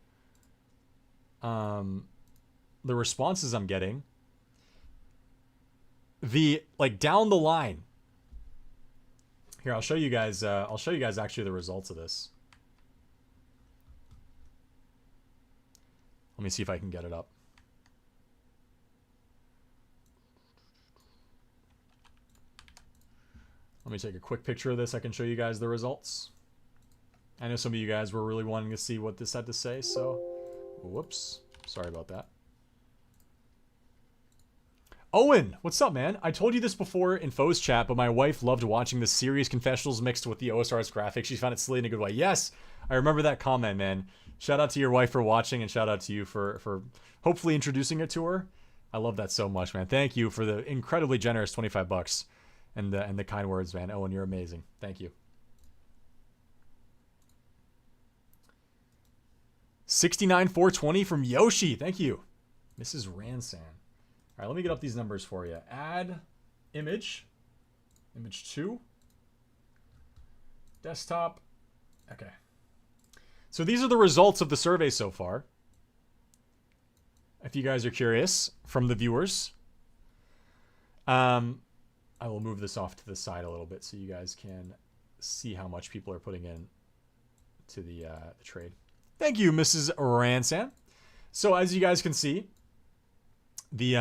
the responses I'm getting, the like down the line. Here, I'll show you guys. I'll show you guys actually the results of this. Let me see if I can get it up. Let me take a quick picture of this. I can show you guys the results. I know some of you guys were really wanting to see what this had to say, so whoops. Sorry about that. Owen, what's up, man? I told you this before in Foe's chat, but my wife loved watching the serious confessionals mixed with the OSR's graphics. She found it silly in a good way. Yes, I remember that comment, man. Shout out to your wife for watching, and shout out to you for hopefully introducing it to her. I love that so much, man. Thank you for the incredibly generous 25 bucks. And the kind words, man. Owen, you're amazing. Thank you. 69,420 from Yoshi. Thank you. Mrs. Ransan. All right, let me get up these numbers for you. Add image. Image 2. Desktop. Okay. So these are the results of the survey so far. If you guys are curious from the viewers. I will move this off to the side a little bit so you guys can see how much people are putting in to the trade. Thank you, Mrs. Ransan. So as you guys can see, the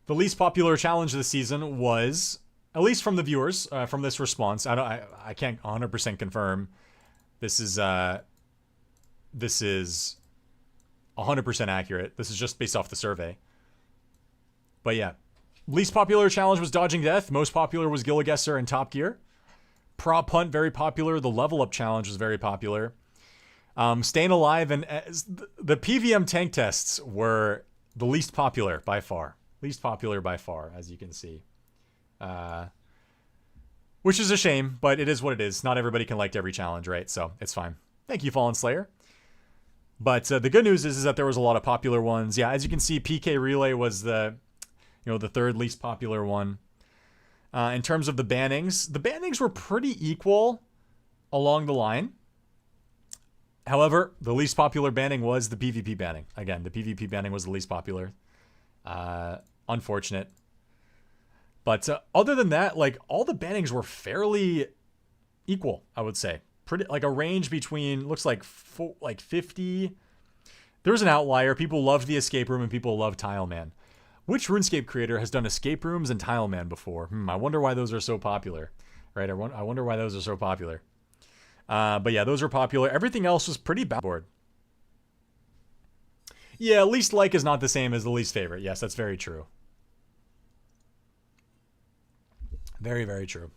least popular challenge of the season was, at least from the viewers, from this response. I can't 100% confirm. This is 100% accurate. This is just based off the survey. But yeah. Least popular challenge was Dodging Death. Most popular was Gilligesser and Top Gear. Prop Hunt, very popular. The Level Up Challenge was very popular. Staying Alive and the PVM tank tests were the least popular by far. Least popular by far, as you can see. Which is a shame, but it is what it is. Not everybody can like every challenge, right? So it's fine. Thank you, Fallen Slayer. But the good news is that there was a lot of popular ones. Yeah, as you can see, PK Relay was the third least popular one. In terms of the bannings were pretty equal along the line. However, the least popular banning was the PvP banning. Again, the PvP banning was the least popular. Unfortunate. But other than that, like, all the bannings were fairly equal, I would say. Pretty, like, a range between, looks like 50. There's an outlier. People loved the escape room and people loved Tile Man. Which RuneScape creator has done escape rooms and Tile Man before? I wonder why those are so popular. Right? I wonder why those are so popular. But yeah, those are popular. Everything else was pretty bad. Yeah, least like is not the same as the least favorite. Yes, that's very true. Very, very true.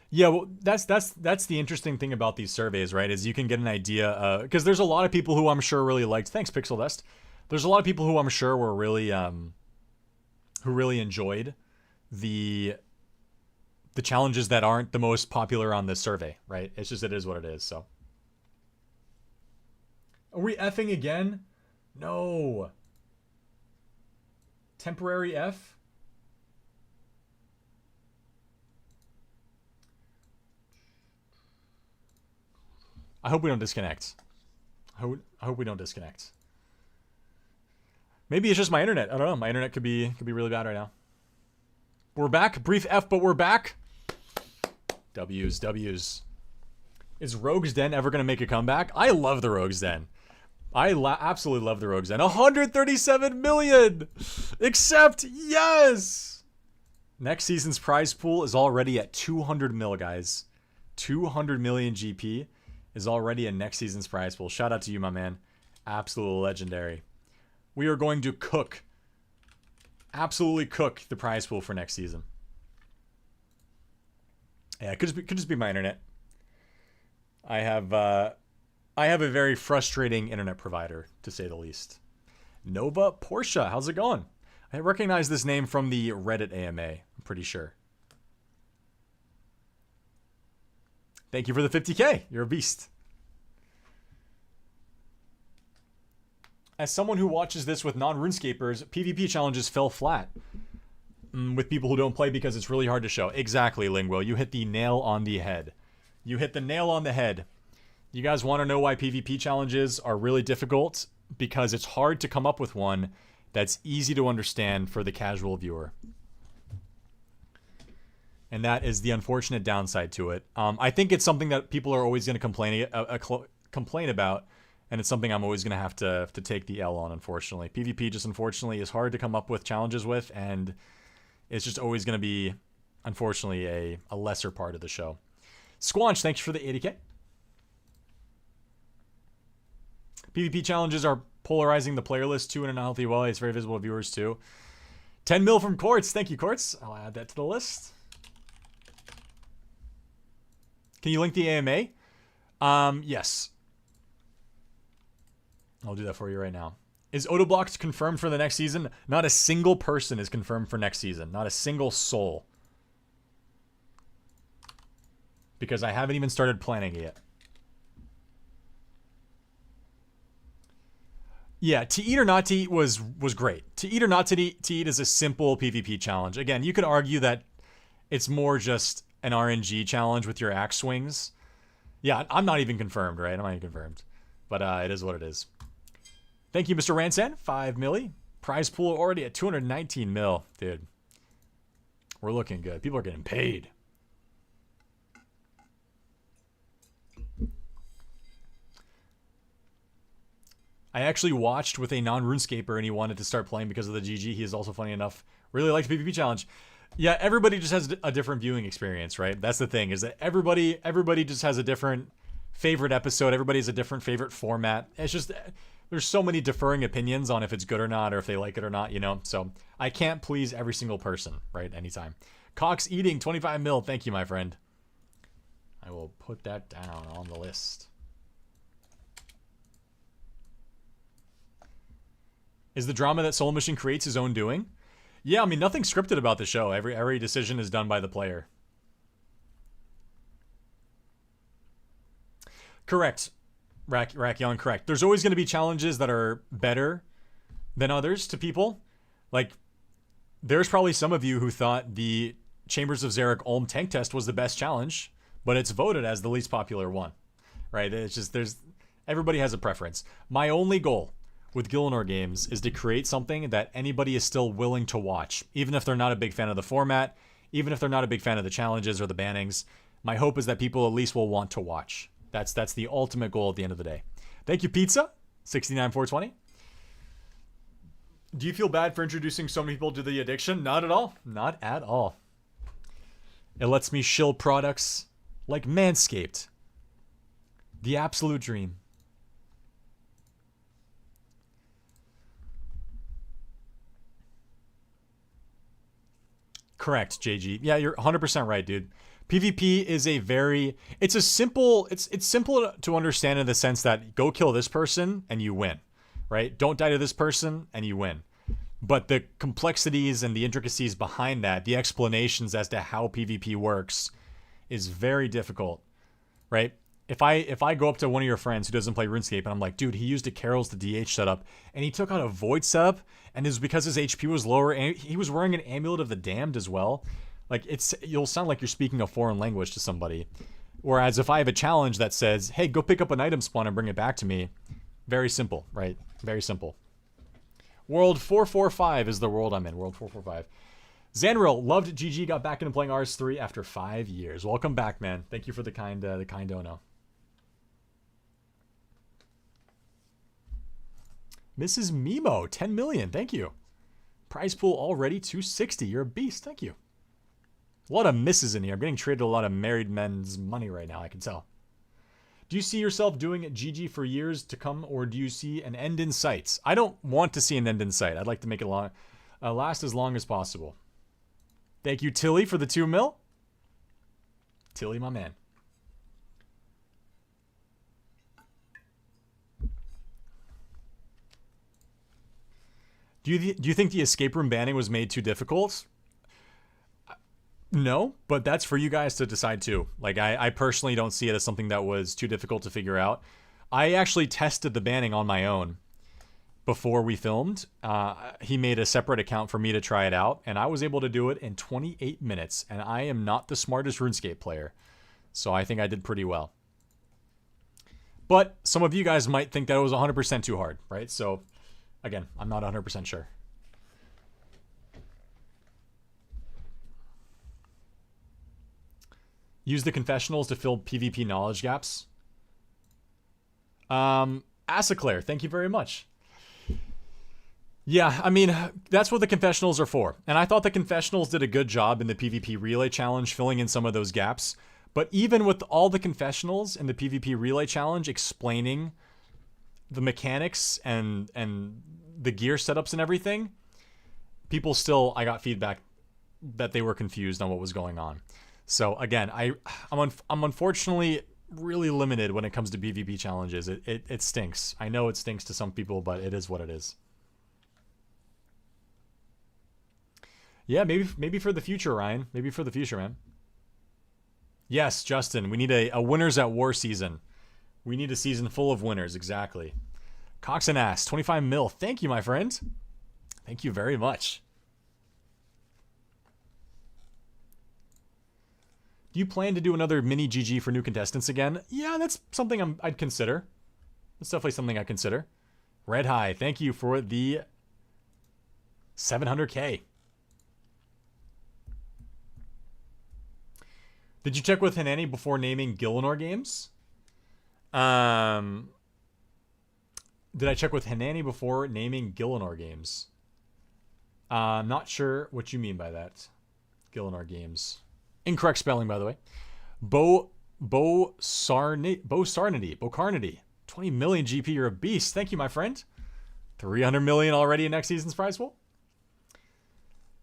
Yeah, well, that's the interesting thing about these surveys, right? Is you can get an idea, because there's a lot of people who I'm sure really liked. Thanks, Pixel Dust. There's a lot of people who I'm sure were really, who really enjoyed the challenges that aren't the most popular on this survey, right? It's just, it is what it is. So, are we effing again? No. Temporary F. I hope we don't disconnect. I hope we don't disconnect. Maybe it's just my internet. I don't know. My internet could be really bad right now. We're back. Brief F, but we're back. W's. Is Rogue's Den ever going to make a comeback? I love the Rogue's Den. I absolutely love the Rogue's Den. 137 million! Except, yes! Next season's prize pool is already at 200 mil, guys. 200 million GP is already in next season's prize pool. Shout out to you, my man. Absolutely legendary. We are going to cook. Absolutely cook the prize pool for next season. Yeah, it could just be my internet. I have a very frustrating internet provider, to say the least. Nova Porsche, how's it going? I recognize this name from the Reddit AMA, I'm pretty sure. Thank you for the 50K. You're a beast. As someone who watches this with non-RuneScapers, PvP challenges fell flat. With people who don't play because it's really hard to show. Exactly, Linguo. You hit the nail on the head. You hit the nail on the head. You guys want to know why PvP challenges are really difficult? Because it's hard to come up with one that's easy to understand for the casual viewer. And that is the unfortunate downside to it. I think it's something that people are always going to complain about, and it's something I'm always going to have to take the L on, unfortunately. PvP just unfortunately is hard to come up with challenges with, and it's just always going to be, unfortunately, a lesser part of the show. Squanch, thanks for the 80K. PvP challenges are polarizing the player list too in an unhealthy way. It's very visible to viewers too. 10 mil from Quartz. Thank you, Quartz. I'll add that to the list. Can you link the AMA? Yes. I'll do that for you right now. Is Autoblocked confirmed for the next season? Not a single person is confirmed for next season. Not a single soul. Because I haven't even started planning it yet. Yeah, to eat or not to eat was great. To eat or not to eat is a simple PvP challenge. Again, you could argue that it's more just an RNG challenge with your axe swings. Yeah, I'm not even confirmed, right? I'm not even confirmed. But it is what it is. Thank you, Mr. Ransan. 5 milli. Prize pool already at 219 mil. Dude, we're looking good. People are getting paid. I actually watched with a non-RuneScaper and he wanted to start playing because of the GG. He is also, funny enough, really liked the PvP challenge. Yeah, everybody just has a different viewing experience, right? That's the thing, is that everybody just has a different favorite episode. Everybody has a different favorite format. It's just, there's so many differing opinions on if it's good or not, or if they like it or not, you know? So I can't please every single person, right? Anytime. Cox Eating, 25 mil. Thank you, my friend. I will put that down on the list. Is the drama that Soul Mission creates his own doing? Yeah, I mean, nothing's scripted about the show. Every decision is done by the player. Correct. Rakion, correct. There's always going to be challenges that are better than others to people. Like, there's probably some of you who thought the Chambers of Xeric Ulm tank test was the best challenge, but it's voted as the least popular one, right? It's just, everybody has a preference. My only goal with Gielinor games is to create something that anybody is still willing to watch, even if they're not a big fan of the format, even if they're not a big fan of the challenges or the bannings. My hope is that people at least will want to watch. That's the ultimate goal at the end of the day. Thank you, Pizza, 69420. Do you feel bad for introducing so many people to the addiction? Not at all. Not at all. It lets me shill products like Manscaped. The absolute dream. Correct, JG. Yeah, you're 100% right, dude. PvP is it's simple to understand in the sense that go kill this person and you win, right? Don't die to this person and you win. But the complexities and the intricacies behind that, the explanations as to how PvP works is very difficult, right? If I go up to one of your friends who doesn't play RuneScape and I'm like, dude, he used a Carol's to DH setup and he took out a Void setup and it was because his HP was lower and he was wearing an Amulet of the Damned as well. Like, you'll sound like you're speaking a foreign language to somebody. Whereas if I have a challenge that says, hey, go pick up an item spawn and bring it back to me, very simple, right? Very simple. World 445 is the world I'm in. World 445. Zanril, loved GG, got back into playing RS3 after 5 years. Welcome back, man. Thank you for the kind dono. Mrs. Mimo, 10 million. Thank you. Prize pool already 260. You're a beast. Thank you. A lot of misses in here. I'm getting traded a lot of married men's money right now, I can tell. Do you see yourself doing GG for years to come, or do you see an end in sight? I don't want to see an end in sight. I'd like to make it last as long as possible. Thank you, Tilly, for the 2 mil. Tilly, my man. Do you think the escape room banning was made too difficult? No, but that's for you guys to decide too. Like, I personally don't see it as something that was too difficult to figure out. I actually tested the banning on my own before we filmed. He made a separate account for me to try it out, and I was able to do it in 28 minutes, and I am not the smartest RuneScape player, so I think I did pretty well. But some of you guys might think that it was 100% too hard, right? So, again, I'm not 100% sure. Use the confessionals to fill PvP knowledge gaps. Asaclair, thank you very much. Yeah, I mean, that's what the confessionals are for. And I thought the confessionals did a good job in the PvP relay challenge, filling in some of those gaps. But even with all the confessionals in the PvP relay challenge explaining the mechanics and the gear setups and everything, people still, I got feedback that they were confused on what was going on. So again, I'm unfortunately really limited when it comes to PvP challenges. It stinks. I know it stinks to some people, but it is what it is. Yeah, maybe for the future, Ryan. Maybe for the future, man. Yes, Justin, we need a winners at war season. We need a season full of winners, exactly. Cox and Ass, 25 mil. Thank you, my friend. Thank you very much. Do you plan to do another mini GG for new contestants again? Yeah, that's something I'd consider. That's definitely something I'd consider. Red High, thank you for the 700K. Did you check with Hanani before naming Gielinor games? Did I check with Hanani before naming Gielinor games? I'm not sure what you mean by that. Gielinor games. Incorrect spelling, by the way. Bo Carnity. 20 million GP, you're a beast. Thank you, my friend. 300 million already in next season's prize pool.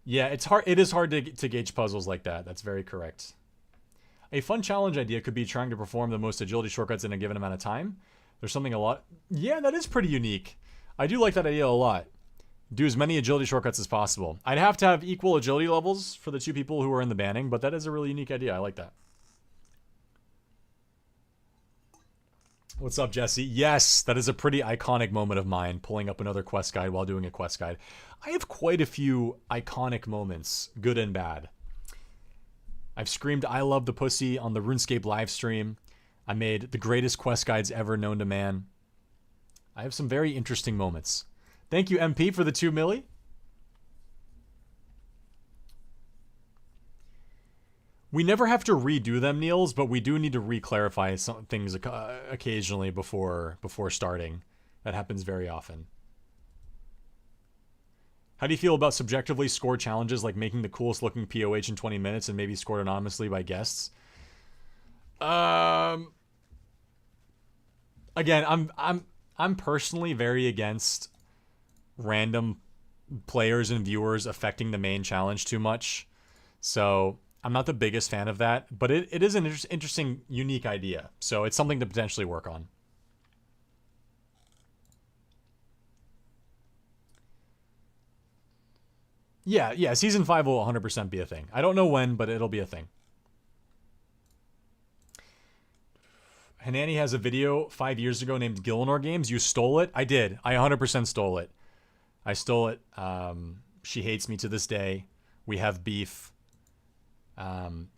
Yeah, it's hard. It is hard to gauge puzzles like that. That's very correct. A fun challenge idea could be trying to perform the most agility shortcuts in a given amount of time. There's something a lot. Yeah, that is pretty unique. I do like that idea a lot. Do as many agility shortcuts as possible. I'd have to have equal agility levels for the two people who are in the banning, but that is a really unique idea. I like that. What's up, Jesse? Yes, that is a pretty iconic moment of mine, pulling up another quest guide while doing a quest guide. I have quite a few iconic moments, good and bad. I've screamed I love the pussy on the RuneScape live stream. I made the greatest quest guides ever known to man. I have some very interesting moments. Thank you, MP, for the 2 milli. We never have to redo them, Niels, but we do need to re-clarify some things occasionally before starting. That happens very often. How do you feel about subjectively scored challenges like making the coolest looking POH in 20 minutes and maybe scored anonymously by guests? Again, I'm personally very against random players and viewers affecting the main challenge too much. So I'm not the biggest fan of that, but it is an interesting, unique idea. So it's something to potentially work on. Yeah, Season 5 will 100% be a thing. I don't know when, but it'll be a thing. Hanani has a video 5 years ago named Gielinor Games. You stole it? I did. I 100% stole it. I stole it. She hates me to this day. We have beef.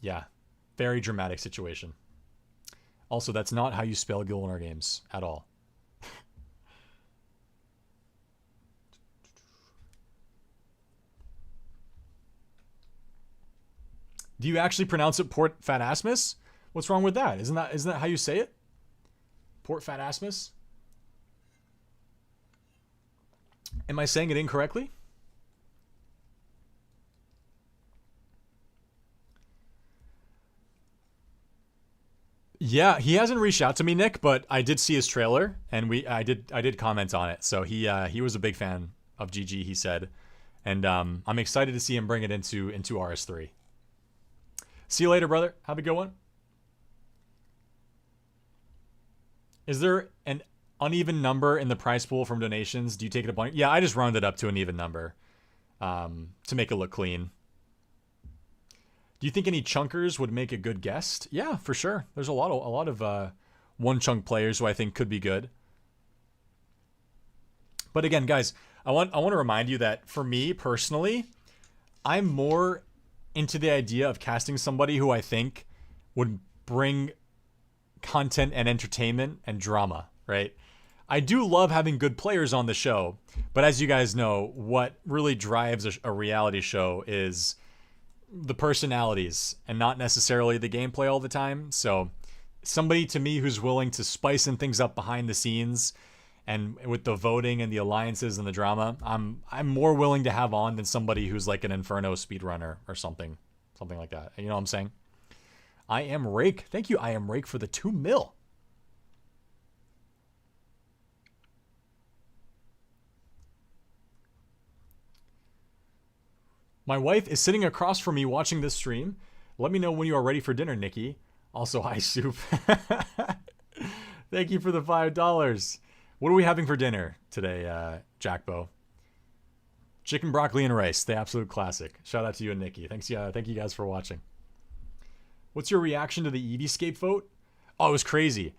Yeah. Very dramatic situation. Also, that's not how you spell Gielinor Games at all. Do you actually pronounce it Port Fatasmus? What's wrong with that? Isn't that how you say it? Port Fatasmus? Am I saying it incorrectly? Yeah, he hasn't reached out to me, Nick, but I did see his trailer and I did comment on it. So he was a big fan of GG, he said. And I'm excited to see him bring it into RS3. See you later, brother. Have a good one. Is there an uneven number in the prize pool from donations? Do you take it upon? Yeah, I just rounded up to an even number to make it look clean. Do you think any chunkers would make a good guest? Yeah, for sure. There's a lot of one chunk players who I think could be good. But again, guys, I want to remind you that for me personally, I'm more into the idea of casting somebody who I think would bring content and entertainment and drama, right? I do love having good players on the show, but as you guys know, what really drives a reality show is the personalities and not necessarily the gameplay all the time. So somebody to me who's willing to spice in things up behind the scenes and with the voting and the alliances and the drama, I'm more willing to have on than somebody who's like an Inferno speedrunner or something like that. You know what I'm saying? I am Rake. Thank you, I am Rake, for the 2 mil. My wife is sitting across from me watching this stream. Let me know when you are ready for dinner, Nikki. Also, hi, Soup. Thank you for the $5. What are we having for dinner today, Jackbo? Chicken, broccoli, and rice. The absolute classic. Shout out to you and Nikki. Thanks, thank you guys for watching. What's your reaction to the Eevescape vote? Oh, it was crazy.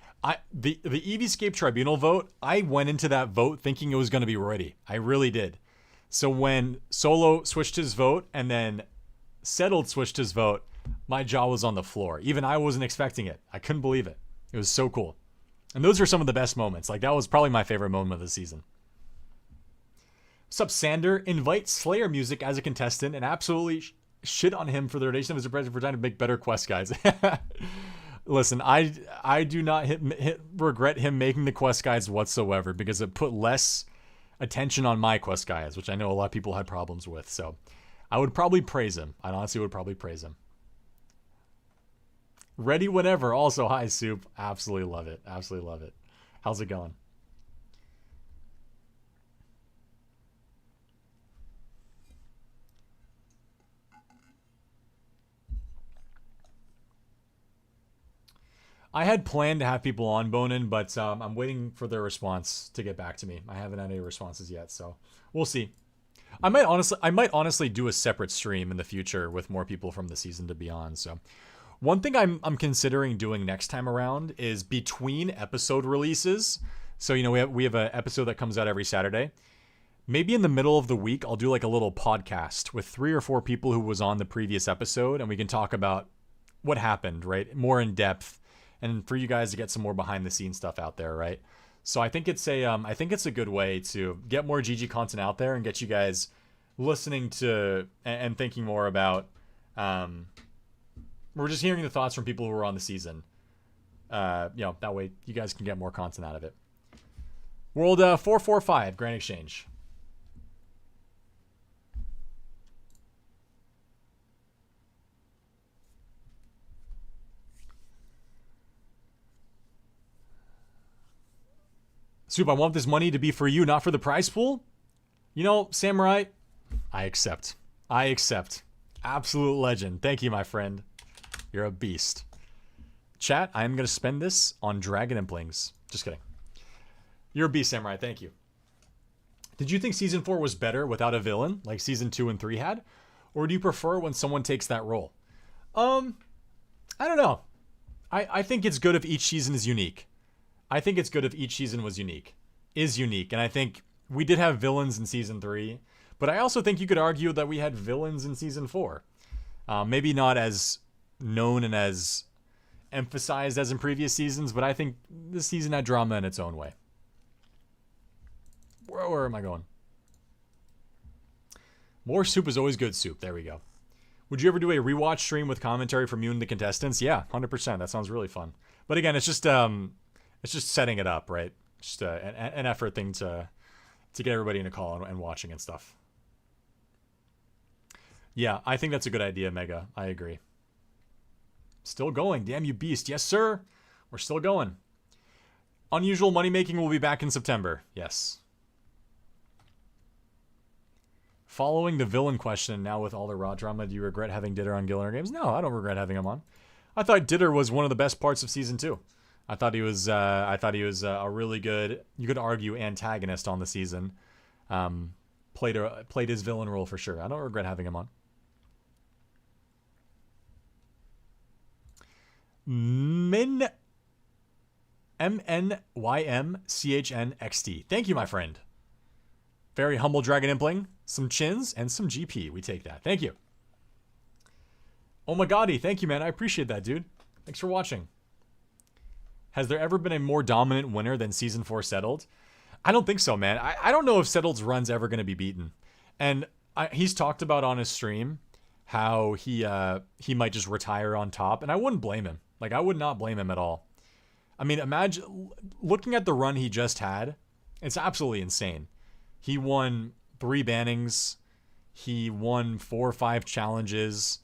The Eevescape Tribunal vote, I went into that vote thinking it was going to be ready. I really did. So when Solo switched his vote and then Settled switched his vote, my jaw was on the floor. Even I wasn't expecting it. I couldn't believe it. It was so cool. And those are some of the best moments. Like, that was probably my favorite moment of the season. What's up, Sander? Invite Slayer Music as a contestant and absolutely shit on him for the donation of his present for trying to make better quest guides. Listen, I do not regret him making the quest guides whatsoever because it put less attention on my quest guides, which I know a lot of people had problems with. So I would probably praise him. I honestly would probably praise him. Ready whenever. Also, hi, Soup. Absolutely love it. Absolutely love it. How's it going? I had planned to have people on Bonin, but I'm waiting for their response to get back to me. I haven't had any responses yet, so we'll see. I might honestly do a separate stream in the future with more people from the season to be on. So one thing I'm considering doing next time around is between episode releases. So we have an episode that comes out every Saturday. Maybe in the middle of the week, I'll do like a little podcast with 3 or 4 people who was on the previous episode, and we can talk about what happened, right? More in depth, and for you guys to get some more behind the scenes stuff out there, right? So I think it's a good way to get more GG content out there and get you guys listening to and thinking more about. We're just hearing the thoughts from people who were on the season. That way you guys can get more content out of it. World 445 Grand Exchange. Soup, I want this money to be for you, not for the prize pool. Samurai, I accept. Absolute legend. Thank you, my friend. You're a beast. Chat, I am going to spend this on Dragon Implings. Just kidding. You're a beast, Samurai. Thank you. Did you think Season 4 was better without a villain, like Season 2 and 3 had? Or do you prefer when someone takes that role? I don't know. I think it's good if each season is unique. Is unique. And I think we did have villains in Season 3. But I also think you could argue that we had villains in Season 4. Maybe not as known and as emphasized as in previous seasons, but I think this season had drama in its own way. Where am I going? More soup is always good soup. There we go. Would you ever do a rewatch stream with commentary from you and the contestants? Yeah, 100%. That sounds really fun. But again, it's just setting it up, right? Just an effort thing to get everybody in a call and watching and stuff. Yeah, I think that's a good idea, Mega. I agree. Still going. Damn you beast. Yes, sir. We're still going. Unusual money making will be back in September. Yes. Following the villain question, now with all the raw drama, do you regret having Ditter on Gielinor games? No, I don't regret having him on. I thought Ditter was one of the best parts of Season 2. I thought he was a really good, you could argue, antagonist on the season. Played his villain role for sure. I don't regret having him on. MNYMCHNXT. Thank you, my friend. Very humble Dragon Impling. Some chins and some GP. We take that. Thank you. Oh my god, thank you, man. I appreciate that, dude. Thanks for watching. Has there ever been a more dominant winner than Season 4 Settled? I don't think so, man. I don't know if Settled's run's ever going to be beaten. And he's talked about on his stream how he might just retire on top, and I wouldn't blame him. Like, I would not blame him at all. I mean, imagine looking at the run he just had. It's absolutely insane. He won 3 bannings. He won 4 or 5 challenges.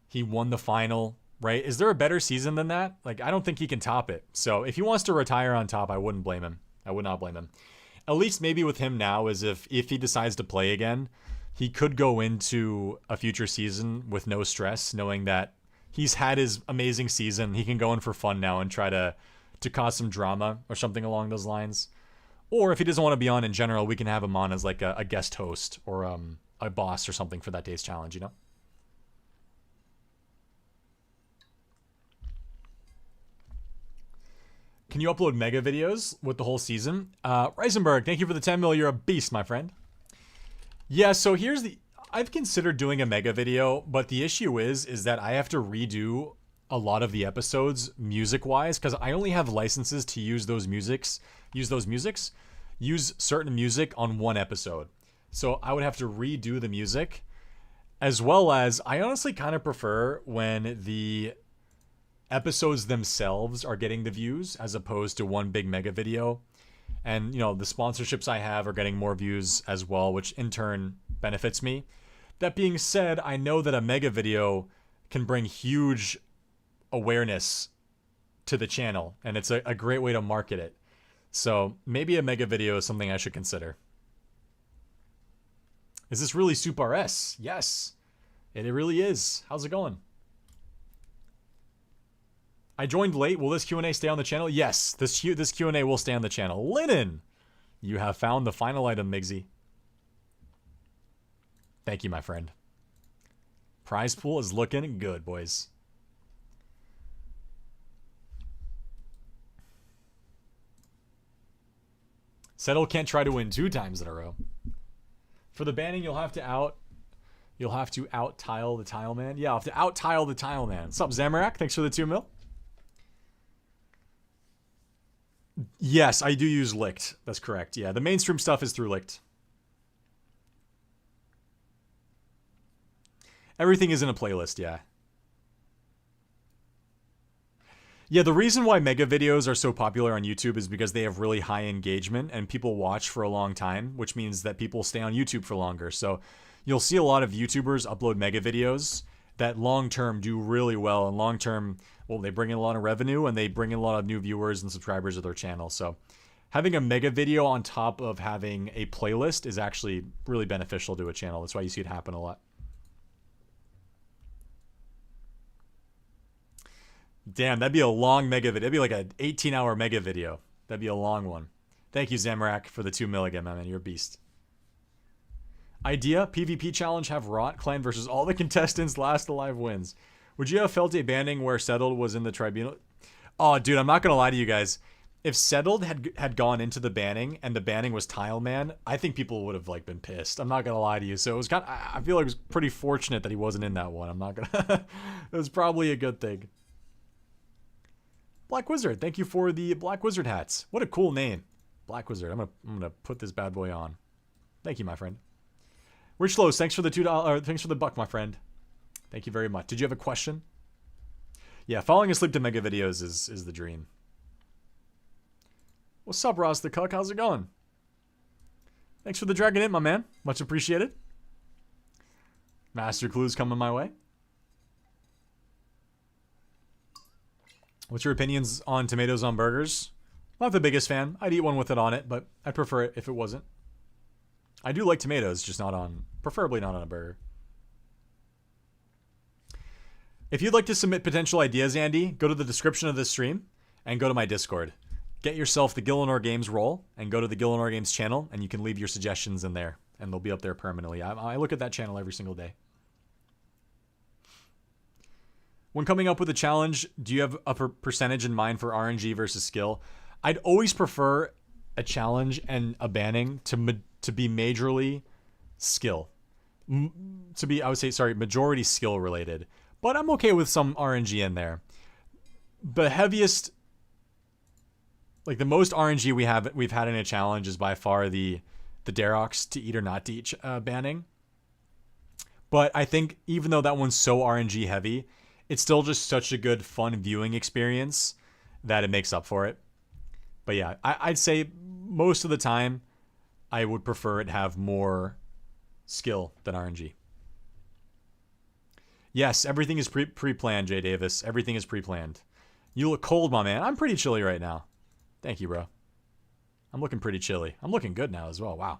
He won the final, right? Is there a better season than that? Like, I don't think he can top it. So if he wants to retire on top, I wouldn't blame him. I would not blame him. At least maybe with him now is if he decides to play again, he could go into a future season with no stress, knowing that he's had his amazing season. He can go in for fun now and try to cause some drama or something along those lines. Or if he doesn't want to be on in general, we can have him on as like a guest host or a boss or something for that day's challenge, you know? Can you upload mega videos with the whole season? Reisenberg, thank you for the 10 mil. You're a beast, my friend. Yeah, so I've considered doing a mega video, but the issue is that I have to redo a lot of the episodes music-wise, because I only have licenses to use certain music on one episode. So I would have to redo the music, as well as I honestly kind of prefer when the episodes themselves are getting the views as opposed to one big mega video. And, you know, the sponsorships I have are getting more views as well, which in turn benefits me. That being said, I know that a mega video can bring huge awareness to the channel, and it's a great way to market it. So maybe a mega video is something I should consider. Is this really Soup RS? Yes, it really is. How's it going? I joined late. Will this Q&A stay on the channel? Yes, this Q&A will stay on the channel. Linen, you have found the final item, Migsy. Thank you, my friend. Prize pool is looking good, boys. Settle can't try to win 2 times in a row. For the banning, you'll have to out tile the tile man. Yeah, I'll have to out tile the tile man. What's up, Zamorak? Thanks for the 2 mil. Yes, I do use Licked. That's correct. Yeah, the mainstream stuff is through Licked. Everything is in a playlist, yeah. Yeah, the reason why mega videos are so popular on YouTube is because they have really high engagement and people watch for a long time, which means that people stay on YouTube for longer. So you'll see a lot of YouTubers upload mega videos that long-term do really well, and long-term, well, they bring in a lot of revenue and they bring in a lot of new viewers and subscribers to their channel. So having a mega video on top of having a playlist is actually really beneficial to a channel. That's why you see it happen a lot. Damn, that'd be a long mega video. That'd be like an 18-hour mega video. That'd be a long one. Thank you, Zamorak, for the 2 mil again, my man. You're a beast. Idea, PvP challenge, have Rot Clan versus all the contestants, last alive wins. Would you have felt a banning where Settled was in the tribunal? Oh, dude, I'm not going to lie to you guys. If Settled had gone into the banning and the banning was Tile Man, I think people would have like been pissed. I'm not going to lie to you. So it was I feel like it was pretty fortunate that he wasn't in that one. I'm not going to... It was probably a good thing. Black Wizard, thank you for the Black Wizard hats. What a cool name. Black Wizard. I'm gonna put this bad boy on. Thank you, my friend. Rich Lowe's, thanks for the $2. Thanks for the buck, my friend. Thank you very much. Did you have a question? Yeah, falling asleep to mega videos is the dream. What's up, Ross the Cuck? How's it going? Thanks for the Dragon in, my man. Much appreciated. Master clues coming my way. What's your opinions on tomatoes on burgers? Not the biggest fan. I'd eat one with it on it, but I'd prefer it if it wasn't. I do like tomatoes, just not on, preferably not on a burger. If you'd like to submit potential ideas, Andy, go to the description of this stream and go to my Discord. Get yourself the Gielinor Games role and go to the Gielinor Games channel, and you can leave your suggestions in there, and they'll be up there permanently. I look at that channel every single day. When coming up with a challenge, do you have a percentage in mind for RNG versus skill? I'd always prefer a challenge and a banning to be majorly skill. I would say, sorry, majority skill related. But I'm okay with some RNG in there. The heaviest, like the most RNG we've had in a challenge is by far the Darox to eat or not to eat banning. But I think even though that one's so RNG heavy, it's still just such a good, fun viewing experience that it makes up for it. But yeah, I'd say most of the time, I would prefer it have more skill than RNG. Yes, everything is pre-planned, Jay Davis. Everything is pre-planned. You look cold, my man. I'm pretty chilly right now. Thank you, bro. I'm looking pretty chilly. I'm looking good now as well. Wow.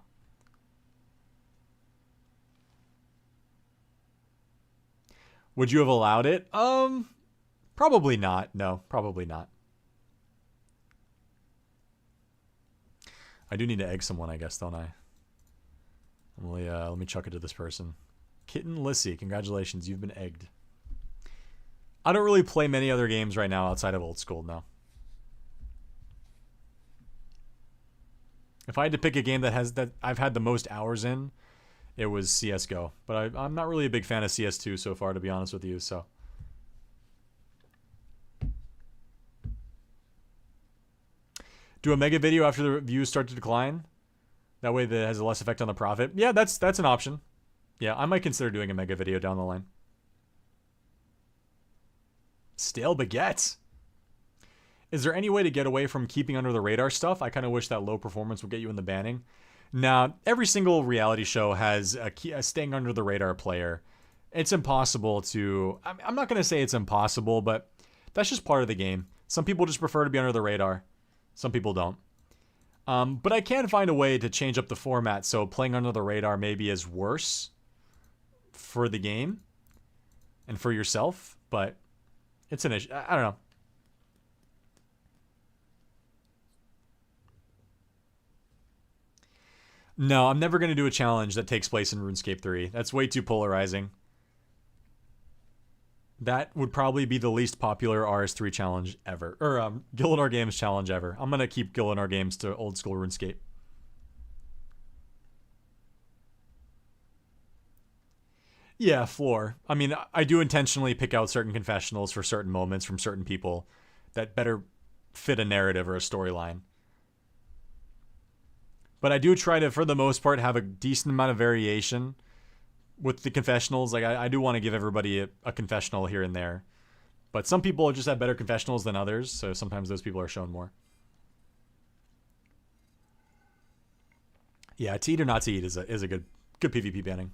Would you have allowed it? Probably not. No, probably not. I do need to egg someone, I guess, don't I? Let me chuck it to this person. Kitten Lissy, congratulations, you've been egged. I don't really play many other games right now outside of Old School, no. If I had to pick a game that I've had the most hours in, it was CSGO. But I'm not really a big fan of CS2 so far, to be honest with you, so. Do a mega video after the views start to decline. That way that has a less effect on the profit. Yeah, that's an option. Yeah, I might consider doing a mega video down the line. Stale baguettes. Is there any way to get away from keeping under the radar stuff? I kind of wish that low performance would get you in the banning. Now, every single reality show has a staying under the radar player. It's impossible to... I'm not going to say it's impossible, but that's just part of the game. Some people just prefer to be under the radar. Some people don't. But I can find a way to change up the format so playing under the radar maybe is worse for the game and for yourself, but it's an issue. I don't know. No, I'm never going to do a challenge that takes place in RuneScape 3. That's way too polarizing. That would probably be the least popular RS3 challenge ever. Or Gielinor Games challenge ever. I'm going to keep Gielinor Games to old school RuneScape. Yeah, floor. I mean, I do intentionally pick out certain confessionals for certain moments from certain people that better fit a narrative or a storyline. But I do try to, for the most part, have a decent amount of variation with the confessionals. Like, I do want to give everybody a confessional here and there. But some people just have better confessionals than others, so sometimes those people are shown more. Yeah, to eat or not to eat is a good PvP banning.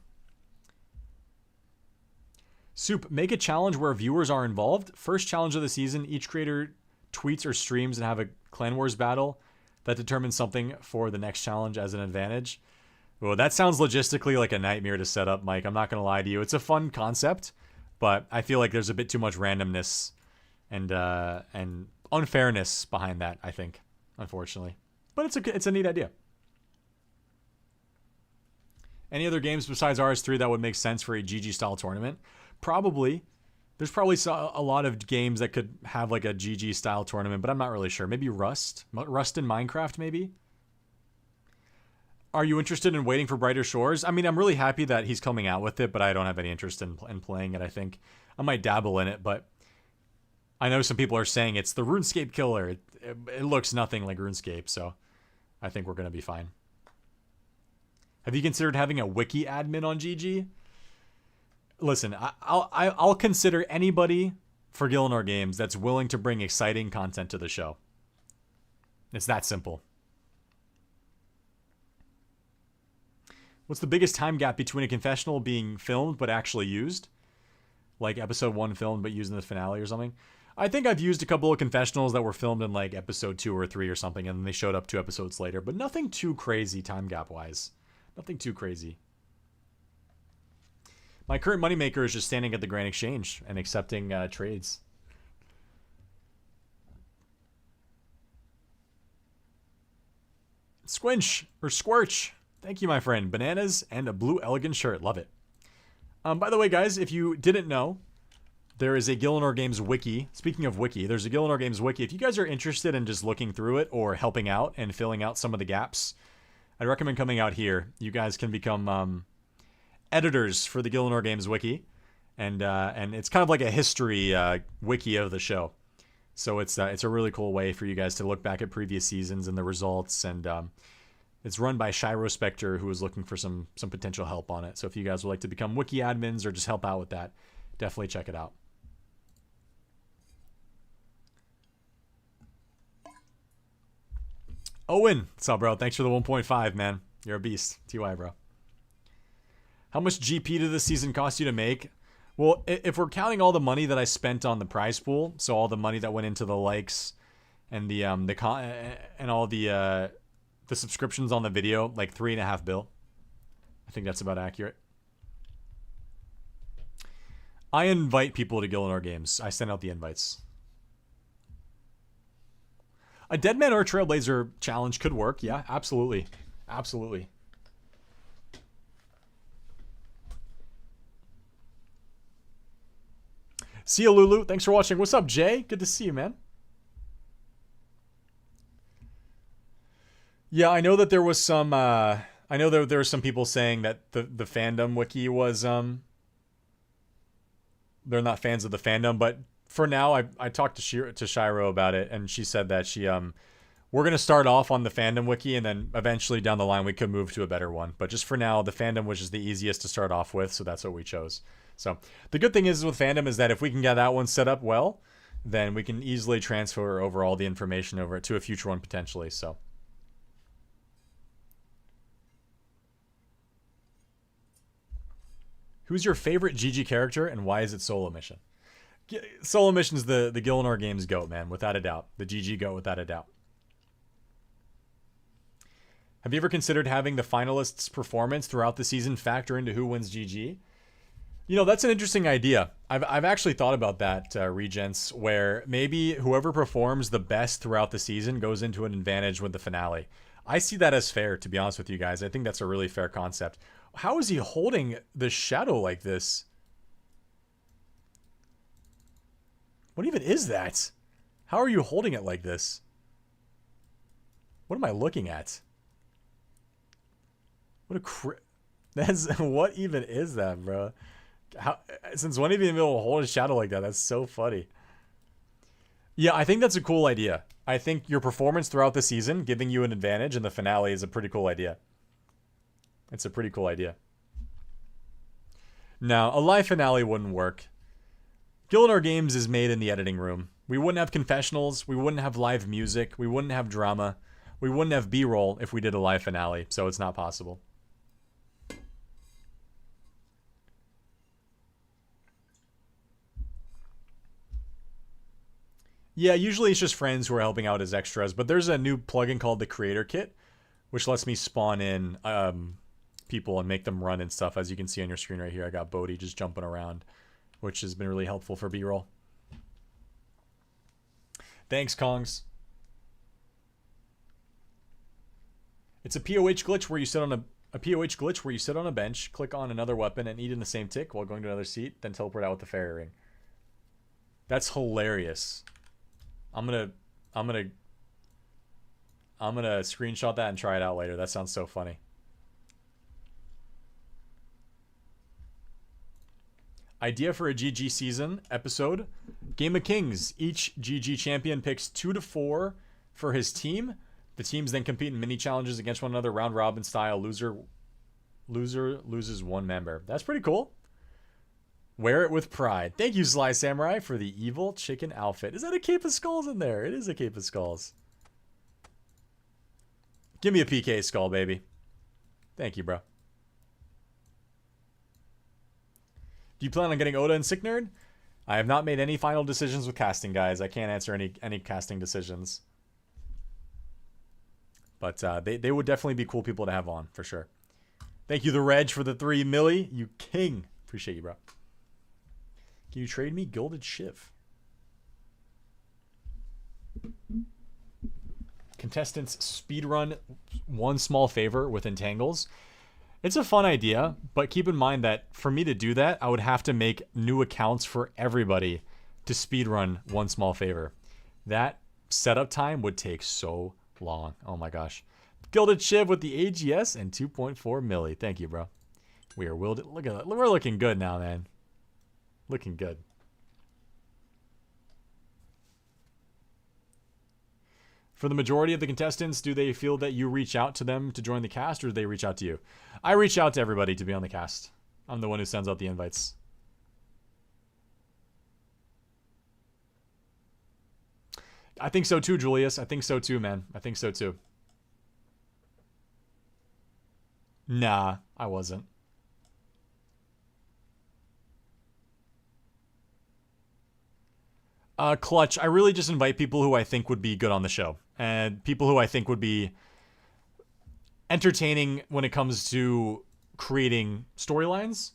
Soup, make a challenge where viewers are involved. First challenge of the season, each creator tweets or streams and have a Clan Wars battle that determines something for the next challenge as an advantage. Well, that sounds logistically like a nightmare to set up, Mike. I'm not going to lie to you. It's a fun concept, but I feel like there's a bit too much randomness and unfairness behind that, I think, unfortunately. But it's a neat idea. Any other games besides RS3 that would make sense for a GG-style tournament? Probably. There's probably a lot of games that could have like a GG-style tournament, but I'm not really sure. Maybe Rust? Rust in Minecraft, maybe? Are you interested in Waiting for Brighter Shores? I mean, I'm really happy that he's coming out with it, but I don't have any interest in playing it, I think. I might dabble in it, but I know some people are saying it's the RuneScape killer. It looks nothing like RuneScape, so I think we're going to be fine. Have you considered having a wiki admin on GG? Listen, I'll consider anybody for Gielinor Games that's willing to bring exciting content to the show. It's that simple. What's the biggest time gap between a confessional being filmed but actually used? Like episode 1 filmed but used in the finale or something? I think I've used a couple of confessionals that were filmed in like episode 2 or 3 or something, and then they showed up 2 episodes later, but nothing too crazy time gap wise. Nothing too crazy. My current moneymaker is just standing at the Grand Exchange and accepting trades. Squinch or Squirch. Thank you, my friend. Bananas and a blue elegant shirt. Love it. By the way, guys, if you didn't know, there is a Gielinor Games wiki. Speaking of wiki, there's a Gielinor Games wiki. If you guys are interested in just looking through it or helping out and filling out some of the gaps, I'd recommend coming out here. You guys can become editors for the Gielinor Games wiki, and it's kind of like a history wiki of the show. So it's a really cool way for you guys to look back at previous seasons and the results, and it's run by Shiro Spectre, who is looking for some potential help on it. So if you guys would like to become wiki admins or just help out with that, definitely check it out. Owen, what's up, bro? Thanks for the 1.5, man. You're a beast. TY, bro. How much GP did this season cost you to make? Well, if we're counting all the money that I spent on the prize pool, so all the money that went into the likes and and all the subscriptions on the video, like $3.5 bill. I think that's about accurate. I invite people to Gielinor Games. I send out the invites. A Deadman or a Trailblazer challenge could work. Yeah, absolutely. Absolutely. See you, Lulu. Thanks for watching. What's up, Jay? Good to see you, man. Yeah, I know that there was some... I know that there were some people saying that the fandom wiki was... They're not fans of the fandom, but... For now, I talked to Shiro about it, and she said that we're going to start off on the fandom wiki, and then eventually down the line we could move to a better one. But just for now, the fandom was just the easiest to start off with, so that's what we chose. So the good thing is with fandom is that if we can get that one set up well, then we can easily transfer over all the information over to a future one potentially. So. Who's your favorite GG character, and why is it solo mission? Solo mission's the Gielinor Games GOAT, man, without a doubt. The GG GOAT, without a doubt. Have you ever considered having the finalists' performance throughout the season factor into who wins GG? You know, that's an interesting idea. I've actually thought about that, Regents, where maybe whoever performs the best throughout the season goes into an advantage with the finale. I see that as fair, to be honest with you guys. I think that's a really fair concept. How is he holding the shadow like this? What even is that? How are you holding it like this? What am I looking at? What what even is that, bro? Since when have you been able to hold a shadow like that? That's so funny. Yeah, I think that's a cool idea. I think your performance throughout the season giving you an advantage in the finale is a pretty cool idea. It's a pretty cool idea. Now, a live finale wouldn't work. Gielinor Games is made in the editing room. We wouldn't have confessionals. We wouldn't have live music. We wouldn't have drama. We wouldn't have B-roll if we did a live finale, so it's not possible. Yeah, usually it's just friends who are helping out as extras, but there's a new plugin called the Creator Kit, which lets me spawn in people and make them run and stuff. As you can see on your screen right here, I got Bodhi just jumping around, which has been really helpful for B-roll. Thanks, Kongs. It's a POH glitch where you sit on a POH glitch where you sit on a bench, click on another weapon, and eat in the same tick while going to another seat, then teleport out with the fairy ring. That's hilarious. I'm gonna screenshot that and try it out later. That sounds so funny. Idea for a GG season episode. Game of Kings. Each GG champion picks 2 to 4 for his team. The teams then compete in mini challenges against one another, round robin style. Loser loses one member. That's pretty cool. Wear it with pride. Thank you, Sly Samurai, for the evil chicken outfit. Is that a Cape of Skulls in there? It is a Cape of Skulls. Give me a PK skull, baby. Thank you, bro. Do you plan on getting Oda and Sick Nerd? I have not made any final decisions with casting, guys. I can't answer any casting decisions. But they would definitely be cool people to have on, for sure. Thank you, The Reg, for the 3 milli. You king. Appreciate you, bro. Can you trade me Gilded Shiv? Contestants speedrun one small favor with entangles. It's a fun idea, but keep in mind that for me to do that, I would have to make new accounts for everybody to speedrun one small favor. That setup time would take so long. Oh my gosh. Gilded Shiv with the AGS and 2.4 milli. Thank you, bro. We are willed. Look at that. We're looking good now, man. Looking good. For the majority of the contestants, do they feel that you reach out to them to join the cast, or do they reach out to you? I reach out to everybody to be on the cast. I'm the one who sends out the invites. I think so too, Julius. I think so too, man. I think so too. Nah, I wasn't. Clutch, I really just invite people who I think would be good on the show. And people who I think would be entertaining when it comes to creating storylines.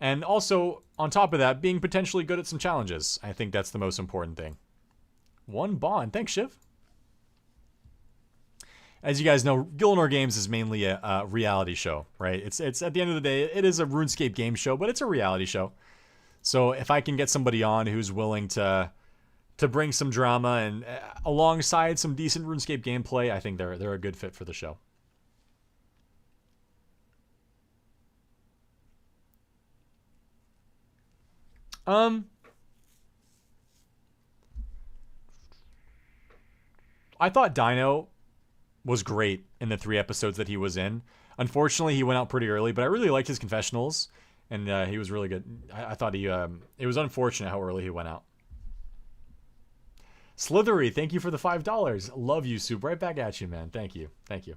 And also, on top of that, being potentially good at some challenges. I think that's the most important thing. One bond. Thanks, Shiv. As you guys know, Gielinor Games is mainly a reality show, right? It's at the end of the day, it is a RuneScape game show, but it's a reality show. So if I can get somebody on who's willing to bring some drama and alongside some decent RuneScape gameplay, I think they're a good fit for the show. I thought Dino was great in the 3 episodes that he was in. Unfortunately, he went out pretty early, but I really liked his confessionals, and he was really good. I thought it was unfortunate how early he went out. Slithery, thank you for the $5. Love you, Soup. Right back at you, man. Thank you. Thank you.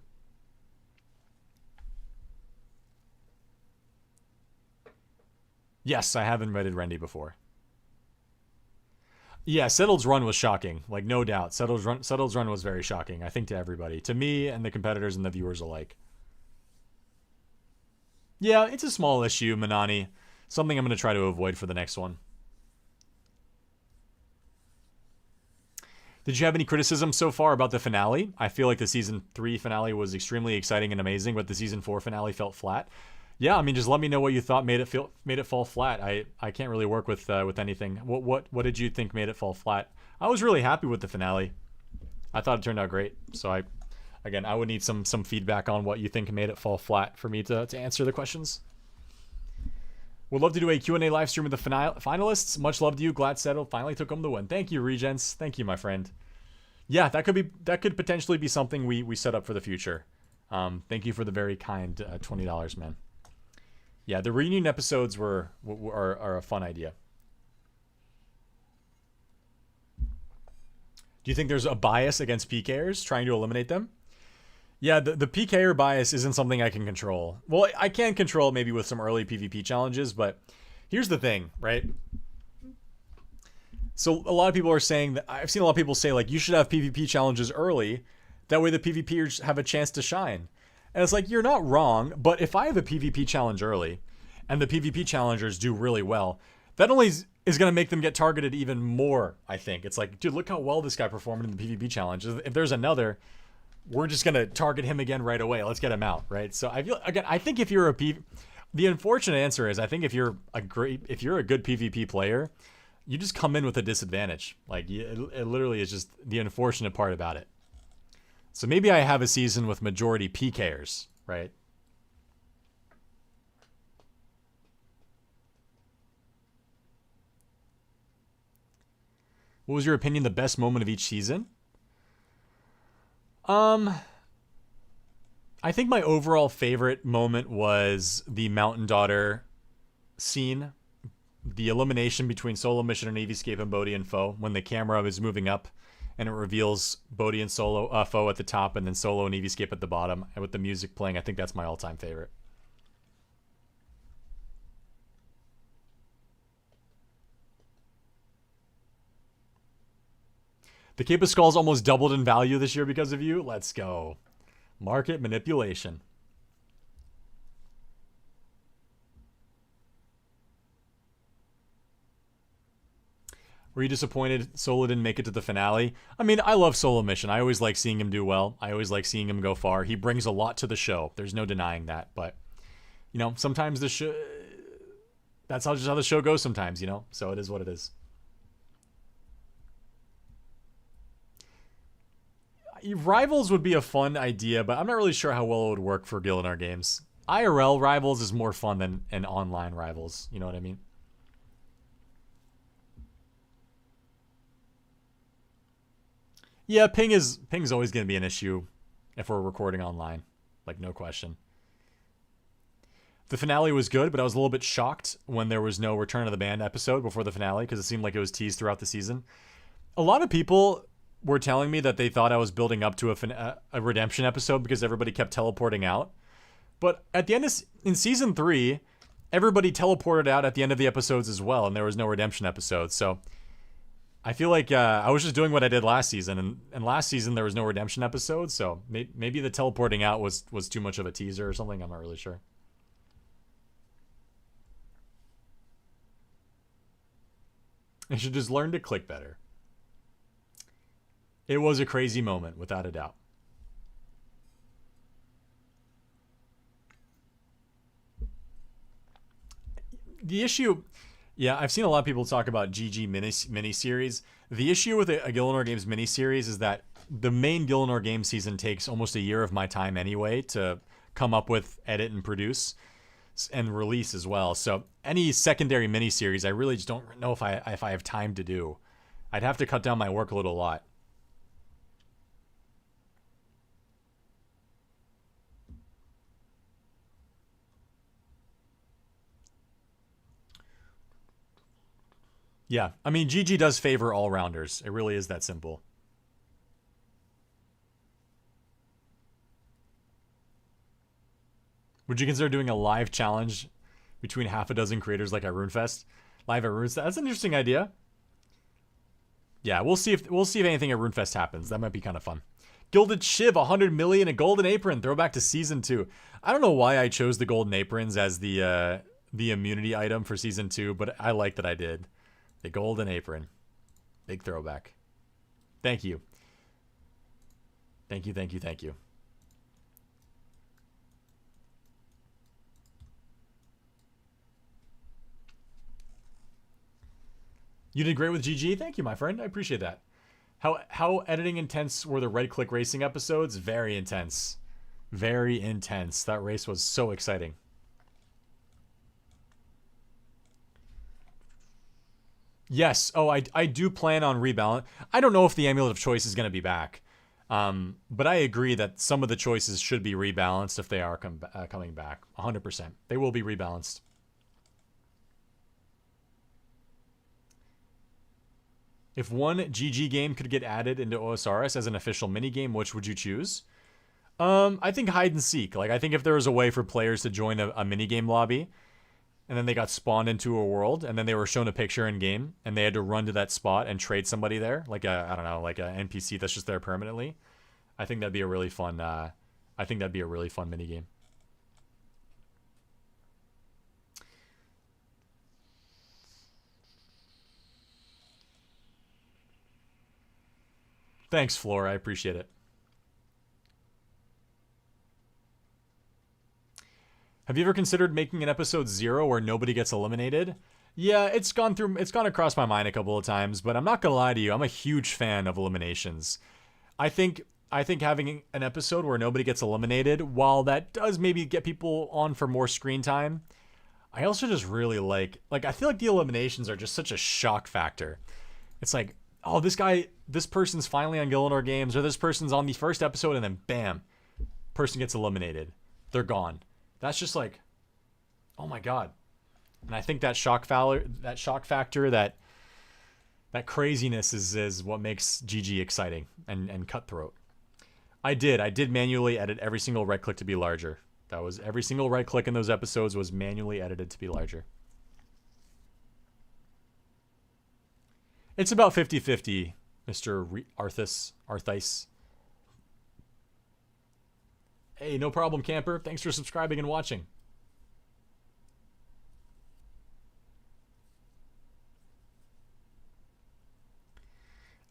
Yes, I have invited Rendy before. Yeah, Settled's run was shocking. Like, no doubt. Settled's run was very shocking, I think, to everybody. To me and the competitors and the viewers alike. Yeah, it's a small issue, Manani. Something I'm going to try to avoid for the next one. Did you have any criticism so far about the finale? I feel like the season 3 finale was extremely exciting and amazing, but the season 4 finale felt flat. Yeah, I mean, just let me know what you thought made it fall flat. I can't really work with anything. What did you think made it fall flat? I was really happy with the finale. I thought it turned out great. So I would need some feedback on what you think made it fall flat for me to answer the questions. Would love to do a Q&A live stream with the finalists. Much love to you. Glad Settle finally took home the win. Thank you, Regents. Thank you, my friend. Yeah, that could potentially be something we set up for the future. Thank you for the very kind $20, man. Yeah, the reunion episodes are a fun idea. Do you think there's a bias against PKers trying to eliminate them? Yeah, the PKer bias isn't something I can control. Well, I can control maybe with some early PvP challenges, but here's the thing, right? So a lot of people are saying that I've seen a lot of people say like you should have PvP challenges early, that way the PvPers have a chance to shine. And it's like you're not wrong, but if I have a PvP challenge early and the PvP challengers do really well, that only is going to make them get targeted even more, I think. It's like, dude, look how well this guy performed in the PvP challenge. If there's another, we're just going to target him again right away. Let's get him out, right? So I think if you're the unfortunate answer is I think if you're a good PvP player, you just come in with a disadvantage. Like it literally is just the unfortunate part about it. So maybe I have a season with majority PKers, right? What was your opinion the best moment of each season? I think my overall favorite moment was the Mountain Daughter scene. The elimination between Solo Mission and Eevescape and Bodhi and Foe when the camera is moving up and it reveals Bodhi and Foe at the top and then Solo and Eevescape at the bottom and with the music playing. I think that's my all-time favorite. The Cape of Skulls almost doubled in value this year because of you. Let's go. Market manipulation. Were you disappointed Solo didn't make it to the finale? I mean, I love Solo Mission. I always like seeing him do well. I always like seeing him go far. He brings a lot to the show. There's no denying that. But, you know, sometimes the show... That's just how the show goes sometimes, you know? So it is what it is. Rivals would be a fun idea, but I'm not really sure how well it would work for Gielinor games. IRL Rivals is more fun than an online Rivals. You know what I mean? Yeah, ping's always going to be an issue if we're recording online. Like, no question. The finale was good, but I was a little bit shocked when there was no Return of the Band episode before the finale because it seemed like it was teased throughout the season. A lot of people were telling me that they thought I was building up to a redemption episode because everybody kept teleporting out. But at the end in season 3, everybody teleported out at the end of the episodes as well, and there was no redemption episode. So I feel like I was just doing what I did last season, and last season there was no redemption episode, so maybe the teleporting out was too much of a teaser or something. I'm not really sure. I should just learn to click better. It was a crazy moment, without a doubt. The issue... Yeah, I've seen a lot of people talk about GG miniseries. The issue with a Gielinor Games miniseries is that the main Gielinor Games season takes almost a year of my time anyway to come up with, edit, and produce, and release as well. So any secondary miniseries, I really just don't know if I have time to do. I'd have to cut down my workload a lot. Yeah, I mean, GG does favor all-rounders. It really is that simple. Would you consider doing a live challenge between half a dozen creators like at RuneFest? Live at RuneFest? That's an interesting idea. Yeah, we'll see if anything at RuneFest happens. That might be kind of fun. Gilded Shiv, 100 million, a golden apron. Throwback to season 2. I don't know why I chose the golden aprons as the immunity item for season 2, but I like that I did. The golden apron. Big throwback. Thank you. Thank you, thank you, thank you. You did great with GG. Thank you, my friend. I appreciate that. How editing intense were the Red Click Racing episodes? Very intense. Very intense. That race was so exciting. Yes. Oh, I do plan on rebalance. I don't know if the Amulet of Choice is going to be back. But I agree that some of the choices should be rebalanced if they are coming back. 100%. They will be rebalanced. If one GG game could get added into OSRS as an official minigame, which would you choose? I think hide and seek. Like, I think if there was a way for players to join a minigame lobby, and then they got spawned into a world, and then they were shown a picture in game, and they had to run to that spot and trade somebody there, like I don't know, like an NPC that's just there permanently. I think that'd be a really fun. I think that'd be a really fun minigame. Thanks, Floor. I appreciate it. Have you ever considered making an episode 0 where nobody gets eliminated? Yeah, it's gone across my mind a couple of times, but I'm not gonna lie to you, I'm a huge fan of eliminations. I think having an episode where nobody gets eliminated, while that does maybe get people on for more screen time, I also just really like I feel like the eliminations are just such a shock factor. It's like, oh, this person's finally on Gielinor games, or this person's on the first episode, and then bam, person gets eliminated. They're gone. That's just like, oh my god. And I think that shock factor, that craziness is what makes GG exciting and cutthroat. I did manually edit every single right click to be larger. That was every single right click in those episodes was manually edited to be larger. It's about 50-50, Mr. Arthis. Hey, no problem, camper. Thanks for subscribing and watching.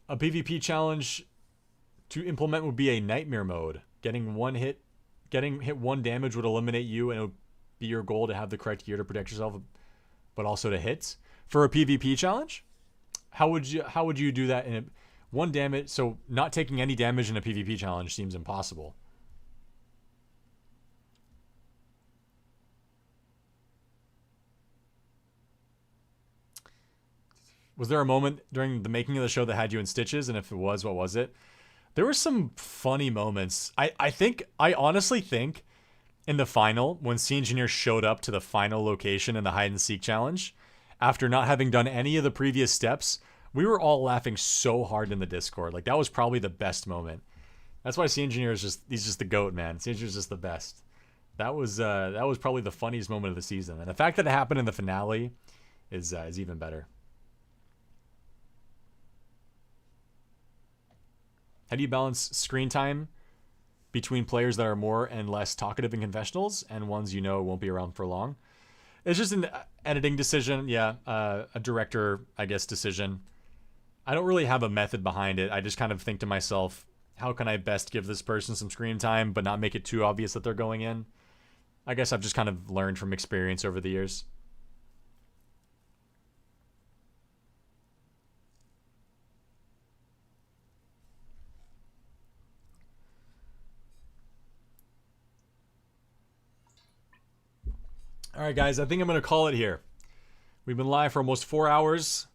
A PvP challenge to implement would be a nightmare mode. Getting hit one damage would eliminate you, and it would be your goal to have the correct gear to protect yourself, but also to hit. For a PvP challenge, how would you do that in one damage? So not taking any damage in a PvP challenge seems impossible. Was there a moment during the making of the show that had you in stitches? And if it was, what was it? There were some funny moments. I honestly think in the final, when Sea Engineer showed up to the final location in the hide and seek challenge, after not having done any of the previous steps, we were all laughing so hard in the Discord. Like, that was probably the best moment. That's why Sea Engineer he's just the GOAT, man. Sea Engineer's just the best. That was probably the funniest moment of the season. And the fact that it happened in the finale is even better. How do you balance screen time between players that are more and less talkative in confessionals and ones you know won't be around for long? It's just an editing decision, yeah, a director, I guess, decision. I don't really have a method behind it. I just kind of think to myself, how can I best give this person some screen time but not make it too obvious that they're going in? I guess I've just kind of learned from experience over the years. All right, guys, I think I'm going to call it here. We've been live for almost 4 hours.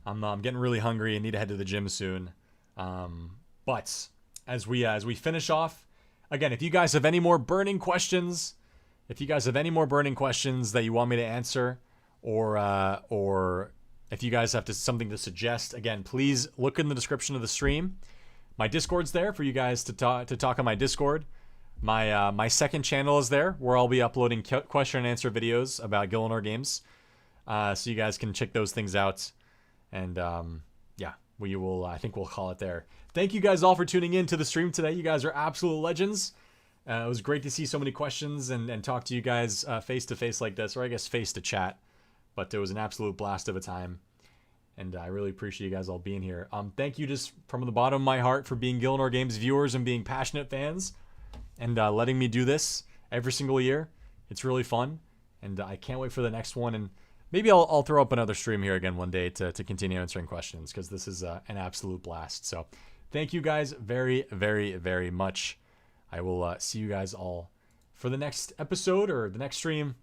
I'm getting really hungry and need to head to the gym soon. But as we finish off, again, if you guys have any more burning questions, that you want me to answer, or if you guys have something to suggest, again, please look in the description of the stream. My Discord's there for you guys to talk on my Discord. My second channel is there, where I'll be uploading question and answer videos about Gielinor games, so you guys can check those things out. And yeah, we will. I think we'll call it there. Thank you guys all for tuning in to the stream today. You guys are absolute legends. It was great to see so many questions and talk to you guys face to face like this, or I guess face to chat. But it was an absolute blast of a time. And I really appreciate you guys all being here. Thank you just from the bottom of my heart for being Gielinor Games viewers and being passionate fans and letting me do this every single year. It's really fun, and I can't wait for the next one. And maybe I'll throw up another stream here again one day to continue answering questions, because this is an absolute blast. So thank you guys very, very, very much. I will see you guys all for the next episode or the next stream